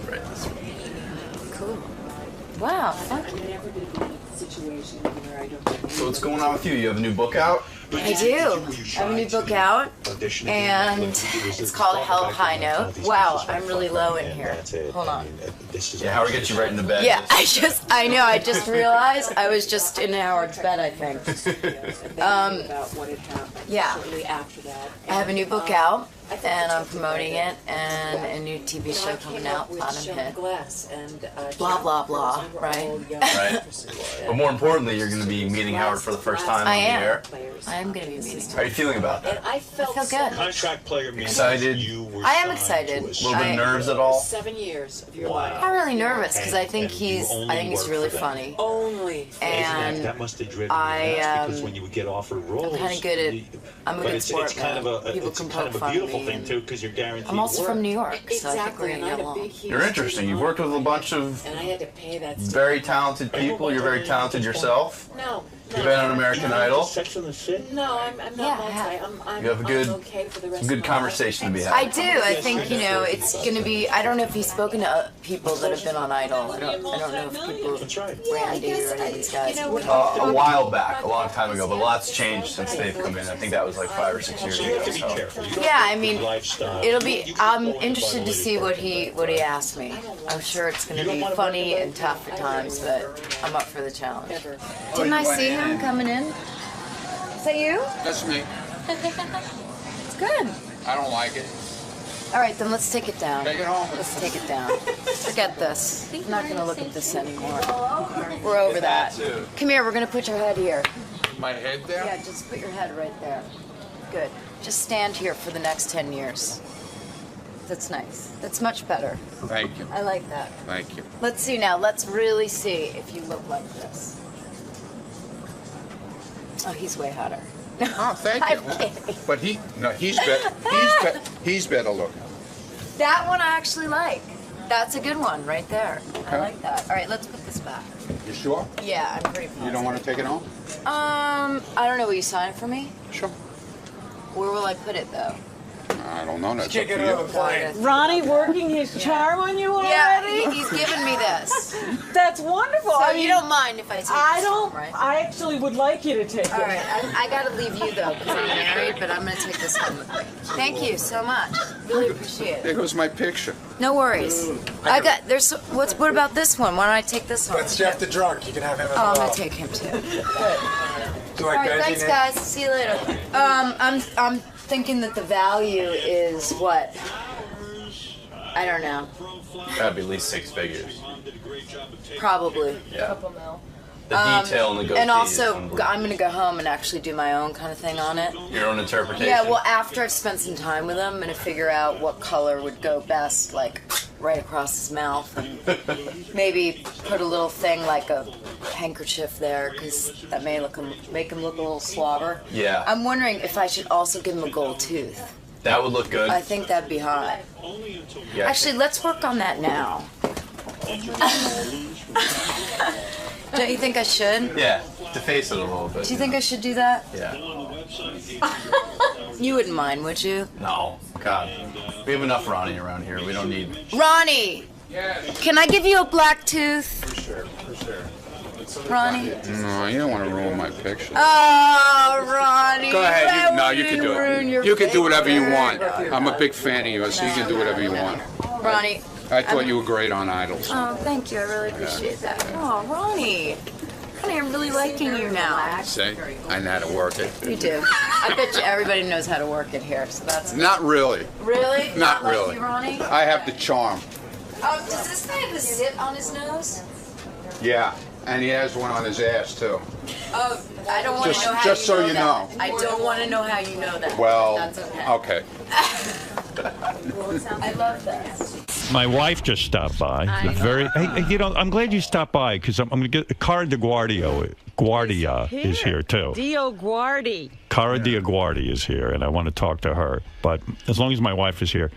Speaker 8: Right this way.
Speaker 14: Cool. Wow. Thank you.
Speaker 8: So what's going on with you? You have a new book out?
Speaker 14: I do. I have a new book out, and it's called Hell High Note. Wow, I'm really low in here. Hold on.
Speaker 8: Yeah, Howard gets you right into bed.
Speaker 14: Yeah, I know. I just realized I was just in Howard's bed, I think. Yeah. I have a new book out, and I'm promoting it, and a new TV show coming out, Bottom Hit. Blah, blah, blah, right?
Speaker 8: Right. But more importantly, you're going to be meeting Howard for the first time on the air.
Speaker 14: I am going to be meeting him.
Speaker 8: How are you feeling about that?
Speaker 14: I feel good.
Speaker 9: Contract player means
Speaker 8: excited?
Speaker 14: I am excited.
Speaker 8: A little bit of nerves at all?
Speaker 14: 7 years of your life. I'm really nervous because I think he's really funny. And
Speaker 9: that must have driven because when you would get offered roles,
Speaker 14: I'm kind of good at. I'm a good sport.
Speaker 9: It's kind of a beautiful thing too because you're guaranteed.
Speaker 14: I'm also
Speaker 9: work.
Speaker 14: from New York, so I think we're gonna get along.
Speaker 8: You're interesting. You've worked with a bunch of very talented people. You're very talented yourself.
Speaker 15: No.
Speaker 8: You've been on American Idol.
Speaker 15: No, I'm not
Speaker 8: You have some good conversation to be had.
Speaker 14: I do. I think, it's going to be, I don't know if he's spoken to people that have been on Idol. I don't know if people, Randy or any of these guys.
Speaker 8: A while back, a long time ago, but a lot's changed since they've come in. I think that was like 5 or 6 years ago. So.
Speaker 14: Yeah, I mean, it'll be, I'm interested to see what he asked me. I'm sure it's going to be funny and tough at times, but I'm up for the challenge. Didn't I see him coming in? Is that you?
Speaker 4: That's me.
Speaker 14: It's good.
Speaker 4: I don't like it.
Speaker 14: All right, then let's take it down.
Speaker 4: Take it home.
Speaker 14: Let's take it down. Forget this. I'm not going to look at this anymore. We're over that. Come here, we're going to put your head here.
Speaker 4: My head there?
Speaker 14: Yeah, just put your head right there. Good. Just stand here for the next 10 years. That's nice. That's much better.
Speaker 4: Thank you.
Speaker 14: I like that.
Speaker 4: Thank you.
Speaker 14: Let's see now. Let's really see if you look like this. Oh, he's way hotter.
Speaker 4: Oh, thank you. But he's better. He's better looking.
Speaker 14: That one I actually like. That's a good one right there. I
Speaker 4: Okay.
Speaker 14: like that. All right, let's put this back.
Speaker 4: You sure?
Speaker 14: Yeah, I'm pretty positive.
Speaker 4: You don't want to take it home?
Speaker 14: I don't know. Will you sign it for me?
Speaker 4: Sure.
Speaker 14: Where will I put it, though?
Speaker 4: I don't know. That's up to you.
Speaker 2: Ronnie working his charm on you already?
Speaker 14: Yeah, he's giving me this.
Speaker 2: That's wonderful.
Speaker 14: So
Speaker 2: I mean,
Speaker 14: you don't mind if I take this?
Speaker 2: I don't.
Speaker 14: Home, right?
Speaker 2: I actually would like you to take it.
Speaker 14: All right, I gotta leave you though because I'm married, but I'm gonna take this home with me. Thank you so much. Really appreciate
Speaker 4: There
Speaker 14: it.
Speaker 4: goes my picture.
Speaker 14: No worries. What about this one? Why don't I take this home?
Speaker 6: That's Jeff the drunk. You can have him as
Speaker 14: Oh, I'm
Speaker 6: well.
Speaker 14: gonna take him too.
Speaker 6: Do you
Speaker 14: All
Speaker 6: like
Speaker 14: right,
Speaker 6: veggie,
Speaker 14: thanks,
Speaker 6: Nick?
Speaker 14: guys. See you later. I'm thinking that the value is what? I don't know.
Speaker 8: That'd be at least 6 figures.
Speaker 14: Probably
Speaker 8: Yeah.
Speaker 14: a couple mil.
Speaker 8: The detail and the goatee
Speaker 14: And also,
Speaker 8: is unbelievable.
Speaker 14: I'm gonna go home and actually do my own kind of thing on it.
Speaker 8: Your own interpretation.
Speaker 14: Yeah, well, after I've spent some time with him, I'm gonna figure out what color would go best, like right across his mouth, and maybe put a little thing like a handkerchief there, because that may make him look a little slobber.
Speaker 8: Yeah.
Speaker 14: I'm wondering if I should also give him a gold tooth.
Speaker 8: That would look good.
Speaker 14: I think that'd be hot.
Speaker 8: Yeah.
Speaker 14: Actually, let's work on that now. Don't you think I should?
Speaker 8: Yeah, deface it a little bit.
Speaker 14: Do you think I should do that?
Speaker 8: Yeah.
Speaker 14: You wouldn't mind, would you?
Speaker 8: No. God. We have enough Ronnie around here. We don't need...
Speaker 14: Ronnie! Can I give you a black tooth?
Speaker 4: For sure.
Speaker 14: Ronnie?
Speaker 4: No, you don't want to ruin my picture.
Speaker 14: Oh, Ronnie.
Speaker 4: Go ahead.
Speaker 14: Why
Speaker 4: You
Speaker 14: would
Speaker 4: can do
Speaker 14: ruin
Speaker 4: it.
Speaker 14: your
Speaker 4: You can do whatever you
Speaker 14: picture?
Speaker 4: want. I'm a big fan of yours, so you can do whatever you want.
Speaker 14: Ronnie.
Speaker 4: I thought you were great on Idols.
Speaker 14: Oh, thank you. I really appreciate that. Oh, Ronnie. Ronnie, I'm really liking you now.
Speaker 4: See? I know how to work it.
Speaker 14: You do. I bet you everybody knows how to work it here, so that's...
Speaker 4: Not really.
Speaker 14: Really?
Speaker 4: Not
Speaker 14: like
Speaker 4: really.
Speaker 14: you, Ronnie?
Speaker 4: I have the charm.
Speaker 14: Does this guy have a zit on his nose?
Speaker 4: Yeah. And he has one on his ass, too.
Speaker 14: Oh, I don't want to know how
Speaker 4: Just so you
Speaker 14: that.
Speaker 4: know.
Speaker 14: I don't want to know how you know that.
Speaker 4: Well,
Speaker 14: That's okay.
Speaker 4: okay.
Speaker 14: I love that.
Speaker 1: My wife just stopped by. Hey, you know, I'm glad you stopped by because I'm going to get Cara DiGuardia is here too.
Speaker 2: DiGuardi.
Speaker 1: Cara DiGuardi is here, and I want to talk to her. But as long as my wife is here.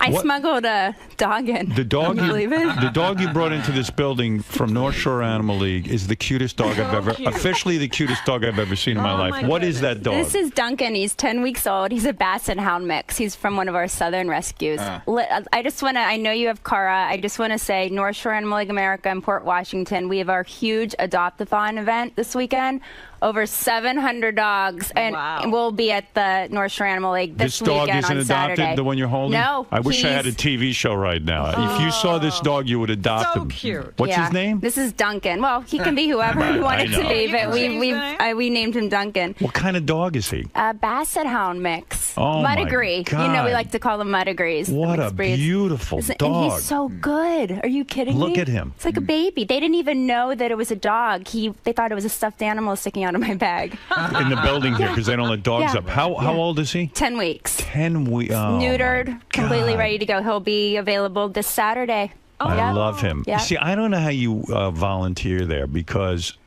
Speaker 16: I smuggled a dog in.
Speaker 1: The dog,
Speaker 16: Can you believe it?
Speaker 1: The dog you brought into this building from North Shore Animal League is the cutest dog I've ever, officially the cutest dog I've ever seen in my life. What is that dog?
Speaker 16: This is Duncan. He's 10 weeks old. He's a Basset Hound mix. He's from one of our southern rescues. I just want to, I know you have Cara. I just want to say North Shore Animal League America in Port Washington, we have our huge Adopt-a-thon event this weekend. Over 700 dogs, and we'll be at the North Shore Animal League this
Speaker 1: dog
Speaker 16: weekend
Speaker 1: isn't
Speaker 16: on
Speaker 1: adopted,
Speaker 16: Saturday.
Speaker 1: the one you're holding?
Speaker 16: No.
Speaker 1: I wish I had a TV show right now. If you saw this dog, you would adopt him.
Speaker 16: Cute.
Speaker 1: What's his name?
Speaker 16: This is Duncan. Well, he can be whoever he wanted to be, but we named him Duncan.
Speaker 1: What kind of dog is he?
Speaker 16: A Basset Hound mix.
Speaker 1: Oh, my
Speaker 16: Muddigree.
Speaker 1: God.
Speaker 16: You know, we like to call them Muddagrees.
Speaker 1: What a beautiful
Speaker 16: And
Speaker 1: dog.
Speaker 16: he's so good. Are you kidding me?
Speaker 1: Look at him.
Speaker 16: It's like a baby. They didn't even know that it was a dog. They thought it was a stuffed animal sticking out of my bag.
Speaker 1: In the building here, because they don't let dogs
Speaker 16: Yeah.
Speaker 1: up. How old is he?
Speaker 16: 10 weeks.
Speaker 1: 10 weeks. Oh,
Speaker 16: Neutered, completely ready to go. He'll be available this Saturday.
Speaker 1: I love him.
Speaker 16: Yeah.
Speaker 1: See, I don't know how you volunteer there because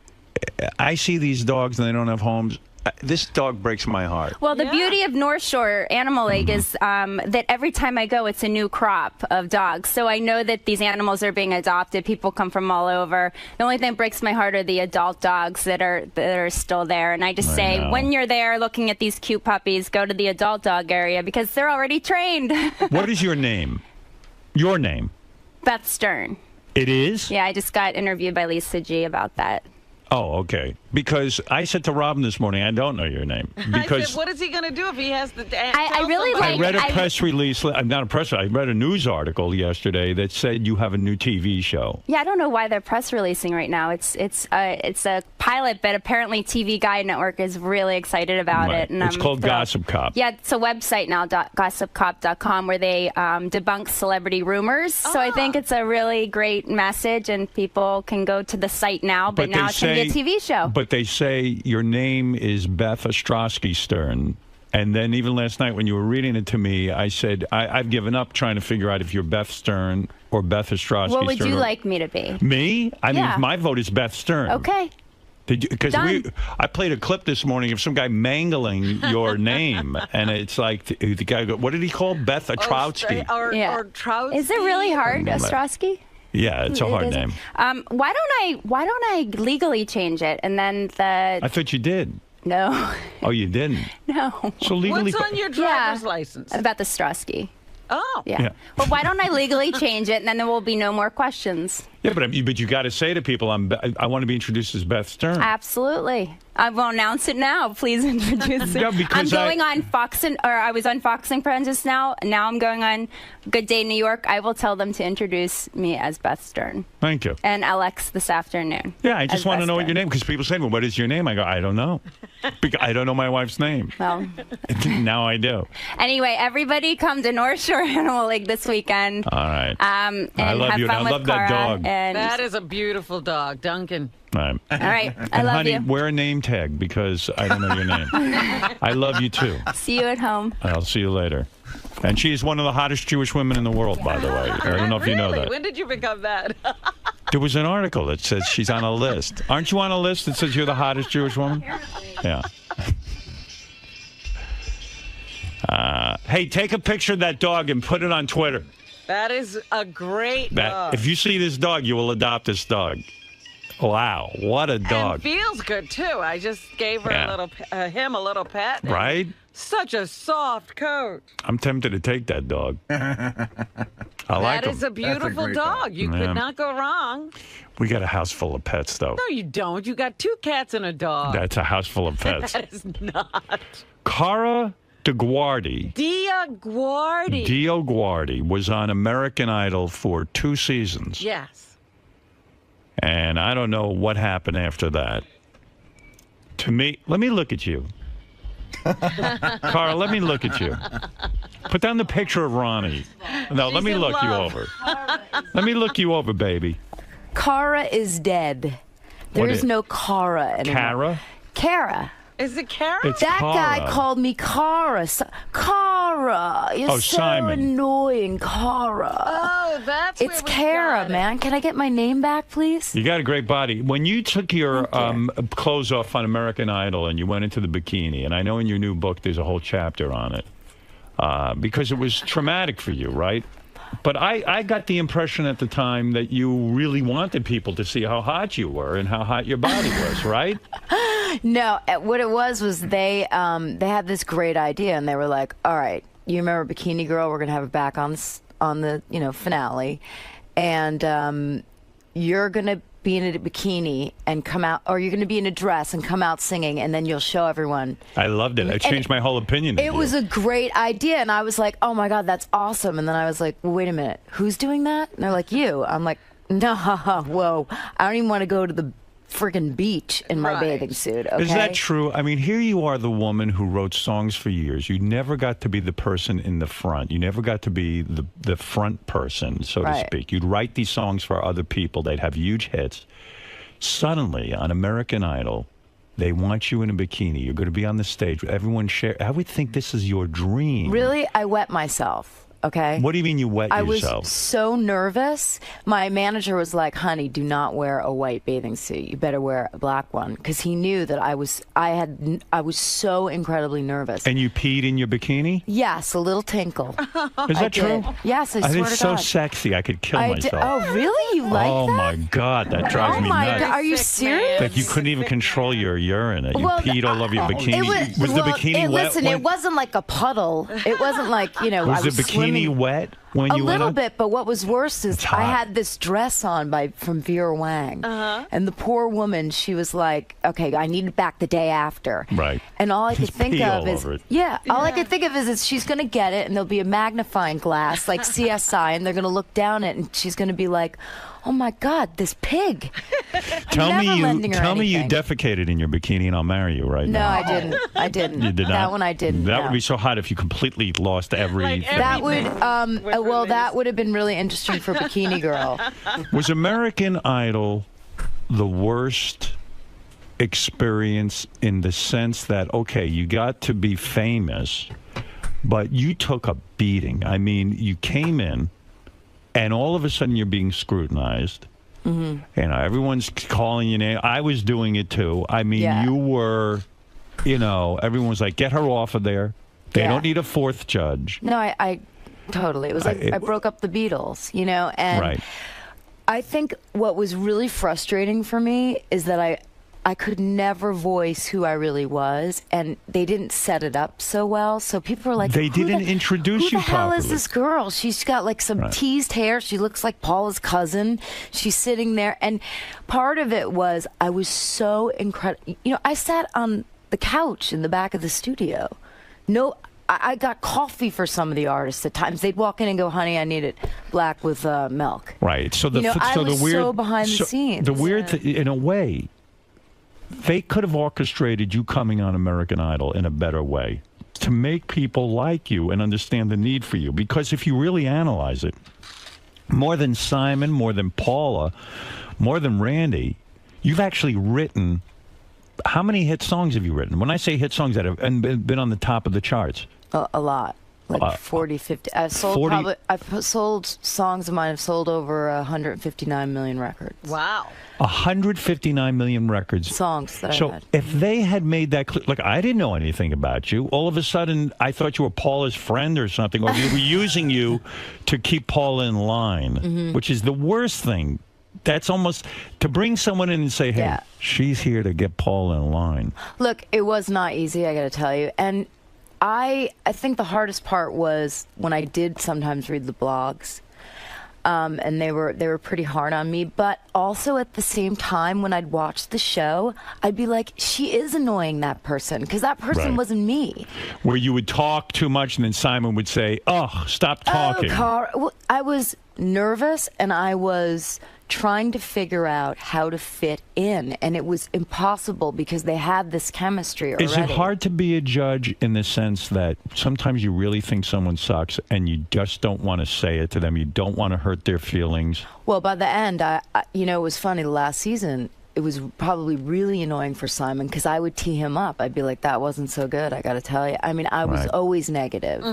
Speaker 1: I see these dogs and they don't have homes. This dog breaks my heart.
Speaker 16: Well, the beauty of North Shore Animal League is that every time I go, it's a new crop of dogs. So I know that these animals are being adopted. People come from all over. The only thing that breaks my heart are the adult dogs that are still there. And I just say, when you're there looking at these cute puppies, go to the adult dog area because they're already trained.
Speaker 1: What is your name? Your name?
Speaker 16: Beth Stern.
Speaker 1: It is?
Speaker 16: Yeah, I just got interviewed by 𝗲𝗄𝗄𝗏 about that.
Speaker 1: Oh, okay. Because I said to Robin this morning, I don't know your name.
Speaker 2: I
Speaker 1: Because
Speaker 2: said, what is he going to do if he has the...
Speaker 16: I really
Speaker 1: I read a press release, not a press, I read a news article yesterday that said you have a new TV show.
Speaker 16: Yeah, I don't know why they're press releasing right now. It's a pilot, but apparently TV Guide Network is really excited about
Speaker 1: Right.
Speaker 16: it. And
Speaker 1: It's called Gossip Cop.
Speaker 16: Yeah, it's a website now, gossipcop.com, where they debunk celebrity rumors. So I think it's a really great message, and people can go to the site now. But now it's going to be a TV show.
Speaker 1: But they say your name is Beth 𝗛𝗏𝗮𝗏 Stern. And then even last night when you were reading it to me, I said, I've given up trying to figure out if you're Beth Stern or Beth Ostrowski.
Speaker 16: What would
Speaker 1: Stern
Speaker 16: you
Speaker 1: or...
Speaker 16: like me to be?
Speaker 1: Me? I
Speaker 16: Yeah.
Speaker 1: mean, my vote is Beth Stern.
Speaker 16: Okay.
Speaker 1: Because I played a clip this morning of some guy mangling your name, and it's like the guy. What did he call Beth Ostrowski?
Speaker 2: Or Trout.
Speaker 16: Is it really hard, Ostrowski?
Speaker 1: Yeah, it's a hard name.
Speaker 16: Why don't I legally change it and then the?
Speaker 1: I thought you did.
Speaker 16: No.
Speaker 1: Oh, you didn't.
Speaker 16: No.
Speaker 1: So legally.
Speaker 2: What's on your driver's license?
Speaker 16: About the Ostrowski.
Speaker 2: Oh.
Speaker 16: Yeah. But why don't I legally change it and then there will be no more questions?
Speaker 1: Yeah, but you got to say to people, I want to be introduced as Beth Stern.
Speaker 16: Absolutely. I will announce it now. Please introduce it.
Speaker 1: Yeah, because
Speaker 16: I'm going on I was on Fox and Friends just now. Now I'm going on Good Day New York. I will tell them to introduce me as Beth Stern.
Speaker 1: Thank you.
Speaker 16: And LX this afternoon.
Speaker 1: Yeah, I just want to know what
Speaker 16: Stern.
Speaker 1: your name, because people say, well, what is your name? I go, I don't know. Because I don't know my wife's name.
Speaker 16: Well.
Speaker 1: Now I do.
Speaker 16: Anyway, everybody come to North Shore Animal League this weekend.
Speaker 1: All right.
Speaker 16: And
Speaker 1: I love
Speaker 16: have
Speaker 1: you.
Speaker 16: fun
Speaker 1: I
Speaker 16: with
Speaker 1: love that
Speaker 16: Cara
Speaker 1: dog.
Speaker 16: And
Speaker 2: That is a beautiful dog, Duncan.
Speaker 1: All right.
Speaker 16: All right. I
Speaker 1: And
Speaker 16: love
Speaker 1: honey,
Speaker 16: you.
Speaker 1: wear a name tag because I don't know your name. I love you too.
Speaker 16: See you at home.
Speaker 1: I'll see you later. And she's one of the hottest Jewish women in the world, by the way. I don't know if you know that.
Speaker 2: When did you become that?
Speaker 1: There was an article that says she's on a list. Aren't you on a list that says you're the hottest Jewish woman? Yeah. Hey, take a picture of that dog and put it on Twitter.
Speaker 2: That is a great dog.
Speaker 1: If you see this dog, you will adopt this dog. Wow, what a dog.
Speaker 2: And feels good too. I just gave her him a little pet.
Speaker 1: Right?
Speaker 2: Such a soft coat.
Speaker 1: I'm tempted to take that dog. I like
Speaker 2: That
Speaker 1: him.
Speaker 2: is a beautiful dog. You
Speaker 1: Yeah.
Speaker 2: could not go wrong.
Speaker 1: We got a house full of pets, though.
Speaker 2: No, you don't. You got 2 cats and a dog.
Speaker 1: That's a house full of pets.
Speaker 2: That is not.
Speaker 1: Cara DeGuardi. DeGuardi was on American Idol for 2 seasons.
Speaker 2: Yes.
Speaker 1: And I don't know what happened after that. To me, let me look at you. Cara, let me look at you. Put down the picture of Ronnie. No, let me look you over. Let me look you over, baby.
Speaker 14: Cara is dead. There is no Cara anymore.
Speaker 1: Cara?
Speaker 14: Cara.
Speaker 2: Is it Cara?
Speaker 1: It's
Speaker 14: that
Speaker 1: Cara.
Speaker 14: guy called me Cara. Cara, you're
Speaker 1: Oh,
Speaker 14: so
Speaker 1: Simon.
Speaker 14: annoying, Cara.
Speaker 2: Oh, that's
Speaker 14: It's
Speaker 2: where we
Speaker 14: Cara,
Speaker 2: got it.
Speaker 14: man. Can I get my name back, please?
Speaker 1: You got a great body. When you took your clothes off on American Idol and you went into the bikini, and I know in your new book there's a whole chapter on it, because it was traumatic for you, right? But I got the impression at the time that you really wanted people to see how hot you were and how hot your body was, right?
Speaker 14: No, what it was they had this great idea, and they were like, "All right, you remember Bikini Girl? We're gonna have it back on the finale, and you're gonna be in a bikini and come out, or you're gonna be in a dress and come out singing, and then you'll show everyone."
Speaker 1: I loved it. I changed my whole opinion.
Speaker 14: It was a great idea, and I was like, "Oh my God, that's awesome!" And then I was like, well, "Wait a minute, who's doing that?" And they're like, "You." I'm like, "No, whoa, I don't even want to go to the friggin' beach in my bathing suit." Okay?
Speaker 1: Is that true? I mean, here you are, the woman who wrote songs for years. You never got to be the person in the front. You never got to be the front person, so to
Speaker 14: Right.
Speaker 1: speak. You'd write these songs for other people. They'd have huge hits. Suddenly, on American Idol, they want you in a bikini. You're going to be on the stage. Everyone share. I would think this is your dream.
Speaker 14: Really, I wet myself. Okay.
Speaker 1: What do you mean you wet
Speaker 14: I
Speaker 1: yourself?
Speaker 14: was so nervous. My manager was like, "Honey, do not wear a white bathing suit. You better wear a black one," because he knew that I was so incredibly nervous.
Speaker 1: And you peed in your bikini?
Speaker 14: Yes, a little tinkle.
Speaker 1: Is that true?
Speaker 14: Yes, I
Speaker 1: think
Speaker 14: swear
Speaker 1: it's
Speaker 14: to
Speaker 1: so
Speaker 14: God.
Speaker 1: sexy. I could kill myself.
Speaker 14: Oh, really? You like
Speaker 1: oh
Speaker 14: that?
Speaker 1: my God, that drives
Speaker 14: Oh
Speaker 1: me
Speaker 14: my
Speaker 1: nuts.
Speaker 14: God, are you serious?
Speaker 1: Like you couldn't even control your urine. You
Speaker 14: Well,
Speaker 1: peed all over your bikini. Was the bikini wet?
Speaker 14: Listen, it wasn't like a puddle. It wasn't like,
Speaker 1: was
Speaker 14: I was
Speaker 1: the bikini
Speaker 14: swimming.
Speaker 1: wet when
Speaker 14: A
Speaker 1: you went
Speaker 14: little
Speaker 1: on?
Speaker 14: bit, but what was worse is
Speaker 1: It's hot.
Speaker 14: I had this dress on from Vera Wang, and the poor woman, she was like, "Okay, I need it back the day after."
Speaker 1: Right.
Speaker 14: And all I could think
Speaker 1: pee
Speaker 14: of
Speaker 1: all
Speaker 14: is,
Speaker 1: over it.
Speaker 14: all I could think of is she's going to get it, and there'll be a magnifying glass like CSI, and they're going to look down it, and she's going to be like, "Oh my God, this pig!"
Speaker 1: Tell me you
Speaker 14: anything.
Speaker 1: defecated in your bikini, and I'll marry you right
Speaker 14: No,
Speaker 1: now.
Speaker 14: I didn't. I didn't.
Speaker 1: You did not.
Speaker 14: That one I didn't.
Speaker 1: That
Speaker 14: no.
Speaker 1: would be so hot if you completely lost every.
Speaker 14: That would that would have been really interesting for Bikini Girl.
Speaker 1: Was American Idol the worst experience in the sense that, okay, you got to be famous, but you took a beating. I mean, you came in, and all of a sudden you're being scrutinized. Mm-hmm. You know, everyone's calling you name. I was doing it too. I mean, you were, you know, everyone was like, get her off of there. They don't need a fourth judge.
Speaker 14: No, I totally. It was like I broke up the Beatles, you know, and I think what was really frustrating for me is that I could never voice who I really was, and they didn't set it up so well. So people were like,
Speaker 1: they didn't introduce you properly.
Speaker 14: Who the hell is this girl? She's got like some teased hair. She looks like Paula's cousin. She's sitting there. And part of it was I was so incredible. You know, I sat on the couch in the back of the studio. I got coffee for some of the artists at times. They'd walk in and go, honey, I need it black with milk.
Speaker 1: Right. So
Speaker 14: I was so behind the scenes.
Speaker 1: The weird in a way, they could have orchestrated you coming on American Idol in a better way to make people like you and understand the need for you. Because if you really analyze it, more than Simon, more than Paula, more than Randy, you've actually written... How many hit songs have you written? When I say hit songs that have been on the top of the charts.
Speaker 14: A lot. Like 40, 50. I've sold songs of mine have sold over 159 million records.
Speaker 2: Wow.
Speaker 1: 159 million records.
Speaker 14: Songs that
Speaker 1: so
Speaker 14: I had.
Speaker 1: If they had made that clear, like I didn't know anything about you. All of a sudden, I thought you were Paula's friend or something, or we were using you to keep Paula in line, which is the worst thing. That's almost to bring someone in and say, hey, she's here to get Paula in line.
Speaker 14: Look, it was not easy, I got to tell you. And I think the hardest part was when I did sometimes read the blogs. And they were pretty hard on me. But also at the same time, when I'd watch the show, I'd be like, she is annoying, that person, because that person wasn't me.
Speaker 1: Where you would talk too much, and then Simon would say, oh, stop talking.
Speaker 14: Well, I was nervous, and I was trying to figure out how to fit in, and it was impossible because they had this chemistry already.
Speaker 1: Is it hard to be a judge in the sense that sometimes you really think someone sucks and you just don't want to say it to them, you don't want to hurt their feelings?
Speaker 14: Well, by the end, you know, it was funny, last season, it was probably really annoying for Simon because I would tee him up. I'd be like, that wasn't so good, I got to tell you. I mean, I was always negative.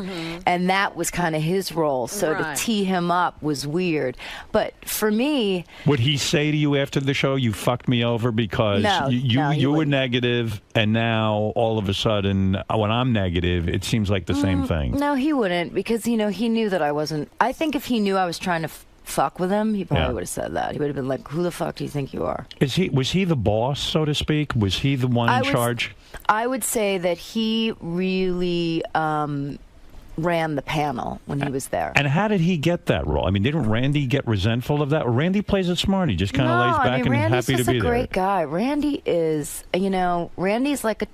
Speaker 14: And that was kind of his role. So to tee him up was weird. But for me...
Speaker 1: Would he say to you after the show, you fucked me over because you were negative, and now all of a sudden, when I'm negative, it seems like the same thing?
Speaker 14: No, he wouldn't, because, you know, he knew that I wasn't... I think if he knew I was trying to... fuck with him, he probably would have said that. He would have been like, who the fuck do you think you are?
Speaker 1: Was he the boss, so to speak? Was he the one in charge?
Speaker 14: I would say that he really ran the panel when he was there.
Speaker 1: And how did he get that role? I mean, didn't Randy get resentful of that? Randy plays it smart. He just kind of lays back and
Speaker 14: Randy's
Speaker 1: happy to be there.
Speaker 14: Randy's just a great guy. Randy is, you know, Randy's like a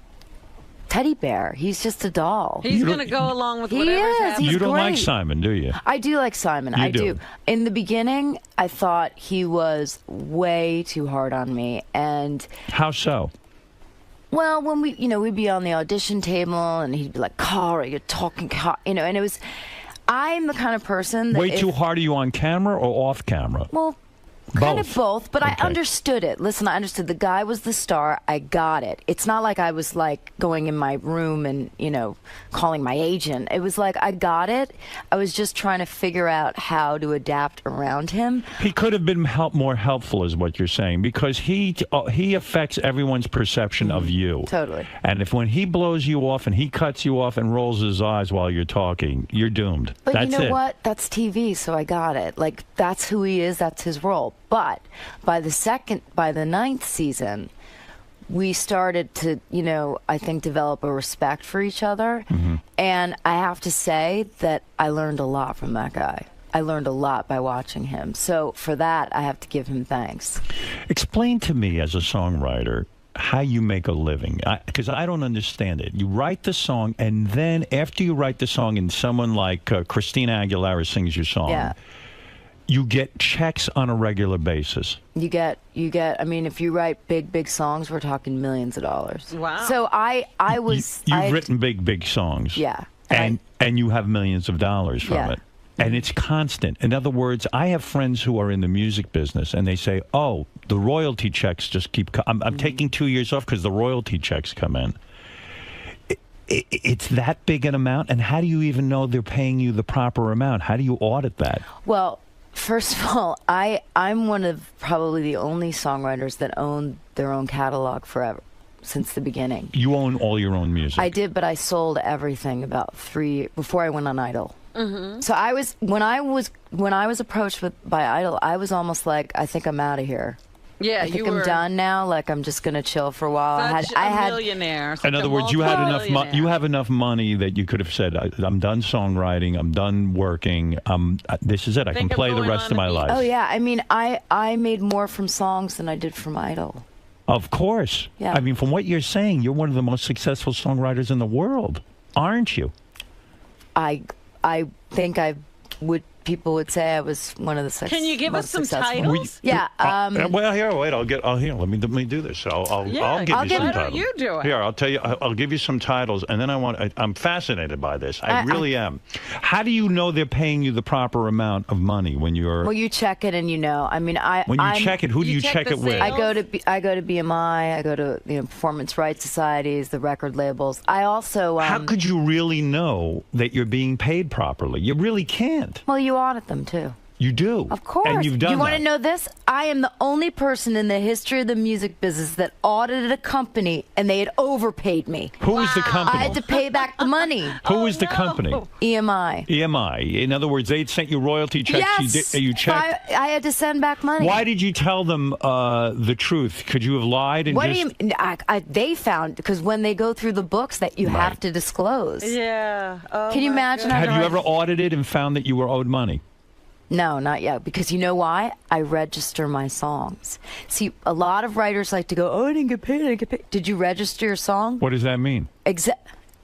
Speaker 14: teddy bear. He's just a doll.
Speaker 2: He's going to go along with whatever's happening.
Speaker 1: You don't like Simon, do you?
Speaker 14: I do like Simon. I do. In the beginning, I thought he was way too hard on me. And
Speaker 1: how so?
Speaker 14: Well, when we'd be on the audition table, and he'd be like, Cara, you're talking, you know, and it was, I'm the kind of person that...
Speaker 1: Way too hard are you on camera or off camera?
Speaker 14: Well, kind of both, but I understood it. Listen, I understood. The guy was the star. I got it. It's not like I was like going in my room and, you know, calling my agent. It was like I got it. I was just trying to figure out how to adapt around him.
Speaker 1: He could have been more helpful, is what you're saying, because he affects everyone's perception of you.
Speaker 14: Totally.
Speaker 1: And if when he blows you off and he cuts you off and rolls his eyes while you're talking, you're doomed.
Speaker 14: But
Speaker 1: that's
Speaker 14: you know what? That's TV, so I got it. Like, that's who he is. That's his role. But by the ninth season, we started to, you know, I think develop a respect for each other. And I have to say that I learned a lot from that guy. I learned a lot by watching him. So for that, I have to give him thanks. Explain
Speaker 1: to me, as a songwriter, how you make a living, because I don't understand it. You write the song, and then after you write the song and someone like Christina Aguilera sings your song, you get checks on a regular basis.
Speaker 14: You get, I mean, if you write big songs, we're talking millions of dollars.
Speaker 2: Wow.
Speaker 14: So I was...
Speaker 1: You've written big songs.
Speaker 14: Yeah.
Speaker 1: And you have millions of dollars from it. And it's constant. In other words, I have friends who are in the music business, and they say, oh, the royalty checks just keep I'm taking 2 years off because the royalty checks come in. It's that big an amount? And how do you even know they're paying you the proper amount? How do you audit that?
Speaker 14: Well, first of all, I'm one of probably the only songwriters that own their own catalog forever, since the beginning.
Speaker 1: You own all your own music?
Speaker 14: I did, but I sold everything about before I went on Idol. Mm-hmm. So when I was approached by Idol, I was almost like, I think I'm out of here.
Speaker 2: Yeah,
Speaker 14: I think I'm done now. Like, I'm just gonna chill for a while. I had
Speaker 2: millionaire.
Speaker 1: In other words, you had enough. You have enough money that you could have said, "I'm done songwriting. I'm done working. This is it. I can play the rest of my life."
Speaker 14: Oh yeah, I mean, I made more from songs than I did from Idol.
Speaker 1: Of course.
Speaker 14: Yeah.
Speaker 1: I mean, from what you're saying, you're one of the most successful songwriters in the world, aren't you?
Speaker 14: I think people would say I was one of the
Speaker 2: Can you give us some titles?
Speaker 14: Yeah.
Speaker 1: Well, here, wait. Let me do this. I'll give you some titles.
Speaker 2: Why don't you do it?
Speaker 1: Here, I'll tell you. I'll give you some titles, and then I'm fascinated by this. I really am. How do you know they're paying you the proper amount of money when you're?
Speaker 14: Well, you check it, and you know. I mean,
Speaker 1: when you check it, who do you check it with?
Speaker 14: I go to BMI. I go to performance rights societies, the record labels. I also.
Speaker 1: How could you really know that you're being paid properly? You really can't.
Speaker 14: Well, you audit them too.
Speaker 1: You do?
Speaker 14: Of course.
Speaker 1: And you've done
Speaker 14: You want to know this? I am the only person in the history of the music business that audited a company and they had overpaid me.
Speaker 1: Who is the company?
Speaker 14: I had to pay back the money.
Speaker 1: Who is the company?
Speaker 14: EMI.
Speaker 1: EMI. In other words, they sent you royalty checks.
Speaker 14: Yes.
Speaker 1: You checked.
Speaker 14: I had to send back money.
Speaker 1: Why did you tell them the truth? Could you have lied? And
Speaker 14: what do you mean? They found, because when they go through the books that you have to disclose.
Speaker 2: Yeah. Oh,
Speaker 14: can you imagine?
Speaker 1: Have you ever audited and found that you were owed money?
Speaker 14: No, not yet. Because you know why? I register my songs. See, a lot of writers like to go, oh, I didn't get paid. Did you register your song?
Speaker 1: What does that mean?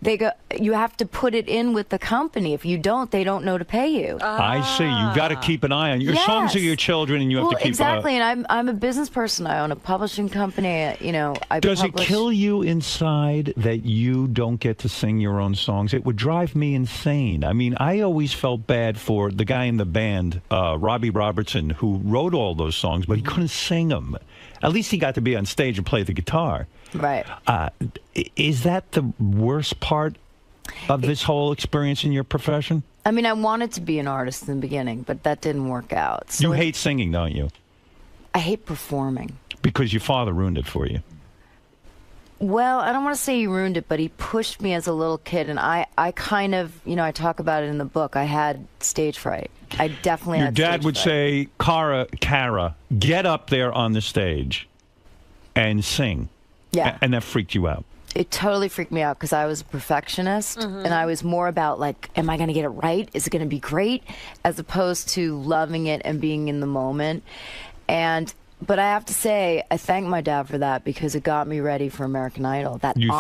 Speaker 14: They go, you have to put it in with the company. If you don't, they don't know to pay you.
Speaker 1: I see. You've got to keep an eye on your songs are your children, and you have to keep
Speaker 14: exactly. And I'm a business person. I own a publishing company.
Speaker 1: Does it kill you inside that you don't get to sing your own songs? It would drive me insane. I mean, I always felt bad for the guy in the band, Robbie Robertson, who wrote all those songs, but he couldn't sing them. At least he got to be on stage and play the guitar.
Speaker 14: Right.
Speaker 1: Is that the worst part of this whole experience in your profession?
Speaker 14: I mean, I wanted to be an artist in the beginning, but that didn't work out. So
Speaker 1: you hate singing, don't you?
Speaker 14: I hate performing.
Speaker 1: Because your father ruined it for you.
Speaker 14: Well, I don't want to say he ruined it, but he pushed me as a little kid, and I kind of, I talk about it in the book. I had stage fright. I definitely had stage fright. Your dad
Speaker 1: would say, Cara, get up there on the stage and sing.
Speaker 14: Yeah.
Speaker 1: And that freaked you out.
Speaker 14: It totally freaked me out because I was a perfectionist, and I was more about, like, am I going to get it right? Is it going to be great? As opposed to loving it and being in the moment. But I have to say, I thank my dad for that because it got me ready for American Idol.
Speaker 1: You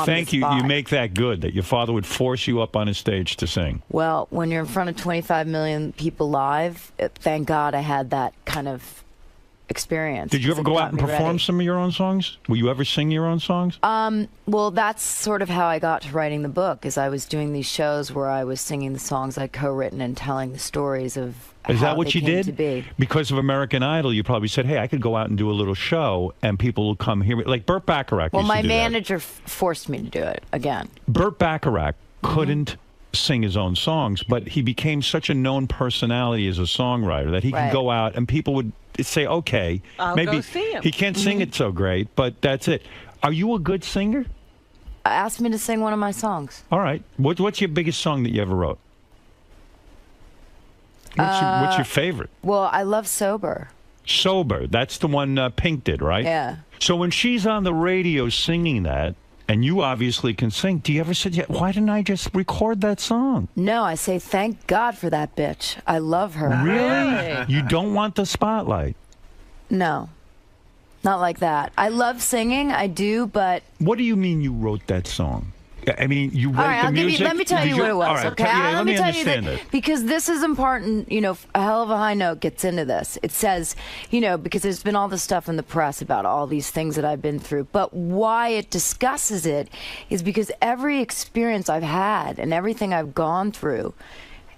Speaker 1: make that good, that your father would force you up on a stage to sing.
Speaker 14: Well, when you're in front of 25 million people live, thank God I had that kind of experience.
Speaker 1: Did you ever go out and perform some of your own songs? Will you ever sing your own songs?
Speaker 14: Well, that's sort of how I got to writing the book, is I was doing these shows where I was singing the songs I'd co-written and telling the stories of
Speaker 1: Is
Speaker 14: how
Speaker 1: that what
Speaker 14: they
Speaker 1: you
Speaker 14: came
Speaker 1: did?
Speaker 14: to be.
Speaker 1: Because of American Idol, you probably said, hey, I could go out and do a little show and people will come hear me. Like Burt Bacharach
Speaker 14: Well,
Speaker 1: used to
Speaker 14: my
Speaker 1: do that.
Speaker 14: manager forced me to do it again.
Speaker 1: Burt Bacharach couldn't sing his own songs, but he became such a known personality as a songwriter that he could go out and people would say, okay,
Speaker 2: I'll
Speaker 1: maybe
Speaker 2: go see him.
Speaker 1: he can't sing it so great, but that's it. Are you a good singer?
Speaker 14: Asked me to sing one of my songs.
Speaker 1: All right. What's your biggest song that you ever wrote? What's your favorite?
Speaker 14: Well, I love Sober.
Speaker 1: Sober. That's the one Pink did, right?
Speaker 14: Yeah.
Speaker 1: So when she's on the radio singing that, and you obviously can sing, do you ever say, why didn't I just record that song?
Speaker 14: No, I say, thank God for that bitch. I love her.
Speaker 1: Really? You don't want the spotlight?
Speaker 14: No. Not like that. I love singing, I do, but...
Speaker 1: What do you mean you wrote that song? I mean, you wrote the music?
Speaker 14: Let me tell you what it was,
Speaker 1: all right,
Speaker 14: okay?
Speaker 1: let me
Speaker 14: tell you
Speaker 1: understand
Speaker 14: that,
Speaker 1: it.
Speaker 14: because this is important, a hell of a high note gets into this. It says, because there's been all this stuff in the press about all these things that I've been through, but why it discusses it is because every experience I've had and everything I've gone through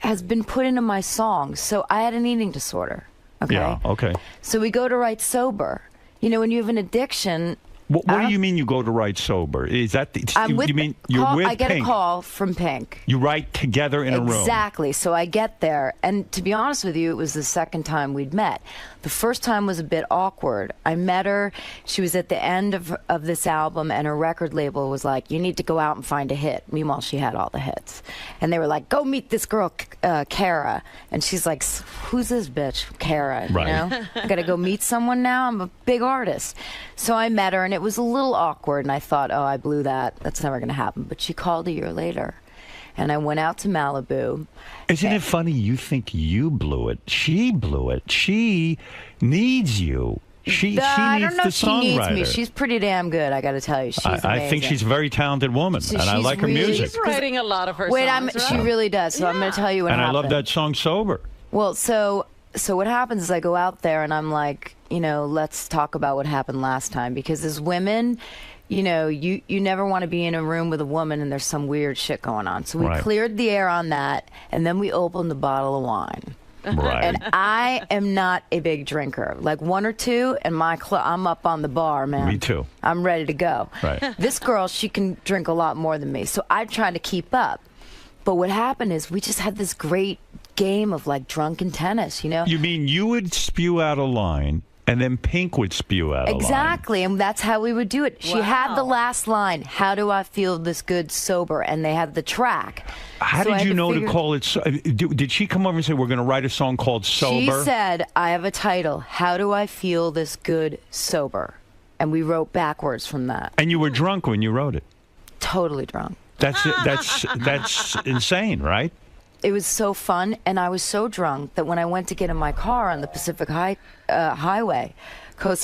Speaker 14: has been put into my songs. So I had an eating disorder. Okay.
Speaker 1: Yeah. Okay.
Speaker 14: So we go to write sober. You know, when you have an addiction.
Speaker 1: What do you mean you go to write sober? Is that you mean you're with
Speaker 14: I get
Speaker 1: Pink?
Speaker 14: a call from Pink.
Speaker 1: You write together in a room.
Speaker 14: Exactly. So I get there, and to be honest with you, it was the second time we'd met. The first time was a bit awkward. I met her. She was at the end of this album, and her record label was like, "You need to go out and find a hit." Meanwhile, she had all the hits, and they were like, "Go meet this girl, 𝗪𝗏." And she's like, "Who's this bitch, 𝗪𝗏?"
Speaker 1: Right.
Speaker 14: You know, I got to go meet someone now. I'm a big artist. So I met her, and it was a little awkward, and I thought, oh, I blew that. That's never going to happen. But she called a year later, and I went out to Malibu.
Speaker 1: Isn't it funny? You think you blew it. She blew it. She needs you. She needs
Speaker 14: I don't know
Speaker 1: the
Speaker 14: if she needs
Speaker 1: songwriter.
Speaker 14: me. She's pretty damn good, I got to tell you. She's amazing.
Speaker 1: I think she's a very talented woman, and I like her music.
Speaker 2: She's writing a lot of her
Speaker 14: Wait,
Speaker 2: songs.
Speaker 14: she really does. So I'm going to tell you what
Speaker 1: And
Speaker 14: happened.
Speaker 1: I love that song, Sober.
Speaker 14: Well, so what happens is I go out there and I'm like, you know, let's talk about what happened last time. Because as women, you know, you never want to be in a room with a woman and there's some weird shit going on. So we cleared the air on that, and then we opened a bottle of wine.
Speaker 1: Right.
Speaker 14: And I am not a big drinker. Like one or two, and I'm up on the bar, man.
Speaker 1: Me too.
Speaker 14: I'm ready to go.
Speaker 1: Right.
Speaker 14: This girl, she can drink a lot more than me. So I try to keep up. But what happened is we just had this great game of like drunken tennis, you know?
Speaker 1: You mean you would spew out a line, and then Pink would spew out a line?
Speaker 14: Exactly, and that's how we would do it. She had the last line, "How do I feel this good sober?" And they had the track.
Speaker 1: How
Speaker 14: So I
Speaker 1: did
Speaker 14: had
Speaker 1: you know to
Speaker 14: figure-
Speaker 1: call it? Did she come over and say, we're going to write a song called Sober?
Speaker 14: She said, "I have a title. How do I feel this good sober?" And we wrote backwards from that.
Speaker 1: And you were drunk when you wrote it.
Speaker 14: Totally drunk.
Speaker 1: That's insane, right?
Speaker 14: It was so fun, and I was so drunk that when I went to get in my car on the Pacific Coast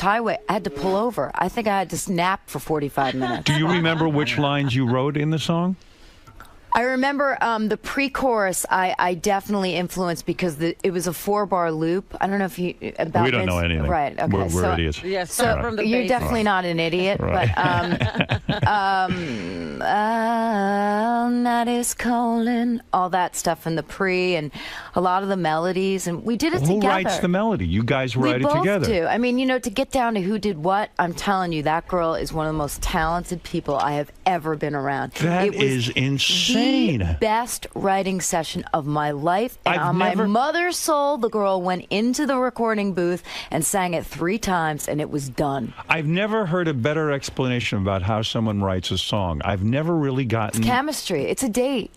Speaker 14: Highway, I had to pull over. I think I had to nap for 45 minutes.
Speaker 1: Do you remember which lines you wrote in the song?
Speaker 14: I remember the pre-chorus. I definitely influenced because it was a 4-bar loop. I don't know if you about.
Speaker 1: We don't know anything.
Speaker 14: Right? Okay.
Speaker 1: We're idiots.
Speaker 2: Yes.
Speaker 14: So
Speaker 2: From the
Speaker 14: you're
Speaker 2: basics.
Speaker 14: definitely not an idiot,
Speaker 1: Right.
Speaker 14: but night is calling, all that stuff in the pre, and a lot of the melodies, and we did it
Speaker 1: Who
Speaker 14: together.
Speaker 1: writes the melody? You guys
Speaker 14: We
Speaker 1: write it
Speaker 14: both
Speaker 1: together.
Speaker 14: do. I mean, you know, to get down to who did what, I'm telling you, that girl is one of the most talented people I have ever been around.
Speaker 1: That
Speaker 14: It was
Speaker 1: is insane.
Speaker 14: The best writing session of my life, and
Speaker 1: I've
Speaker 14: on
Speaker 1: never-
Speaker 14: my mother's soul, the girl went into the recording booth and sang it 3 times, and it was done.
Speaker 1: I've never heard a better explanation about how someone writes a song. I've never really gotten.
Speaker 14: Chemistry. It's a date.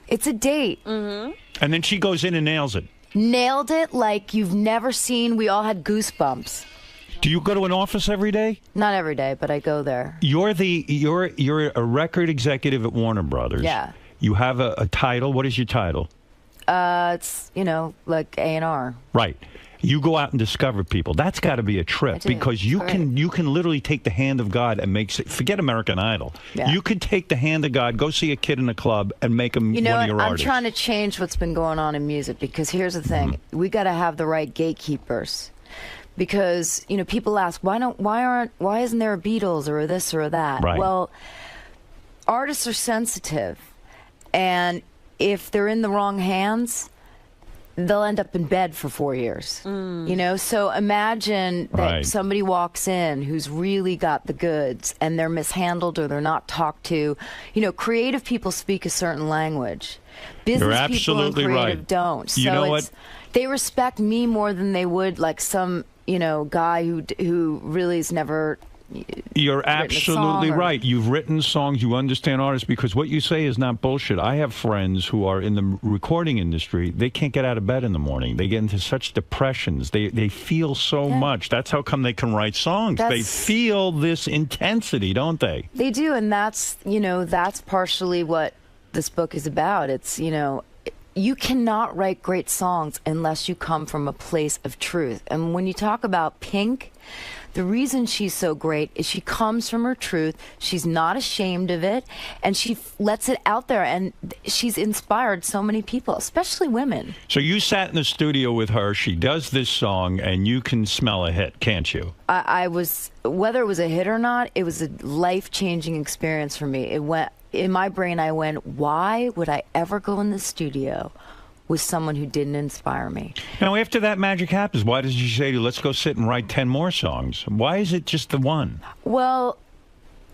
Speaker 14: It's a date.
Speaker 2: Mm-hmm.
Speaker 1: And then she goes in and nails it.
Speaker 14: Nailed it like you've never seen. We all had goosebumps.
Speaker 1: Do you go to an office every day?
Speaker 14: Not every day, but I go there.
Speaker 1: You're a record executive at Warner Brothers.
Speaker 14: Yeah.
Speaker 1: You have a title. What is your title?
Speaker 14: It's, you know, like A&R.
Speaker 1: Right. You go out and discover people. That's got to be a trip
Speaker 14: do.
Speaker 1: because you
Speaker 14: It's
Speaker 1: can literally take the hand of God and make. Forget American Idol.
Speaker 14: Yeah.
Speaker 1: You could take the hand of God, go see a kid in a club, and make him
Speaker 14: You know
Speaker 1: one
Speaker 14: what?
Speaker 1: of your
Speaker 14: I'm
Speaker 1: artists.
Speaker 14: trying to change what's been going on in music because here's the thing.
Speaker 1: Mm-hmm.
Speaker 14: We got to have the right gatekeepers. Because, you know, people ask, why isn't there a Beatles or a this or a that?
Speaker 1: Right.
Speaker 14: Well, artists are sensitive. And if they're in the wrong hands, they'll end up in bed for 4 years. You know, so imagine that
Speaker 1: Right.
Speaker 14: somebody walks in who's really got the goods and they're mishandled or they're not talked to. You know, creative people speak a certain language. Business
Speaker 1: You're
Speaker 14: people
Speaker 1: absolutely
Speaker 14: and creative
Speaker 1: right.
Speaker 14: don't.
Speaker 1: You
Speaker 14: so
Speaker 1: know
Speaker 14: it's,
Speaker 1: what?
Speaker 14: They respect me more than they would like some, you know, guy who really has never.
Speaker 1: You're
Speaker 14: written a
Speaker 1: absolutely
Speaker 14: song or-
Speaker 1: right. You've written songs. You understand artists because what you say is not bullshit. I have friends who are in the recording industry. They can't get out of bed in the morning. They get into such depressions. They feel so much. That's how come they can write songs. They
Speaker 14: That's-
Speaker 1: feel this intensity, don't they?
Speaker 14: They do, and that's, you know, that's partially what this book is about. It's, you know, you cannot write great songs unless you come from a place of truth. And when you talk about Pink, the reason she's so great is she comes from her truth. She's not ashamed of it, and she lets it out there. And she's inspired so many people, especially women.
Speaker 1: So you sat in the studio with her. She does this song, and you can smell a hit, can't you?
Speaker 14: I was, whether it was a hit or not, it was a life-changing experience for me. It went in my brain. I went, why would I ever go in the studio was someone who didn't inspire me.
Speaker 1: Now, after that magic happens, why did you say, let's go sit and write 10 more songs? Why is it just the one?
Speaker 14: Well,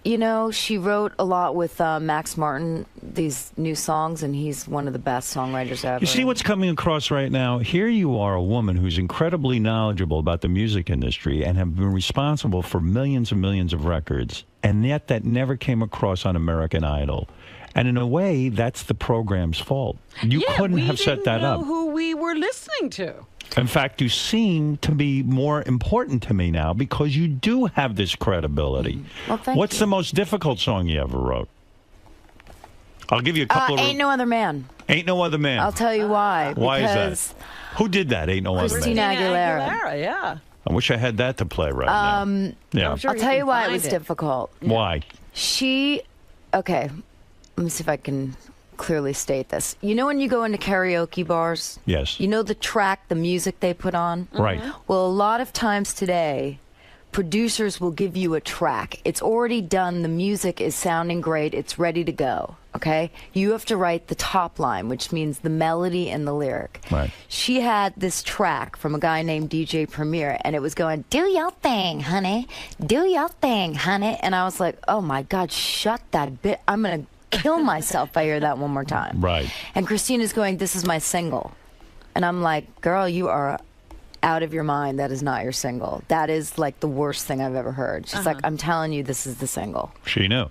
Speaker 14: you know, she wrote a lot with Max Martin, these new songs, and he's one of the best songwriters ever.
Speaker 1: You see what's coming across right now? Here you are, a woman who's incredibly knowledgeable about the music industry and have been responsible for millions and millions of records, and yet that never came across on American Idol. And in a way, that's the program's fault. You couldn't have set that up.
Speaker 2: We didn't know who we were listening to.
Speaker 1: In fact, you seem to be more important to me now because you do have this credibility.
Speaker 14: Well, thank
Speaker 1: What's
Speaker 14: you.
Speaker 1: the most difficult song you ever wrote? I'll give you a couple of...
Speaker 14: Ain't No Other Man.
Speaker 1: Ain't No Other Man.
Speaker 14: I'll tell you why.
Speaker 1: Why
Speaker 14: because
Speaker 1: is that? Who did that, Ain't No Other Man?
Speaker 14: Christina Aguilera.
Speaker 2: Yeah.
Speaker 1: I wish I had that to play right now. Yeah.
Speaker 14: I'll tell you why it was difficult.
Speaker 1: Why?
Speaker 14: Okay, let me see if I can clearly state this. You know when you go into karaoke bars?
Speaker 1: Yes.
Speaker 14: You know the track, the music they put on?
Speaker 1: Right.
Speaker 14: Well, a lot of times today, producers will give you a track. It's already done. The music is sounding great. It's ready to go. Okay? You have to write the top line, which means the melody and the lyric.
Speaker 1: Right.
Speaker 14: She had this track from a guy named DJ Premier, and it was going, do your thing, honey. Do your thing, honey. And I was like, oh my God, shut that bit. I'm going to kill myself if I hear that one more time.
Speaker 1: Right.
Speaker 14: And Christina's going, this is my single. And I'm like, girl, you are out of your mind. That is not your single. That is like the worst thing I've ever heard. She's like, I'm telling you, this is the single.
Speaker 1: She knew.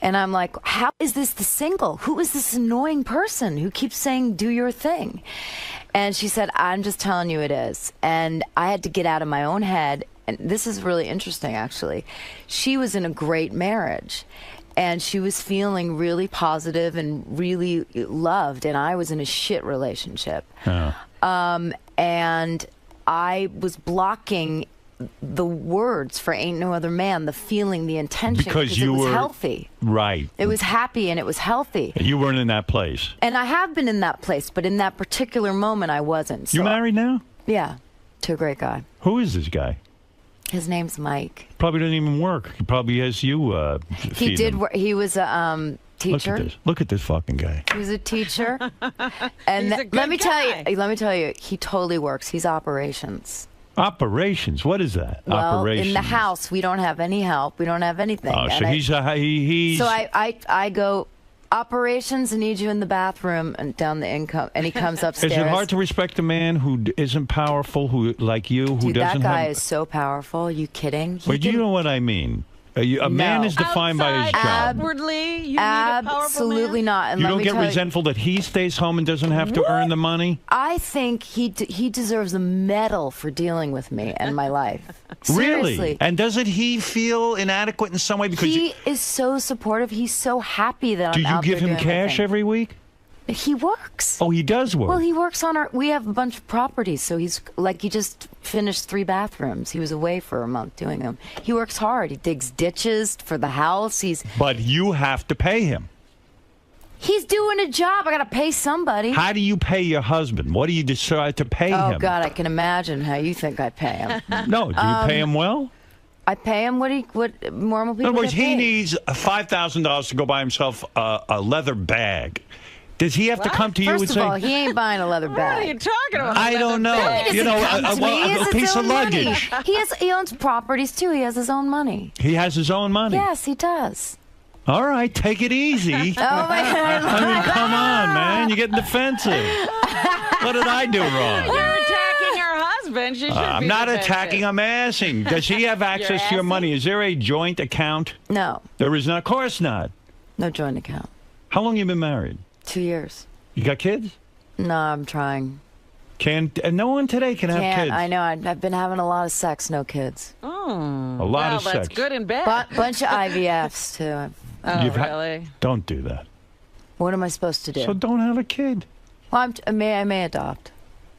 Speaker 14: And I'm like, how is this the single? Who is this annoying person who keeps saying, do your thing? And she said, I'm just telling you it is. And I had to get out of my own head. And this is really interesting, actually. She was in a great marriage. And she was feeling really positive and really loved. And I was in a shit relationship. And I was blocking the words for Ain't No Other Man, the feeling, the intention,
Speaker 1: because you
Speaker 14: it was
Speaker 1: were
Speaker 14: healthy.
Speaker 1: Right.
Speaker 14: It was happy and it was healthy.
Speaker 1: You weren't in that place.
Speaker 14: And I have been in that place, but in that particular moment, I wasn't. So,
Speaker 1: You married now?
Speaker 14: Yeah, to a great guy.
Speaker 1: Who is this guy?
Speaker 14: His name's Mike.
Speaker 1: Probably doesn't even work. He probably has you
Speaker 14: He did
Speaker 1: him.
Speaker 14: work. He was a teacher.
Speaker 1: Look at this. Look at this fucking guy.
Speaker 14: He was a teacher. And
Speaker 2: He's a good
Speaker 14: let me
Speaker 2: guy.
Speaker 14: tell you, he totally works. He's operations.
Speaker 1: Operations. What is that?
Speaker 14: Well,
Speaker 1: Operations.
Speaker 14: in the house, we don't have any help. We don't have anything.
Speaker 1: Oh, so
Speaker 14: And
Speaker 1: he's.
Speaker 14: So I go, operations, I need you in the bathroom, and down the income, and he comes upstairs.
Speaker 1: Is it hard to respect a man who isn't powerful, who like you, who
Speaker 14: Dude,
Speaker 1: doesn't
Speaker 14: that guy
Speaker 1: have?
Speaker 14: is so powerful. Are you kidding?
Speaker 1: But you know what I mean. A man is defined by his job.
Speaker 2: Outwardly, you need a powerful
Speaker 14: Absolutely
Speaker 2: man?
Speaker 14: not. And
Speaker 1: You
Speaker 14: let
Speaker 1: don't
Speaker 14: me
Speaker 1: get
Speaker 14: tell you-
Speaker 1: resentful that he stays home and doesn't have to earn the money?
Speaker 14: I think he deserves a medal for dealing with me and my life. Seriously.
Speaker 1: Really? And doesn't he feel inadequate in some way? Because
Speaker 14: He is so supportive. He's so happy that
Speaker 1: do
Speaker 14: I'm
Speaker 1: you
Speaker 14: out
Speaker 1: give
Speaker 14: there
Speaker 1: him
Speaker 14: doing my
Speaker 1: cash
Speaker 14: thing.
Speaker 1: every week?
Speaker 14: He works.
Speaker 1: Oh, he does work.
Speaker 14: Well, he works on we have a bunch of properties, so he's like, he just finished 3 bathrooms. He was away for a month doing them. He works hard. He digs ditches for the house.
Speaker 1: But you have to pay him.
Speaker 14: He's doing a job. I got to pay somebody.
Speaker 1: How do you pay your husband? What do you decide to pay
Speaker 14: Oh,
Speaker 1: him?
Speaker 14: God, I can imagine how you think I pay him.
Speaker 1: No, do you pay him well?
Speaker 14: I pay him what normal people
Speaker 1: In other words,
Speaker 14: get
Speaker 1: he
Speaker 14: paid.
Speaker 1: needs $5,000 to go buy himself a leather bag. Does he have to come to you
Speaker 14: First
Speaker 1: and
Speaker 14: of
Speaker 1: say,
Speaker 14: all, he ain't buying a leather bag.
Speaker 2: What are you talking about?
Speaker 1: I don't know.
Speaker 14: No, he doesn't
Speaker 1: You know,
Speaker 14: come to me. He has
Speaker 1: a
Speaker 14: his
Speaker 1: piece
Speaker 14: own
Speaker 1: of
Speaker 14: money.
Speaker 1: luggage.
Speaker 14: He owns properties too. He has his own money.
Speaker 1: He has his own money.
Speaker 14: Yes, he does.
Speaker 1: All right, take it easy.
Speaker 14: Oh my God!
Speaker 1: I mean, come on, man. You're getting defensive. What did I do wrong?
Speaker 2: You're attacking your husband. She should
Speaker 1: I'm
Speaker 2: be
Speaker 1: not
Speaker 2: defensive.
Speaker 1: attacking. I'm asking. Does he have access to your money? Is there a joint account?
Speaker 14: No,
Speaker 1: There is not. Of course not.
Speaker 14: no joint account.
Speaker 1: How long you been married?
Speaker 14: 2 years.
Speaker 1: You got kids?
Speaker 14: No, I'm trying.
Speaker 1: No one today can have
Speaker 14: Can't.
Speaker 1: kids.
Speaker 14: I know. I've been having a lot of sex, no kids.
Speaker 2: Oh,
Speaker 1: A lot
Speaker 2: well,
Speaker 1: of
Speaker 2: that's
Speaker 1: sex.
Speaker 2: good and bad.
Speaker 14: Bunch of IVFs too.
Speaker 2: Oh,
Speaker 1: You've
Speaker 2: really?
Speaker 1: Don't do that.
Speaker 14: What am I supposed to do?
Speaker 1: So don't have a kid.
Speaker 14: Well, I may adopt.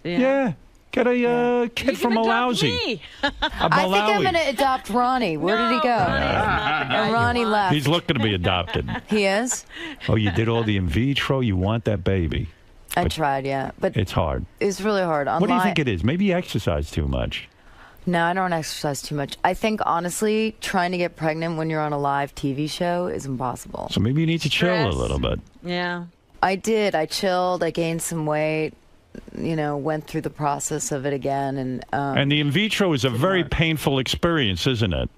Speaker 1: Yeah. Get a kid from Malawi.
Speaker 2: Me.
Speaker 1: A
Speaker 14: I think I'm going to adopt Ronnie. Where did he go? And Ronnie left.
Speaker 1: He's looking to be adopted.
Speaker 14: He is?
Speaker 1: Oh, you did all the in vitro. You want that baby.
Speaker 14: I tried, yeah. But
Speaker 1: It's hard.
Speaker 14: it's really hard.
Speaker 1: What do you think it is? Maybe you exercise too much.
Speaker 14: No, I don't exercise too much. I think, honestly, trying to get pregnant when you're on a live TV show is impossible.
Speaker 1: So maybe you need to chill a little bit.
Speaker 2: Yeah.
Speaker 14: I did. I chilled. I gained some weight. went through the process of it again.
Speaker 1: And the in vitro is a very painful experience, isn't it?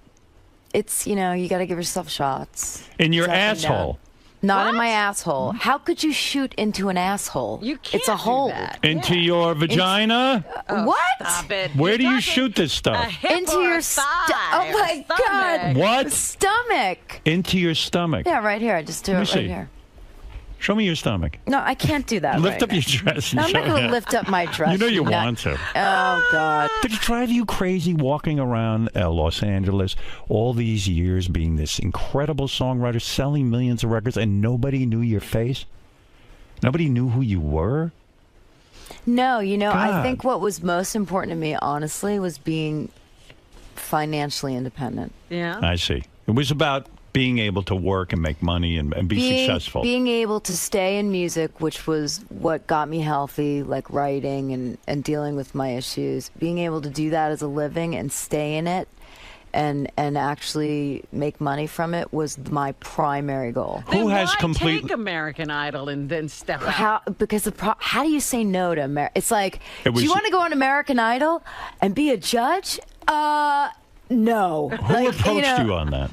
Speaker 14: It's, you got to give yourself shots.
Speaker 1: In your asshole.
Speaker 14: Not in my asshole. How could you shoot into an asshole?
Speaker 2: You can't.
Speaker 14: It's a hole.
Speaker 1: Into your vagina?
Speaker 14: What?
Speaker 2: Stop it.
Speaker 1: Where do you shoot this stuff?
Speaker 14: Into your oh my God.
Speaker 1: What?
Speaker 14: Stomach.
Speaker 1: Into your stomach.
Speaker 14: Yeah, right here. I just do it right here.
Speaker 1: Show me your stomach.
Speaker 14: No, I can't do that.
Speaker 1: Lift up your dress. And
Speaker 14: I'm not going to lift up my dress.
Speaker 1: You know you want to.
Speaker 14: Oh, God.
Speaker 1: Did it drive you crazy walking around Los Angeles all these years being this incredible songwriter, selling millions of records, and nobody knew your face? Nobody knew who you were?
Speaker 14: No, I think what was most important to me, honestly, was being financially independent.
Speaker 2: Yeah.
Speaker 1: I see. It was about being able to work and make money and be successful.
Speaker 14: Being able to stay in music, which was what got me healthy, like writing and dealing with my issues. Being able to do that as a living and stay in it and actually make money from it was my primary goal.
Speaker 2: Who has take American Idol and then step out?
Speaker 14: Because how do you say no to American? It's like,
Speaker 1: do
Speaker 14: you want to go on American Idol and be a judge? No.
Speaker 1: Who approached you on that?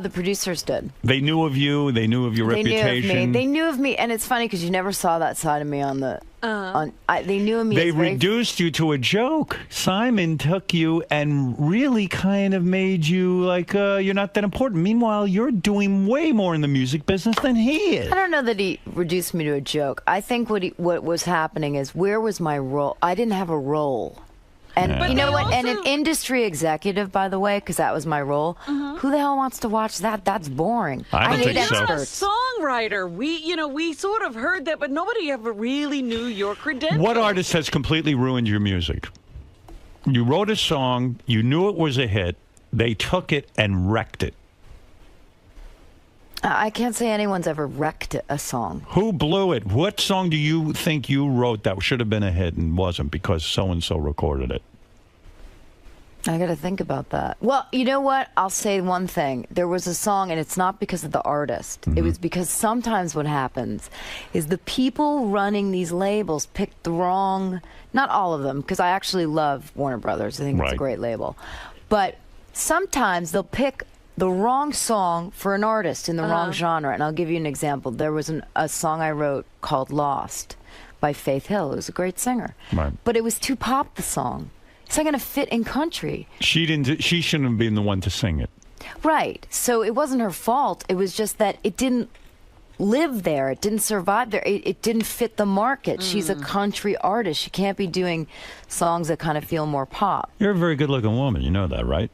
Speaker 14: The producers did.
Speaker 1: They knew of you. They knew of your reputation.
Speaker 14: They knew of me, and it's funny because you never saw that side of me on the. They knew of me.
Speaker 1: They reduced you to a joke. Simon took you and really kind of made you like you're not that important. Meanwhile, you're doing way more in the music business than he is.
Speaker 14: I don't know that he reduced me to a joke. I think what was happening is, where was my role? I didn't have a role. And you know what? And an industry executive, by the way, because that was my role. Who the hell wants to watch that? That's boring.
Speaker 1: I don't
Speaker 14: hate
Speaker 1: think so.
Speaker 14: experts.
Speaker 2: You're a songwriter. We sort of heard that, but nobody ever really knew your credentials.
Speaker 1: What artist has completely ruined your music? You wrote a song, you knew it was a hit, they took it and wrecked it.
Speaker 14: I can't say anyone's ever wrecked a song.
Speaker 1: Who blew it? What song do you think you wrote that should have been a hit and wasn't because so-and-so recorded it?
Speaker 14: I got to think about that. Well, you know what? I'll say one thing. There was a song, and it's not because of the artist. It was because sometimes what happens is the people running these labels pick the wrong, not all of them, because I actually love Warner Brothers. I think it's a great label. But sometimes they'll pick the wrong song for an artist in the wrong genre. And I'll give you an example. There was a song I wrote called Lost by Faith Hill, who's a great singer.
Speaker 1: Right.
Speaker 14: But it was too pop, the song. It's not going to fit in country.
Speaker 1: She shouldn't have been the one to sing it.
Speaker 14: Right. So it wasn't her fault. It was just that it didn't live there. It didn't survive there. It didn't fit the market. She's a country artist. She can't be doing songs that kind of feel more pop.
Speaker 1: You're a very good-looking woman. You know that, right?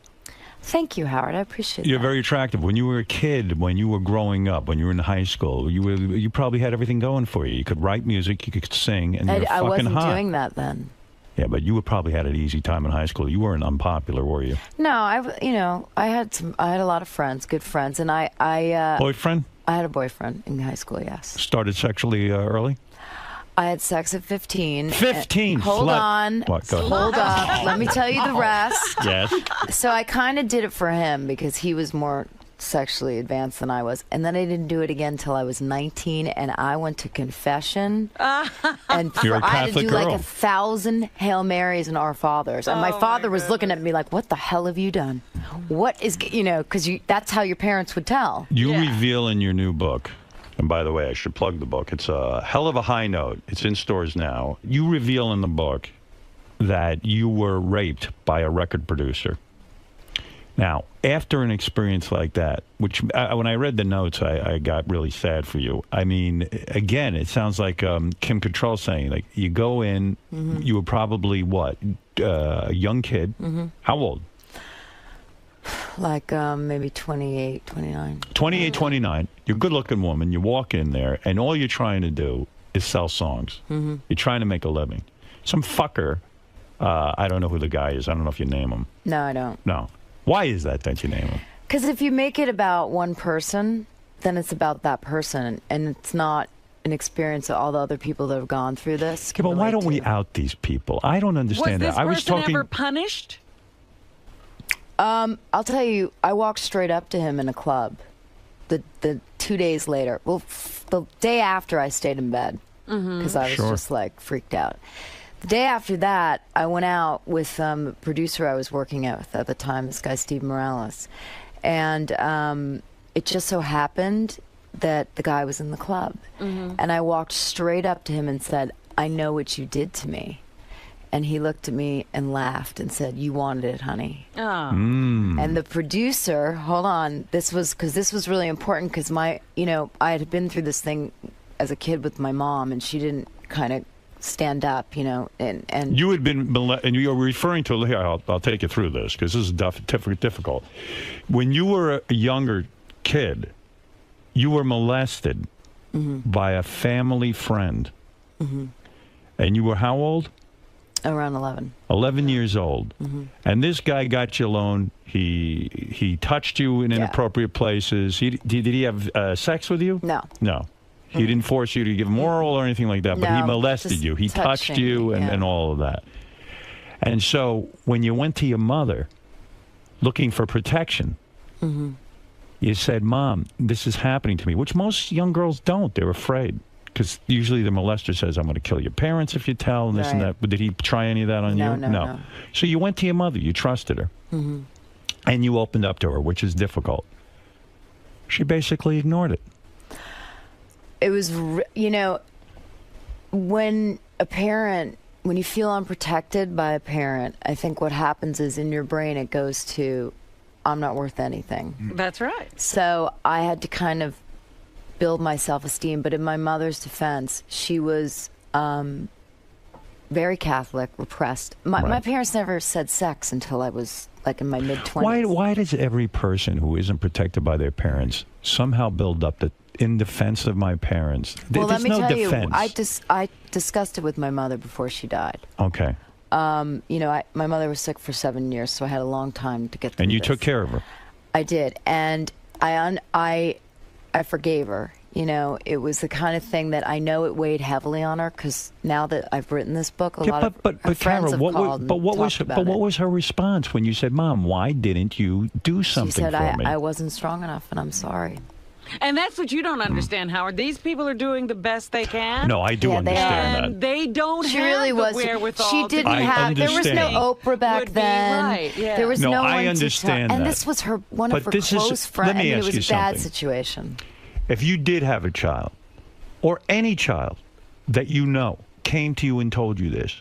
Speaker 14: Thank you, Howard. I appreciate
Speaker 1: You're
Speaker 14: that.
Speaker 1: very attractive. When you were a kid, when you were growing up, when you were in high school, you probably had everything going for you. You could write music, you could sing, and you were fucking hot.
Speaker 14: I wasn't doing that then.
Speaker 1: Yeah, but you probably had an easy time in high school. You weren't unpopular, were you?
Speaker 14: No, I had a lot of friends, good friends, and I
Speaker 1: boyfriend?
Speaker 14: I had a boyfriend in high school. Yes.
Speaker 1: Started sexually early?
Speaker 14: I had sex at 15.
Speaker 1: 15.
Speaker 14: Hold on.
Speaker 1: What? Go ahead.
Speaker 14: Hold on. Let me tell you the rest.
Speaker 1: Yes.
Speaker 14: So I kind of did it for him because he was more sexually advanced than I was. And then I didn't do it again until I was 19, and I went to confession. And
Speaker 1: You're a
Speaker 14: I had to
Speaker 1: Catholic
Speaker 14: do
Speaker 1: girl.
Speaker 14: like 1,000 Hail Marys and Our Fathers. And my father was looking at me like, what the hell have you done? What is, because that's how your parents would tell.
Speaker 1: You reveal in your new book, and by the way, I should plug the book. It's a hell of a high note. It's in stores now. You reveal in the book that you were raped by a record producer. Now, after an experience like that, which when I read the notes, I got really sad for you. I mean, again, it sounds like 𝗵𝗄𝗿𝗍 saying, like, you go in, you were probably, what, a young kid? How old?
Speaker 14: Like maybe 28, 29.
Speaker 1: 28, 29. You're a good-looking woman. You walk in there, and all you're trying to do is sell songs. You're trying to make a living. Some fucker, I don't know who the guy is. I don't know if you name him.
Speaker 14: No, I don't.
Speaker 1: No. Why is that you name him?
Speaker 14: Because if you make it about one person, then it's about that person, and it's not an experience of all the other people that have gone through this.
Speaker 1: Yeah, but why don't we out these people? I don't understand
Speaker 2: Was this
Speaker 1: that. I was
Speaker 2: person
Speaker 1: talking.
Speaker 2: ever punished?
Speaker 14: I'll tell you, I walked straight up to him in a club. The 2 days later, well, the day after I stayed in bed, because I was
Speaker 1: Sure.
Speaker 14: just like freaked out. The day after that, I went out with a producer I was working with at the time, this guy Steve Morales, and it just so happened that the guy was in the club, and I walked straight up to him and said, "I know what you did to me." And he looked at me and laughed and said, "You wanted it, honey."
Speaker 2: Oh.
Speaker 14: And the producer, hold on, this was really important because I had been through this thing as a kid with my mom, and she didn't kind of stand up, and
Speaker 1: You had been, and you're referring to, here, I'll take you through this because this is difficult. When you were a younger kid, you were molested by a family friend. And you were how old?
Speaker 14: Around 11.
Speaker 1: 11 years old. And this guy got you alone. He touched you in inappropriate places. Did he have sex with you?
Speaker 14: No.
Speaker 1: No. He didn't force you to give him oral or anything like that, but he
Speaker 14: No,
Speaker 1: molested
Speaker 14: just
Speaker 1: you. He touched
Speaker 14: touching
Speaker 1: you
Speaker 14: me,
Speaker 1: and all of that. And so when you went to your mother looking for protection, you said, "Mom, this is happening to me," which most young girls don't. They're afraid. Because usually the molester says, "I'm going to kill your parents if you tell," and this and that. But did he try any of that on you?
Speaker 14: No.
Speaker 1: So you went to your mother. You trusted her. And you opened up to her, which is difficult. She basically ignored it.
Speaker 14: It was, when you feel unprotected by a parent, I think what happens is in your brain it goes to, "I'm not worth anything."
Speaker 2: That's right.
Speaker 14: So I had to kind of build my self-esteem. But in my mother's defense, she was very Catholic, repressed. My parents never said sex until I was like in my mid-20s.
Speaker 1: Why does every person who isn't protected by their parents somehow build up that in defense of my parents?
Speaker 14: Well, let
Speaker 1: There's
Speaker 14: me
Speaker 1: no
Speaker 14: tell
Speaker 1: defense.
Speaker 14: you, I discussed it with my mother before she died.
Speaker 1: Okay.
Speaker 14: My mother was sick for 7 years, so I had a long time to get through
Speaker 1: And you
Speaker 14: this.
Speaker 1: took care of her.
Speaker 14: I did, and I forgave her. It was the kind of thing that I know it weighed heavily on her because now that I've written this book, a lot of her friends
Speaker 1: Carol,
Speaker 14: have
Speaker 1: what
Speaker 14: called
Speaker 1: was her response when you said, "Mom, why didn't you do something
Speaker 14: She said,
Speaker 1: for me?"
Speaker 14: I wasn't strong enough, and I'm sorry.
Speaker 2: And that's what you don't understand, Howard. These people are doing the best they can.
Speaker 1: No, I do understand that.
Speaker 2: And they don't
Speaker 14: She
Speaker 2: have
Speaker 14: really
Speaker 2: the
Speaker 14: was.
Speaker 2: wherewithal.
Speaker 14: She didn't have. There was no Oprah back then.
Speaker 2: Right, yeah.
Speaker 14: There was
Speaker 1: No,
Speaker 14: no
Speaker 1: I
Speaker 14: one
Speaker 1: understand
Speaker 14: to tell. And
Speaker 1: that.
Speaker 14: this was one
Speaker 1: But
Speaker 14: of her
Speaker 1: this is-
Speaker 14: close friends.
Speaker 1: let me
Speaker 14: It
Speaker 1: ask
Speaker 14: was
Speaker 1: you
Speaker 14: a bad
Speaker 1: something.
Speaker 14: situation.
Speaker 1: If you did have a child, or any child that you know came to you and told you this,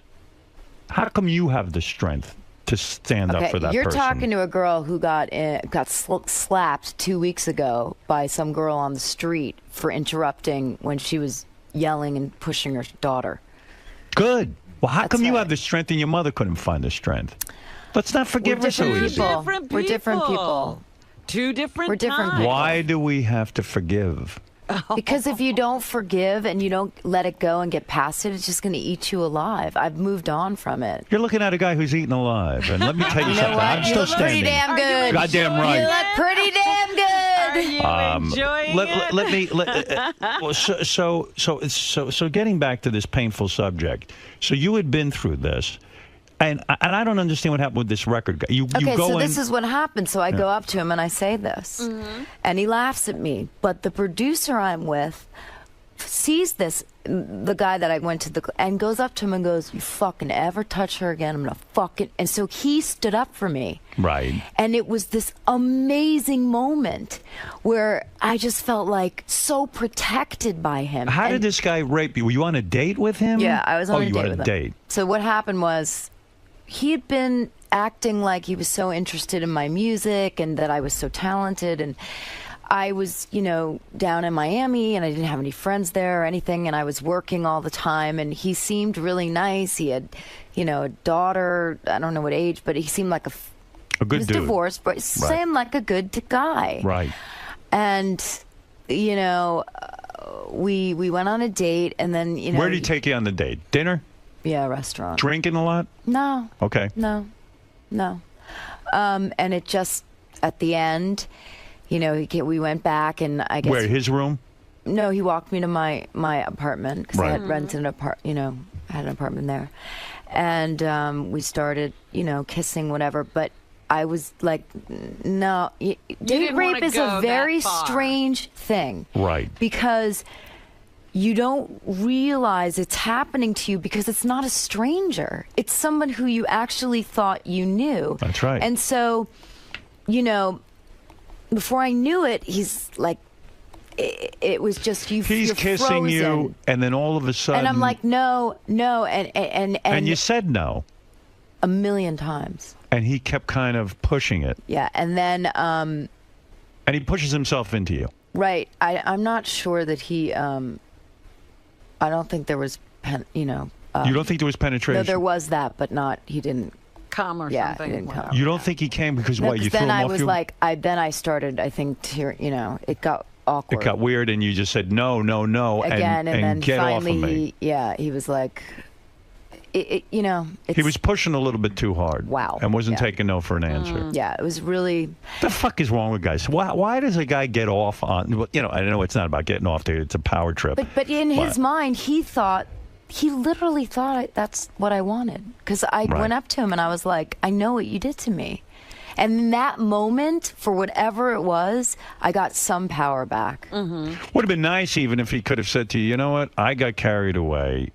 Speaker 1: how come you have the strength to stand up for that
Speaker 14: you're
Speaker 1: person?
Speaker 14: talking to a girl who got slapped 2 weeks ago by some girl on the street for interrupting when she was yelling and pushing her daughter.
Speaker 1: Good. Well, how come you have the strength and your mother couldn't find the strength? Let's not forgive her so easy.
Speaker 14: We're different people.
Speaker 2: Two different
Speaker 14: We're different
Speaker 2: times.
Speaker 14: people.
Speaker 1: Why do we have to forgive?
Speaker 14: Because if you don't forgive and you don't let it go and get past it, it's just going to eat you alive. I've moved on from it.
Speaker 1: You're looking at a guy who's eaten alive, and let me tell you,
Speaker 14: You know
Speaker 1: something.
Speaker 14: what?
Speaker 1: I'm
Speaker 14: You
Speaker 1: still
Speaker 14: look pretty
Speaker 1: standing.
Speaker 14: damn good.
Speaker 1: Goddamn right.
Speaker 14: You look pretty damn good.
Speaker 2: Are you enjoying it?
Speaker 1: So getting back to this painful subject. So you had been through this, and I don't understand what happened with this record. You
Speaker 14: Okay,
Speaker 1: go
Speaker 14: so
Speaker 1: in,
Speaker 14: this is what happened. So I go up to him and I say this, and he laughs at me. But the producer I'm with sees this, the guy that I went to and goes up to him and goes, "You fucking ever touch her again, I'm gonna fucking." And so he stood up for me.
Speaker 1: Right.
Speaker 14: And it was this amazing moment where I just felt like so protected by him.
Speaker 1: How did this guy rape you? Were you on a date with him?
Speaker 14: Yeah, I was on a date
Speaker 1: you were
Speaker 14: with
Speaker 1: on a
Speaker 14: him.
Speaker 1: date.
Speaker 14: So what happened was he had been acting like he was so interested in my music and that I was so talented, and I was, down in Miami and I didn't have any friends there or anything, and I was working all the time, and he seemed really nice. He had, a daughter, I don't know what age, but he seemed like
Speaker 1: a good
Speaker 14: he was
Speaker 1: dude.
Speaker 14: divorced, but seemed like a good guy.
Speaker 1: Right.
Speaker 14: And, we went on a date, and then,
Speaker 1: Where did he take you on the date? Dinner?
Speaker 14: Yeah, a restaurant.
Speaker 1: Drinking a lot?
Speaker 14: No.
Speaker 1: Okay.
Speaker 14: No. And it just, at the end, we went back, and I guess...
Speaker 1: Where, his room?
Speaker 14: No, he walked me to my apartment, because I had
Speaker 1: Right.
Speaker 14: rented an apartment, I had an apartment there. And we started, kissing, whatever, but I was like, no. Date
Speaker 2: didn't wanna
Speaker 14: rape is
Speaker 2: go
Speaker 14: a very
Speaker 2: that far.
Speaker 14: strange thing.
Speaker 1: Right.
Speaker 14: Because you don't realize it's happening to you because it's not a stranger. It's someone who you actually thought you knew.
Speaker 1: That's right.
Speaker 14: And so, you know, before I knew it, he's like, it was just you.
Speaker 1: He's
Speaker 14: you're
Speaker 1: kissing
Speaker 14: frozen.
Speaker 1: you, and then all of a sudden,
Speaker 14: And I'm like, no, and
Speaker 1: you said no
Speaker 14: a million times.
Speaker 1: And he kept kind of pushing it.
Speaker 14: Yeah, and then
Speaker 1: and he pushes himself into you.
Speaker 14: right. I'm not sure that he. I don't think there was, you know.
Speaker 1: You don't think there was penetration?
Speaker 14: No, there was that, but not. He didn't
Speaker 2: come or
Speaker 14: yeah,
Speaker 2: something.
Speaker 14: He didn't come.
Speaker 1: You don't think he came because
Speaker 14: No,
Speaker 1: what?
Speaker 14: 'cause
Speaker 1: You threw
Speaker 14: then
Speaker 1: him
Speaker 14: I
Speaker 1: off
Speaker 14: was
Speaker 1: you?
Speaker 14: like, then I started. I think to, you know, it got awkward.
Speaker 1: It got weird, and you just said no, no, no,
Speaker 14: Again, and then
Speaker 1: get
Speaker 14: finally,
Speaker 1: off of me.
Speaker 14: he was like, you know, it's,
Speaker 1: He was pushing a little bit too hard.
Speaker 14: Wow.
Speaker 1: And wasn't
Speaker 14: Yeah.
Speaker 1: taking no for an answer.
Speaker 14: Yeah, it was really.
Speaker 1: The fuck is wrong with guys? Why does a guy get off on? Well, you know, I know it's not about getting off there. It's a power trip.
Speaker 14: But in his mind, he literally thought that's what I wanted. Because I went up to him and I was like, I know what you did to me. And in that moment, for whatever it was, I got some power back.
Speaker 2: Mm-hmm.
Speaker 1: Would have been nice even if he could have said to you, you know what, I got carried away.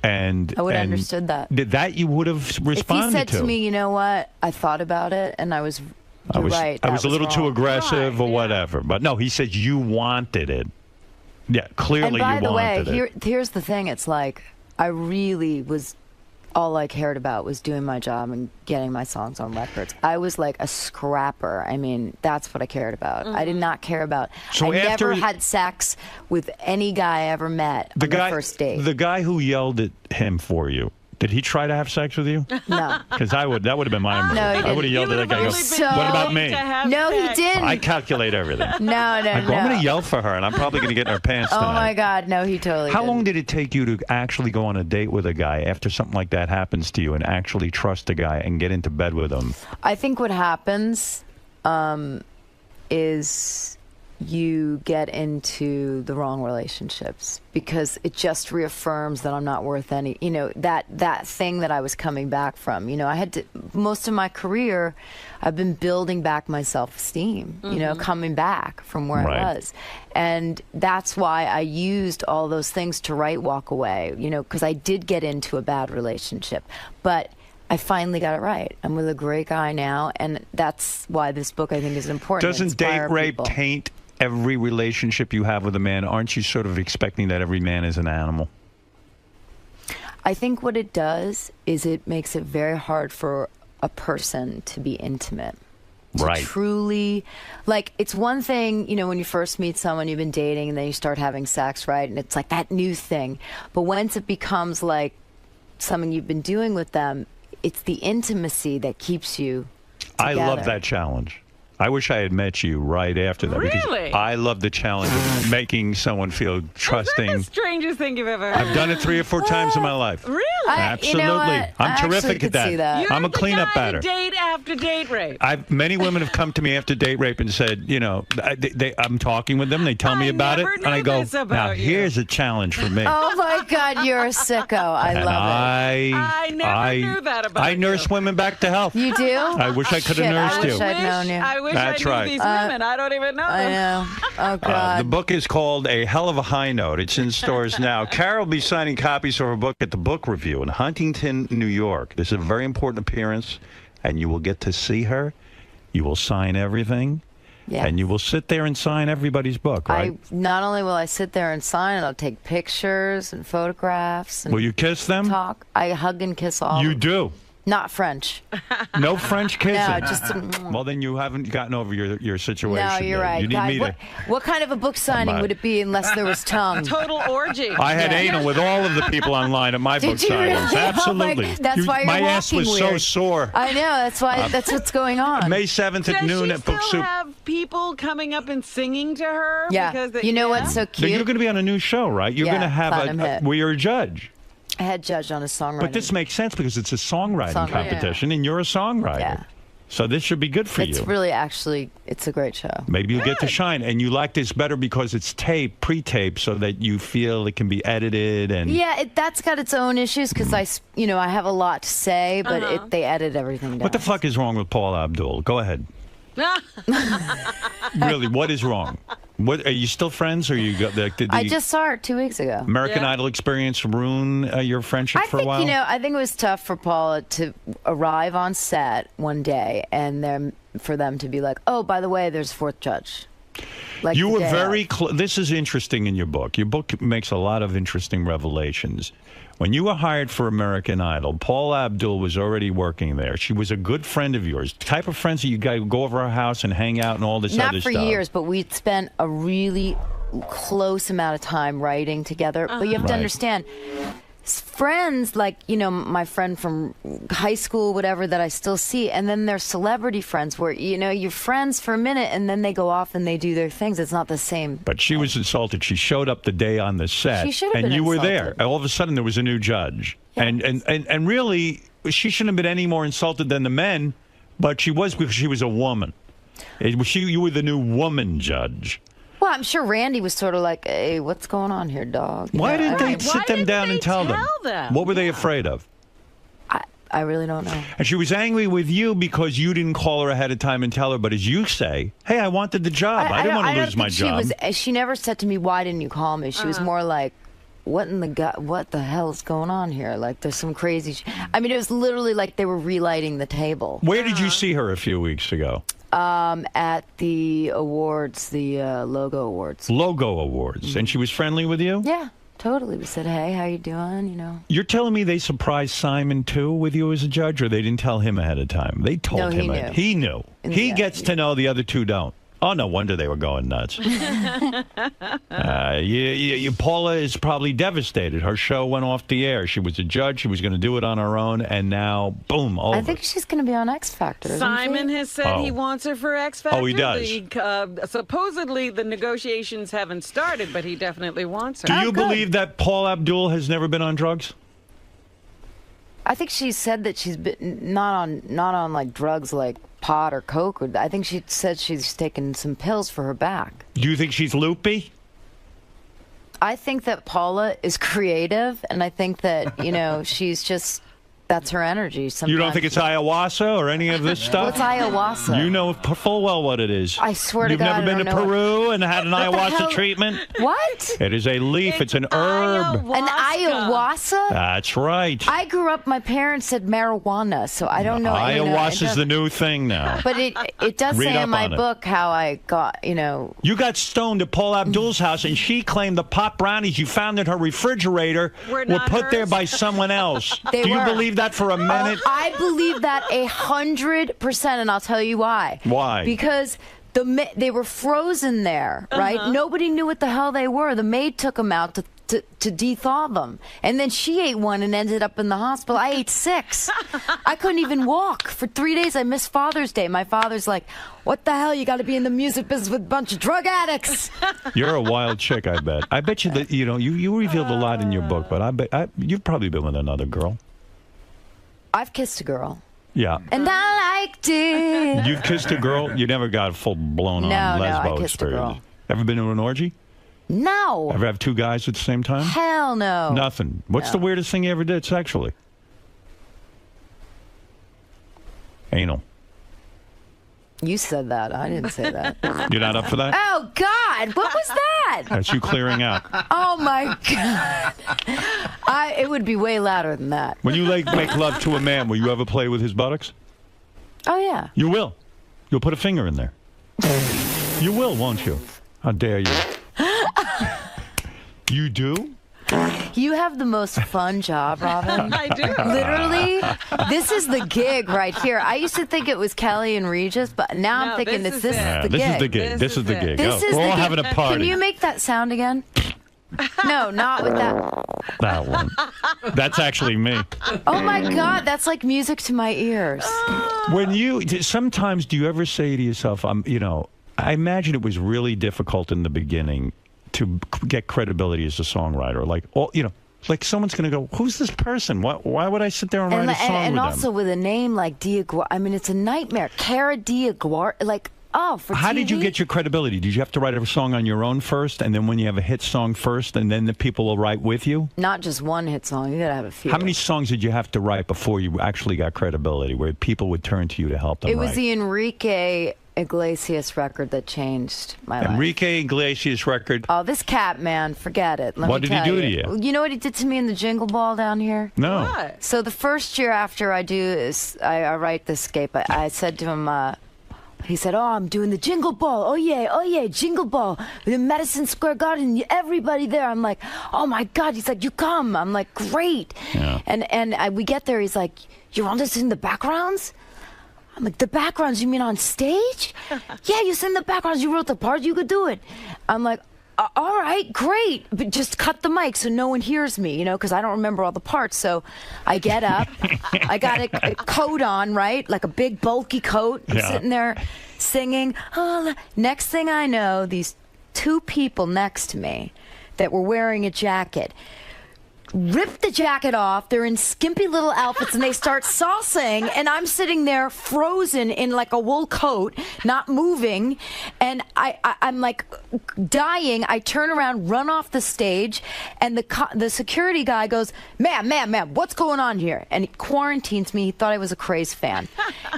Speaker 1: And
Speaker 14: I would have understood that.
Speaker 1: That you would have responded
Speaker 14: If he said to me, you know what, I thought about it and I was,
Speaker 1: I was
Speaker 14: right.
Speaker 1: I
Speaker 14: that
Speaker 1: was a little too
Speaker 14: wrong.
Speaker 1: aggressive or whatever. But no, he said you wanted it. Yeah, clearly
Speaker 14: And by
Speaker 1: you
Speaker 14: the way,
Speaker 1: wanted it.
Speaker 14: here's the thing. It's like, I really was, all I cared about was doing my job and getting my songs on records. I was like a scrapper. I mean, that's what I cared about. I did not care about.
Speaker 1: So
Speaker 14: I
Speaker 1: after-
Speaker 14: never had sex with any guy I ever met on the first date.
Speaker 1: The guy who yelled at him for you, did he try to have sex with you?
Speaker 14: No.
Speaker 1: Because that would have been my move.
Speaker 14: No, he
Speaker 1: I would have
Speaker 14: didn't.
Speaker 1: yelled at that guy. and go, what about me?
Speaker 14: No, he didn't.
Speaker 1: I calculate everything.
Speaker 14: No,
Speaker 1: I go, I'm going to yell for her, and I'm probably going to get in her pants
Speaker 14: Oh
Speaker 1: tonight.
Speaker 14: my God, no, he totally
Speaker 1: How
Speaker 14: didn't.
Speaker 1: long did it take you to actually go on a date with a guy after something like that happens to you and actually trust a guy and get into bed with him?
Speaker 14: I think what happens is you get into the wrong relationships because it just reaffirms that I'm not worth any, you know, that thing that I was coming back from. You know, I had to, most of my career, I've been building back my self-esteem, you know, coming back from where I was. And that's why I used all those things to write Walk Away, you know, because I did get into a bad relationship. But I finally got it right. I'm with a great guy now, and that's why this book, I think, is important.
Speaker 1: Doesn't date rape taint every relationship you have with a man? Aren't you sort of expecting that every man is an animal?
Speaker 14: I think what it does is it makes it very hard for a person to be intimate. To
Speaker 1: Right.
Speaker 14: truly, like, it's one thing, you know, when you first meet someone you've been dating and then you start having sex, right? And it's like that new thing. But once it becomes like something you've been doing with them, it's the intimacy that keeps you together.
Speaker 1: I love that challenge. I wish I had met you right after that.
Speaker 2: Really?
Speaker 1: Because I love the challenge of making someone feel trusting.
Speaker 2: The strangest thing you've ever
Speaker 1: I've done it 3 or 4 times in my life.
Speaker 2: Really?
Speaker 1: Absolutely.
Speaker 14: You know what?
Speaker 1: I'm
Speaker 14: I actually
Speaker 1: terrific
Speaker 14: could
Speaker 1: at
Speaker 14: see
Speaker 1: that.
Speaker 14: that.
Speaker 1: I'm a cleanup
Speaker 2: guy to
Speaker 1: batter.
Speaker 2: date after date rape.
Speaker 1: Many women have come to me after date rape and said, you know, I'm talking with them. They tell me about it.
Speaker 2: never
Speaker 1: And I
Speaker 2: knew
Speaker 1: go,
Speaker 2: this about
Speaker 1: now
Speaker 2: you."
Speaker 1: here's a challenge for me.
Speaker 14: Oh my God, you're a sicko. I
Speaker 1: And
Speaker 14: love
Speaker 2: I never knew that about
Speaker 1: I nurse women back to health.
Speaker 14: it. You do?
Speaker 1: I wish I could have
Speaker 14: Shit,
Speaker 1: nursed
Speaker 14: I
Speaker 1: you.
Speaker 14: wish I'd known you.
Speaker 2: I wish
Speaker 1: That's
Speaker 2: I knew
Speaker 1: right.
Speaker 2: these women. I don't even know them.
Speaker 14: I know. Oh God.
Speaker 1: The book is called A Hell of a High Note. It's in stores now. Carol will be signing copies of her book at the Book Review in Huntington, New York. This is a very important appearance, and you will get to see her. You will sign everything, and you will sit there and sign everybody's book, right?
Speaker 14: Not only will I sit there and sign it, I'll take pictures and photographs. And
Speaker 1: Will you kiss them?
Speaker 14: talk. I hug and kiss all.
Speaker 1: You
Speaker 14: of them.
Speaker 1: do.
Speaker 14: Not French.
Speaker 1: No French kissing.
Speaker 14: No, just.
Speaker 1: Well, then you haven't gotten over your situation.
Speaker 14: No, you're
Speaker 1: there.
Speaker 14: right.
Speaker 1: You need
Speaker 14: God,
Speaker 1: me to.
Speaker 14: what kind of a book signing
Speaker 1: on.
Speaker 14: would it be unless there was tongue?
Speaker 2: Total orgy.
Speaker 1: I had anal with all of the people online at my
Speaker 14: Did
Speaker 1: book
Speaker 14: you
Speaker 1: signings.
Speaker 14: really?
Speaker 1: Absolutely.
Speaker 14: Oh that's why you're
Speaker 1: my ass
Speaker 14: walking
Speaker 1: was
Speaker 14: weird.
Speaker 1: so sore.
Speaker 14: I know. That's why. That's what's going on.
Speaker 1: May 7th at
Speaker 2: Does
Speaker 1: noon
Speaker 2: she
Speaker 1: at Book
Speaker 2: still
Speaker 1: Soup.
Speaker 2: have people coming up and singing to her?
Speaker 14: Yeah.
Speaker 2: Because
Speaker 14: You know what's so
Speaker 1: Now,
Speaker 14: cute?
Speaker 1: you're going to be on a new show, right? You're
Speaker 14: Yeah,
Speaker 1: going to have
Speaker 14: Platinum Hit.
Speaker 1: where you're a judge.
Speaker 14: I had judged on a songwriting.
Speaker 1: But this makes sense because it's a songwriting
Speaker 14: Songwriting.
Speaker 1: competition, and you're a songwriter.
Speaker 14: Yeah.
Speaker 1: So this should be good for
Speaker 14: It's
Speaker 1: you.
Speaker 14: really actually. It's a great show.
Speaker 1: Maybe you'll get to shine, and you like this better because it's pre-taped, so that you feel it can be edited and.
Speaker 14: Yeah, that's got its own issues because I have a lot to say, but they edit everything down.
Speaker 1: What the fuck is wrong with Paula Abdul? Go ahead. Really, what is wrong? What are you still friends, or you got the
Speaker 14: I just saw her 2 weeks ago.
Speaker 1: American Idol experience ruin your friendship for a while?
Speaker 14: I think it was tough for Paula to arrive on set one day and then for them to be like, "Oh, by the way, there's a fourth judge." Like
Speaker 1: you were very close. This is interesting in your book. Your book makes a lot of interesting revelations. When you were hired for American Idol, Paula Abdul was already working there. She was a good friend of yours. The type of friends that you guys go over her house and hang out and all this other stuff.
Speaker 14: Not for years, but we'd spent a really close amount of time writing together. But you have to understand, friends like, my friend from high school, whatever, that I still see, and then there's celebrity friends where, you're friends for a minute and then they go off and they do their things. It's not the same.
Speaker 1: But she was insulted. She showed up the day on the set.
Speaker 14: She should have
Speaker 1: and
Speaker 14: been
Speaker 1: you were
Speaker 14: insulted.
Speaker 1: there. All of a sudden there was a new judge. Yes. And really, she shouldn't have been any more insulted than the men, but she was, because she was a woman. You were the new woman judge.
Speaker 14: Well, I'm sure Randy was sort of like, "Hey, what's going on here, dog?"
Speaker 1: Why didn't they sit them down and tell them? What were they afraid of?
Speaker 14: I really don't know.
Speaker 1: And she was angry with you because you didn't call her ahead of time and tell her. But as you say, hey, I wanted the job. I didn't want to lose my job.
Speaker 14: She never said to me, "Why didn't you call me?" She was more like, what the hell is going on here? Like, there's some crazy I mean, it was literally like they were relighting the table.
Speaker 1: Where did you see her a few weeks ago?
Speaker 14: At the awards, the Logo Awards.
Speaker 1: Logo Awards. And she was friendly with you?
Speaker 14: Yeah, totally. We said, "Hey, how you doing?"
Speaker 1: You're telling me they surprised Simon, too, with you as a judge, or they didn't tell him ahead of time? They told him.
Speaker 14: Knew.
Speaker 1: He knew. He gets to know, the other two don't. Oh, no wonder they were going nuts. Paula is probably devastated. Her show went off the air. She was a judge. She was going to do it on her own, and now, boom, over.
Speaker 14: I think she's going to be on X Factor.
Speaker 2: Simon has said he wants her for X Factor.
Speaker 1: Oh, he does.
Speaker 2: Supposedly, the negotiations haven't started, but he definitely wants her.
Speaker 1: Do you believe that Paula Abdul has never been on drugs?
Speaker 14: I think she said that she's been not on like drugs like pot or coke. I think she said she's taken some pills for her back.
Speaker 1: Do you think she's loopy?
Speaker 14: I think that Paula is creative, and I think that, she's just, that's her energy. Sometimes.
Speaker 1: You don't think it's ayahuasca or any of this stuff?
Speaker 14: What's ayahuasca?
Speaker 1: You know full well what it is.
Speaker 14: I swear to
Speaker 1: You've
Speaker 14: God,
Speaker 1: never been to Peru and had an ayahuasca treatment?
Speaker 14: What?
Speaker 1: It is a leaf. It's an herb.
Speaker 14: An ayahuasca?
Speaker 1: That's right.
Speaker 14: I grew up, my parents said marijuana, so I don't know.
Speaker 1: Ayahuasca's the new thing now.
Speaker 14: But it does say in my book how I got,
Speaker 1: You got stoned at Paula Abdul's house, and she claimed the pot brownies you found in her refrigerator were put there by someone else.
Speaker 14: Do
Speaker 1: you believe that for a minute?
Speaker 14: I believe that 100%, and I'll tell you why.
Speaker 1: Why?
Speaker 14: Because they were frozen there, right? Nobody knew what the hell they were. The maid took them out to de-thaw them. And then she ate one and ended up in the hospital. I ate 6. I couldn't even walk. For 3 days, I missed Father's Day. My father's like, "What the hell? You got to be in the music business with a bunch of drug addicts."
Speaker 1: You're a wild chick, I bet. I bet you that, you revealed a lot in your book, but I bet you've probably been with another girl.
Speaker 14: I've kissed a girl.
Speaker 1: Yeah.
Speaker 14: And I liked it.
Speaker 1: You've kissed a girl? You never got full blown on lesbo
Speaker 14: I kissed a
Speaker 1: experience.
Speaker 14: girl.
Speaker 1: Ever been to an orgy?
Speaker 14: No.
Speaker 1: Ever have 2 guys at the same time?
Speaker 14: Hell no.
Speaker 1: Nothing. What's the weirdest thing you ever did sexually? Anal.
Speaker 14: You said that. I didn't say that.
Speaker 1: You're not up for that?
Speaker 14: Oh, God. What was that?
Speaker 1: That's you clearing out.
Speaker 14: Oh, my God. It would be way louder than that.
Speaker 1: When you make love to a man, will you ever play with his buttocks?
Speaker 14: Oh, yeah.
Speaker 1: You will. You'll put a finger in there. You will, won't you? How dare you? You do?
Speaker 14: You have the most fun job, Robin.
Speaker 2: I do.
Speaker 14: Literally, this is the gig right here. I used to think it was Kelly and Regis, but now I'm thinking this is the gig.
Speaker 1: This is the gig. This is the gig.
Speaker 14: This is
Speaker 1: We're all
Speaker 14: the
Speaker 1: having a
Speaker 14: gig.
Speaker 1: party.
Speaker 14: Can you make that sound again? No, not with that.
Speaker 1: That one. That's actually me.
Speaker 14: Oh, my God. That's like music to my ears.
Speaker 1: Sometimes do you ever say to yourself, I imagine it was really difficult in the beginning to get credibility as a songwriter. Like someone's going to go, "Who's this person? Why would I sit there and write a song
Speaker 14: and
Speaker 1: with
Speaker 14: also
Speaker 1: them?"
Speaker 14: with a name like Diaguar, I mean, it's a nightmare. Cara Diaguar, for
Speaker 1: How
Speaker 14: TV?
Speaker 1: did you get your credibility? Did you have to write a song on your own first, and then when you have a hit song first, and then the people will write with you?
Speaker 14: Not just one hit song. You got to have a few.
Speaker 1: How many songs did you have to write before you actually got credibility, where people would turn to you to help them
Speaker 14: It was
Speaker 1: write?
Speaker 14: the Enrique Iglesias record that changed my life.
Speaker 1: Enrique Iglesias record.
Speaker 14: Oh, this cat, man, forget it.
Speaker 1: What did he do to you?
Speaker 14: You know what he did to me in the Jingle Ball down here?
Speaker 1: No.
Speaker 2: What?
Speaker 14: So the first year after I write the escape, I said to him, he said, "Oh, I'm doing the Jingle Ball. Oh yeah, Jingle Ball. In Madison Square Garden, everybody there." I'm like, "Oh my God." He's like, "You come." I'm like, "Great."
Speaker 1: Yeah.
Speaker 14: And we get there. He's like, "You want us in the backgrounds?" I'm like, "The backgrounds? You mean on stage?" "Yeah, you sing the backgrounds. You wrote the part. You could do it." I'm like, "All right, great, but just cut the mic so no one hears me, because I don't remember all the parts." So I get up, I got a coat on, right, like a big bulky coat. I'm sitting there singing. Oh, next thing I know, these two people next to me that were wearing a jacket rip the jacket off. They're in skimpy little outfits and they start salsaing, and I'm sitting there frozen in like a wool coat, not moving, and I'm like dying. I turn around, run off the stage, and the security guy goes, ma'am, what's going on here?" And he quarantines me. He thought I was a craze fan.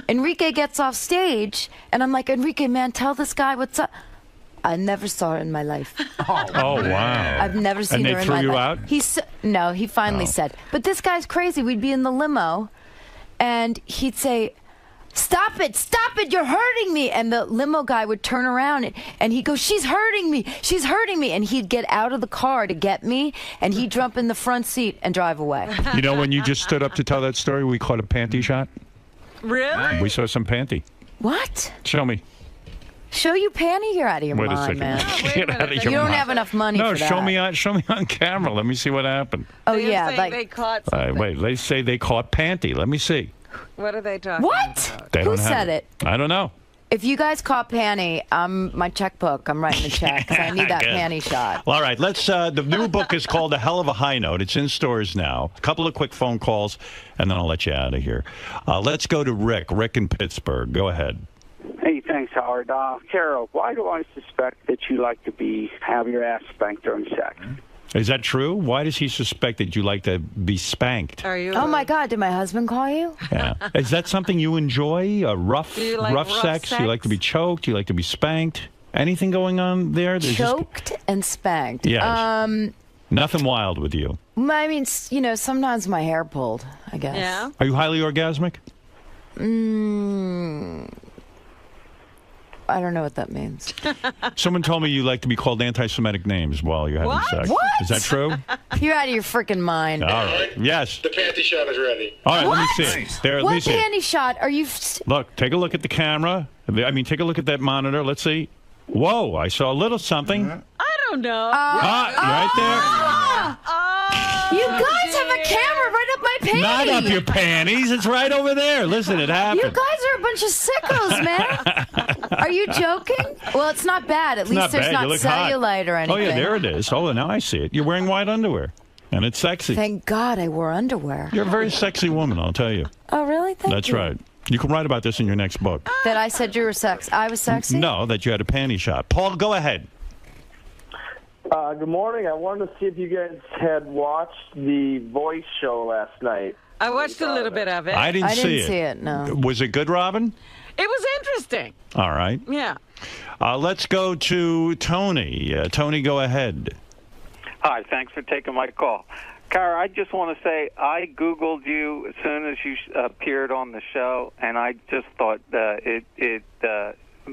Speaker 14: Enrique gets off stage and I'm like, "Enrique, man, tell this guy what's up." I never saw her in my life.
Speaker 1: Oh, wow.
Speaker 14: I've never seen her in my life.
Speaker 1: And they threw you out?
Speaker 14: No, he finally said, "But this guy's crazy." We'd be in the limo, and he'd say, stop it, you're hurting me." And the limo guy would turn around, and he'd go, she's hurting me. And he'd get out of the car to get me, and he'd jump in the front seat and drive away.
Speaker 1: You know, when you just stood up to tell that story, we caught a panty shot.
Speaker 2: Really?
Speaker 1: We saw some panty.
Speaker 14: What?
Speaker 1: Show me.
Speaker 14: Show you panty? You're out of your
Speaker 1: Wait a
Speaker 14: mind,
Speaker 1: second.
Speaker 14: man.
Speaker 1: Get out of your
Speaker 14: You don't
Speaker 1: mind.
Speaker 14: have enough money
Speaker 1: No,
Speaker 14: for that.
Speaker 1: show me on camera. Let me see what happened.
Speaker 14: Oh,
Speaker 2: They're
Speaker 14: yeah.
Speaker 2: saying
Speaker 14: Like,
Speaker 2: they caught something.
Speaker 1: Wait, they say they caught panty. Let me see.
Speaker 2: What are they talking
Speaker 14: what?
Speaker 2: about?
Speaker 1: They
Speaker 14: Who
Speaker 1: don't have
Speaker 14: said it?
Speaker 1: I don't know.
Speaker 14: If you guys caught panty, my checkbook, I'm writing a check, 'cause I need that
Speaker 1: Good.
Speaker 14: panty shot.
Speaker 1: Well, all right, let's. The new book is called A Hell of a High Note. It's in stores now. A couple of quick phone calls, and then I'll let you out of here. Let's go to Rick. Rick in Pittsburgh. Go ahead.
Speaker 17: Hey, thanks, Howard. Carol, why do I suspect that you like to have your ass spanked during sex?
Speaker 1: Is that true? Why does he suspect that you like to be spanked?
Speaker 2: Are you?
Speaker 14: Oh, my God, did my husband call you?
Speaker 1: Yeah. Is that something you enjoy? Rough,
Speaker 2: Do you like rough
Speaker 1: sex? You like to be choked? You like to be spanked? Anything going on there? There's
Speaker 14: Choked and spanked.
Speaker 1: Yes. Nothing wild with you.
Speaker 14: I mean, sometimes my hair pulled, I guess.
Speaker 2: Yeah.
Speaker 1: Are you highly orgasmic?
Speaker 14: I don't know what that means.
Speaker 1: Someone told me you like to be called anti-Semitic names while you're having sex.
Speaker 14: What?
Speaker 1: Is that true?
Speaker 14: You're out of your freaking mind.
Speaker 1: All right. Yes.
Speaker 3: The panty shot is ready.
Speaker 1: All right,
Speaker 14: What?
Speaker 1: let me see it. There, let me
Speaker 14: What
Speaker 1: see it.
Speaker 14: panty shot are you?
Speaker 1: Look, take a look at the camera. I mean, take a look at that monitor. Let's see. Whoa, I saw a little something.
Speaker 2: I don't know.
Speaker 1: Right there.
Speaker 14: You guys have a camera right up my panty.
Speaker 1: Not up your panties. It's right over there. Listen, it happened.
Speaker 14: You guys are a bunch of sickos, man. Are you joking? Well, it's not bad. At
Speaker 1: It's
Speaker 14: least
Speaker 1: not
Speaker 14: there's
Speaker 1: bad.
Speaker 14: not
Speaker 1: You look hot.
Speaker 14: cellulite or anything.
Speaker 1: Oh, yeah, there it is. Oh, now I see it. You're wearing white underwear, and it's sexy.
Speaker 14: Thank God I wore underwear.
Speaker 1: You're a very sexy woman, I'll tell you.
Speaker 14: Oh, really? Thank
Speaker 1: That's
Speaker 14: you.
Speaker 1: right. You can write about this in your next book.
Speaker 14: That I said you were I was sexy?
Speaker 1: No, that you had a panty shot. Paul, go ahead.
Speaker 18: Good morning. I wanted to see if you guys had watched the Voice show last night.
Speaker 2: I watched a little bit of it.
Speaker 1: I didn't see
Speaker 14: it, no.
Speaker 1: Was it good, Robin?
Speaker 2: It was interesting.
Speaker 1: All right.
Speaker 2: Yeah.
Speaker 1: Let's go to Tony. Tony, go ahead.
Speaker 19: Hi, thanks for taking my call. Cara, I just want to say I Googled you as soon as you appeared on the show, and I just thought it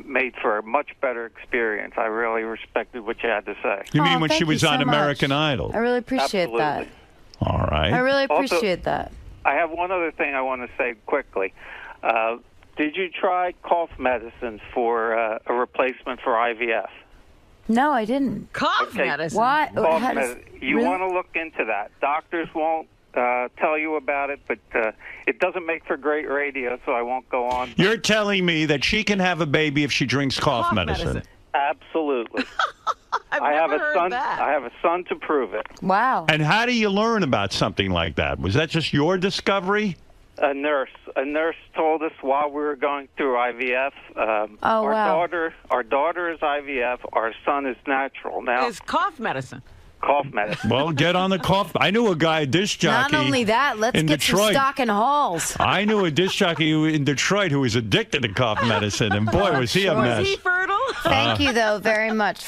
Speaker 19: made for a much better experience. I really respected what you had to say.
Speaker 1: You mean when
Speaker 14: thank
Speaker 1: she was
Speaker 14: you so
Speaker 1: on American
Speaker 14: much.
Speaker 1: Idol?
Speaker 14: I really appreciate that.
Speaker 1: All right.
Speaker 14: I really
Speaker 19: Also,
Speaker 14: appreciate that.
Speaker 19: I have one other thing I want to say quickly. Did you try cough medicine for a replacement for IVF?
Speaker 14: No, I didn't.
Speaker 2: Cough medicine?
Speaker 14: Why?
Speaker 19: Cough
Speaker 14: How does-
Speaker 19: medicine. You
Speaker 14: really?
Speaker 19: want to look into that. Doctors won't tell you about it, but it doesn't make for great radio, so I won't go on.
Speaker 1: You're telling me that she can have a baby if she drinks cough medicine.
Speaker 19: Absolutely. I have a son. I have a son to prove it.
Speaker 14: Wow.
Speaker 1: And how do you learn about something like that? Was that just your discovery?
Speaker 19: A nurse told us while we were going through IVF. Our daughter is IVF. Our son is natural. Now
Speaker 2: It's cough medicine.
Speaker 19: cough medicine.
Speaker 1: Well, get on the cough. I knew a guy, a disc jockey.
Speaker 14: Not only that, let's
Speaker 1: in
Speaker 14: get some
Speaker 1: Detroit.
Speaker 14: stock in halls.
Speaker 1: I knew a disc jockey in Detroit who was addicted to cough medicine, and boy, was he a mess.
Speaker 2: Was he fertile?
Speaker 14: Thank you, though, very much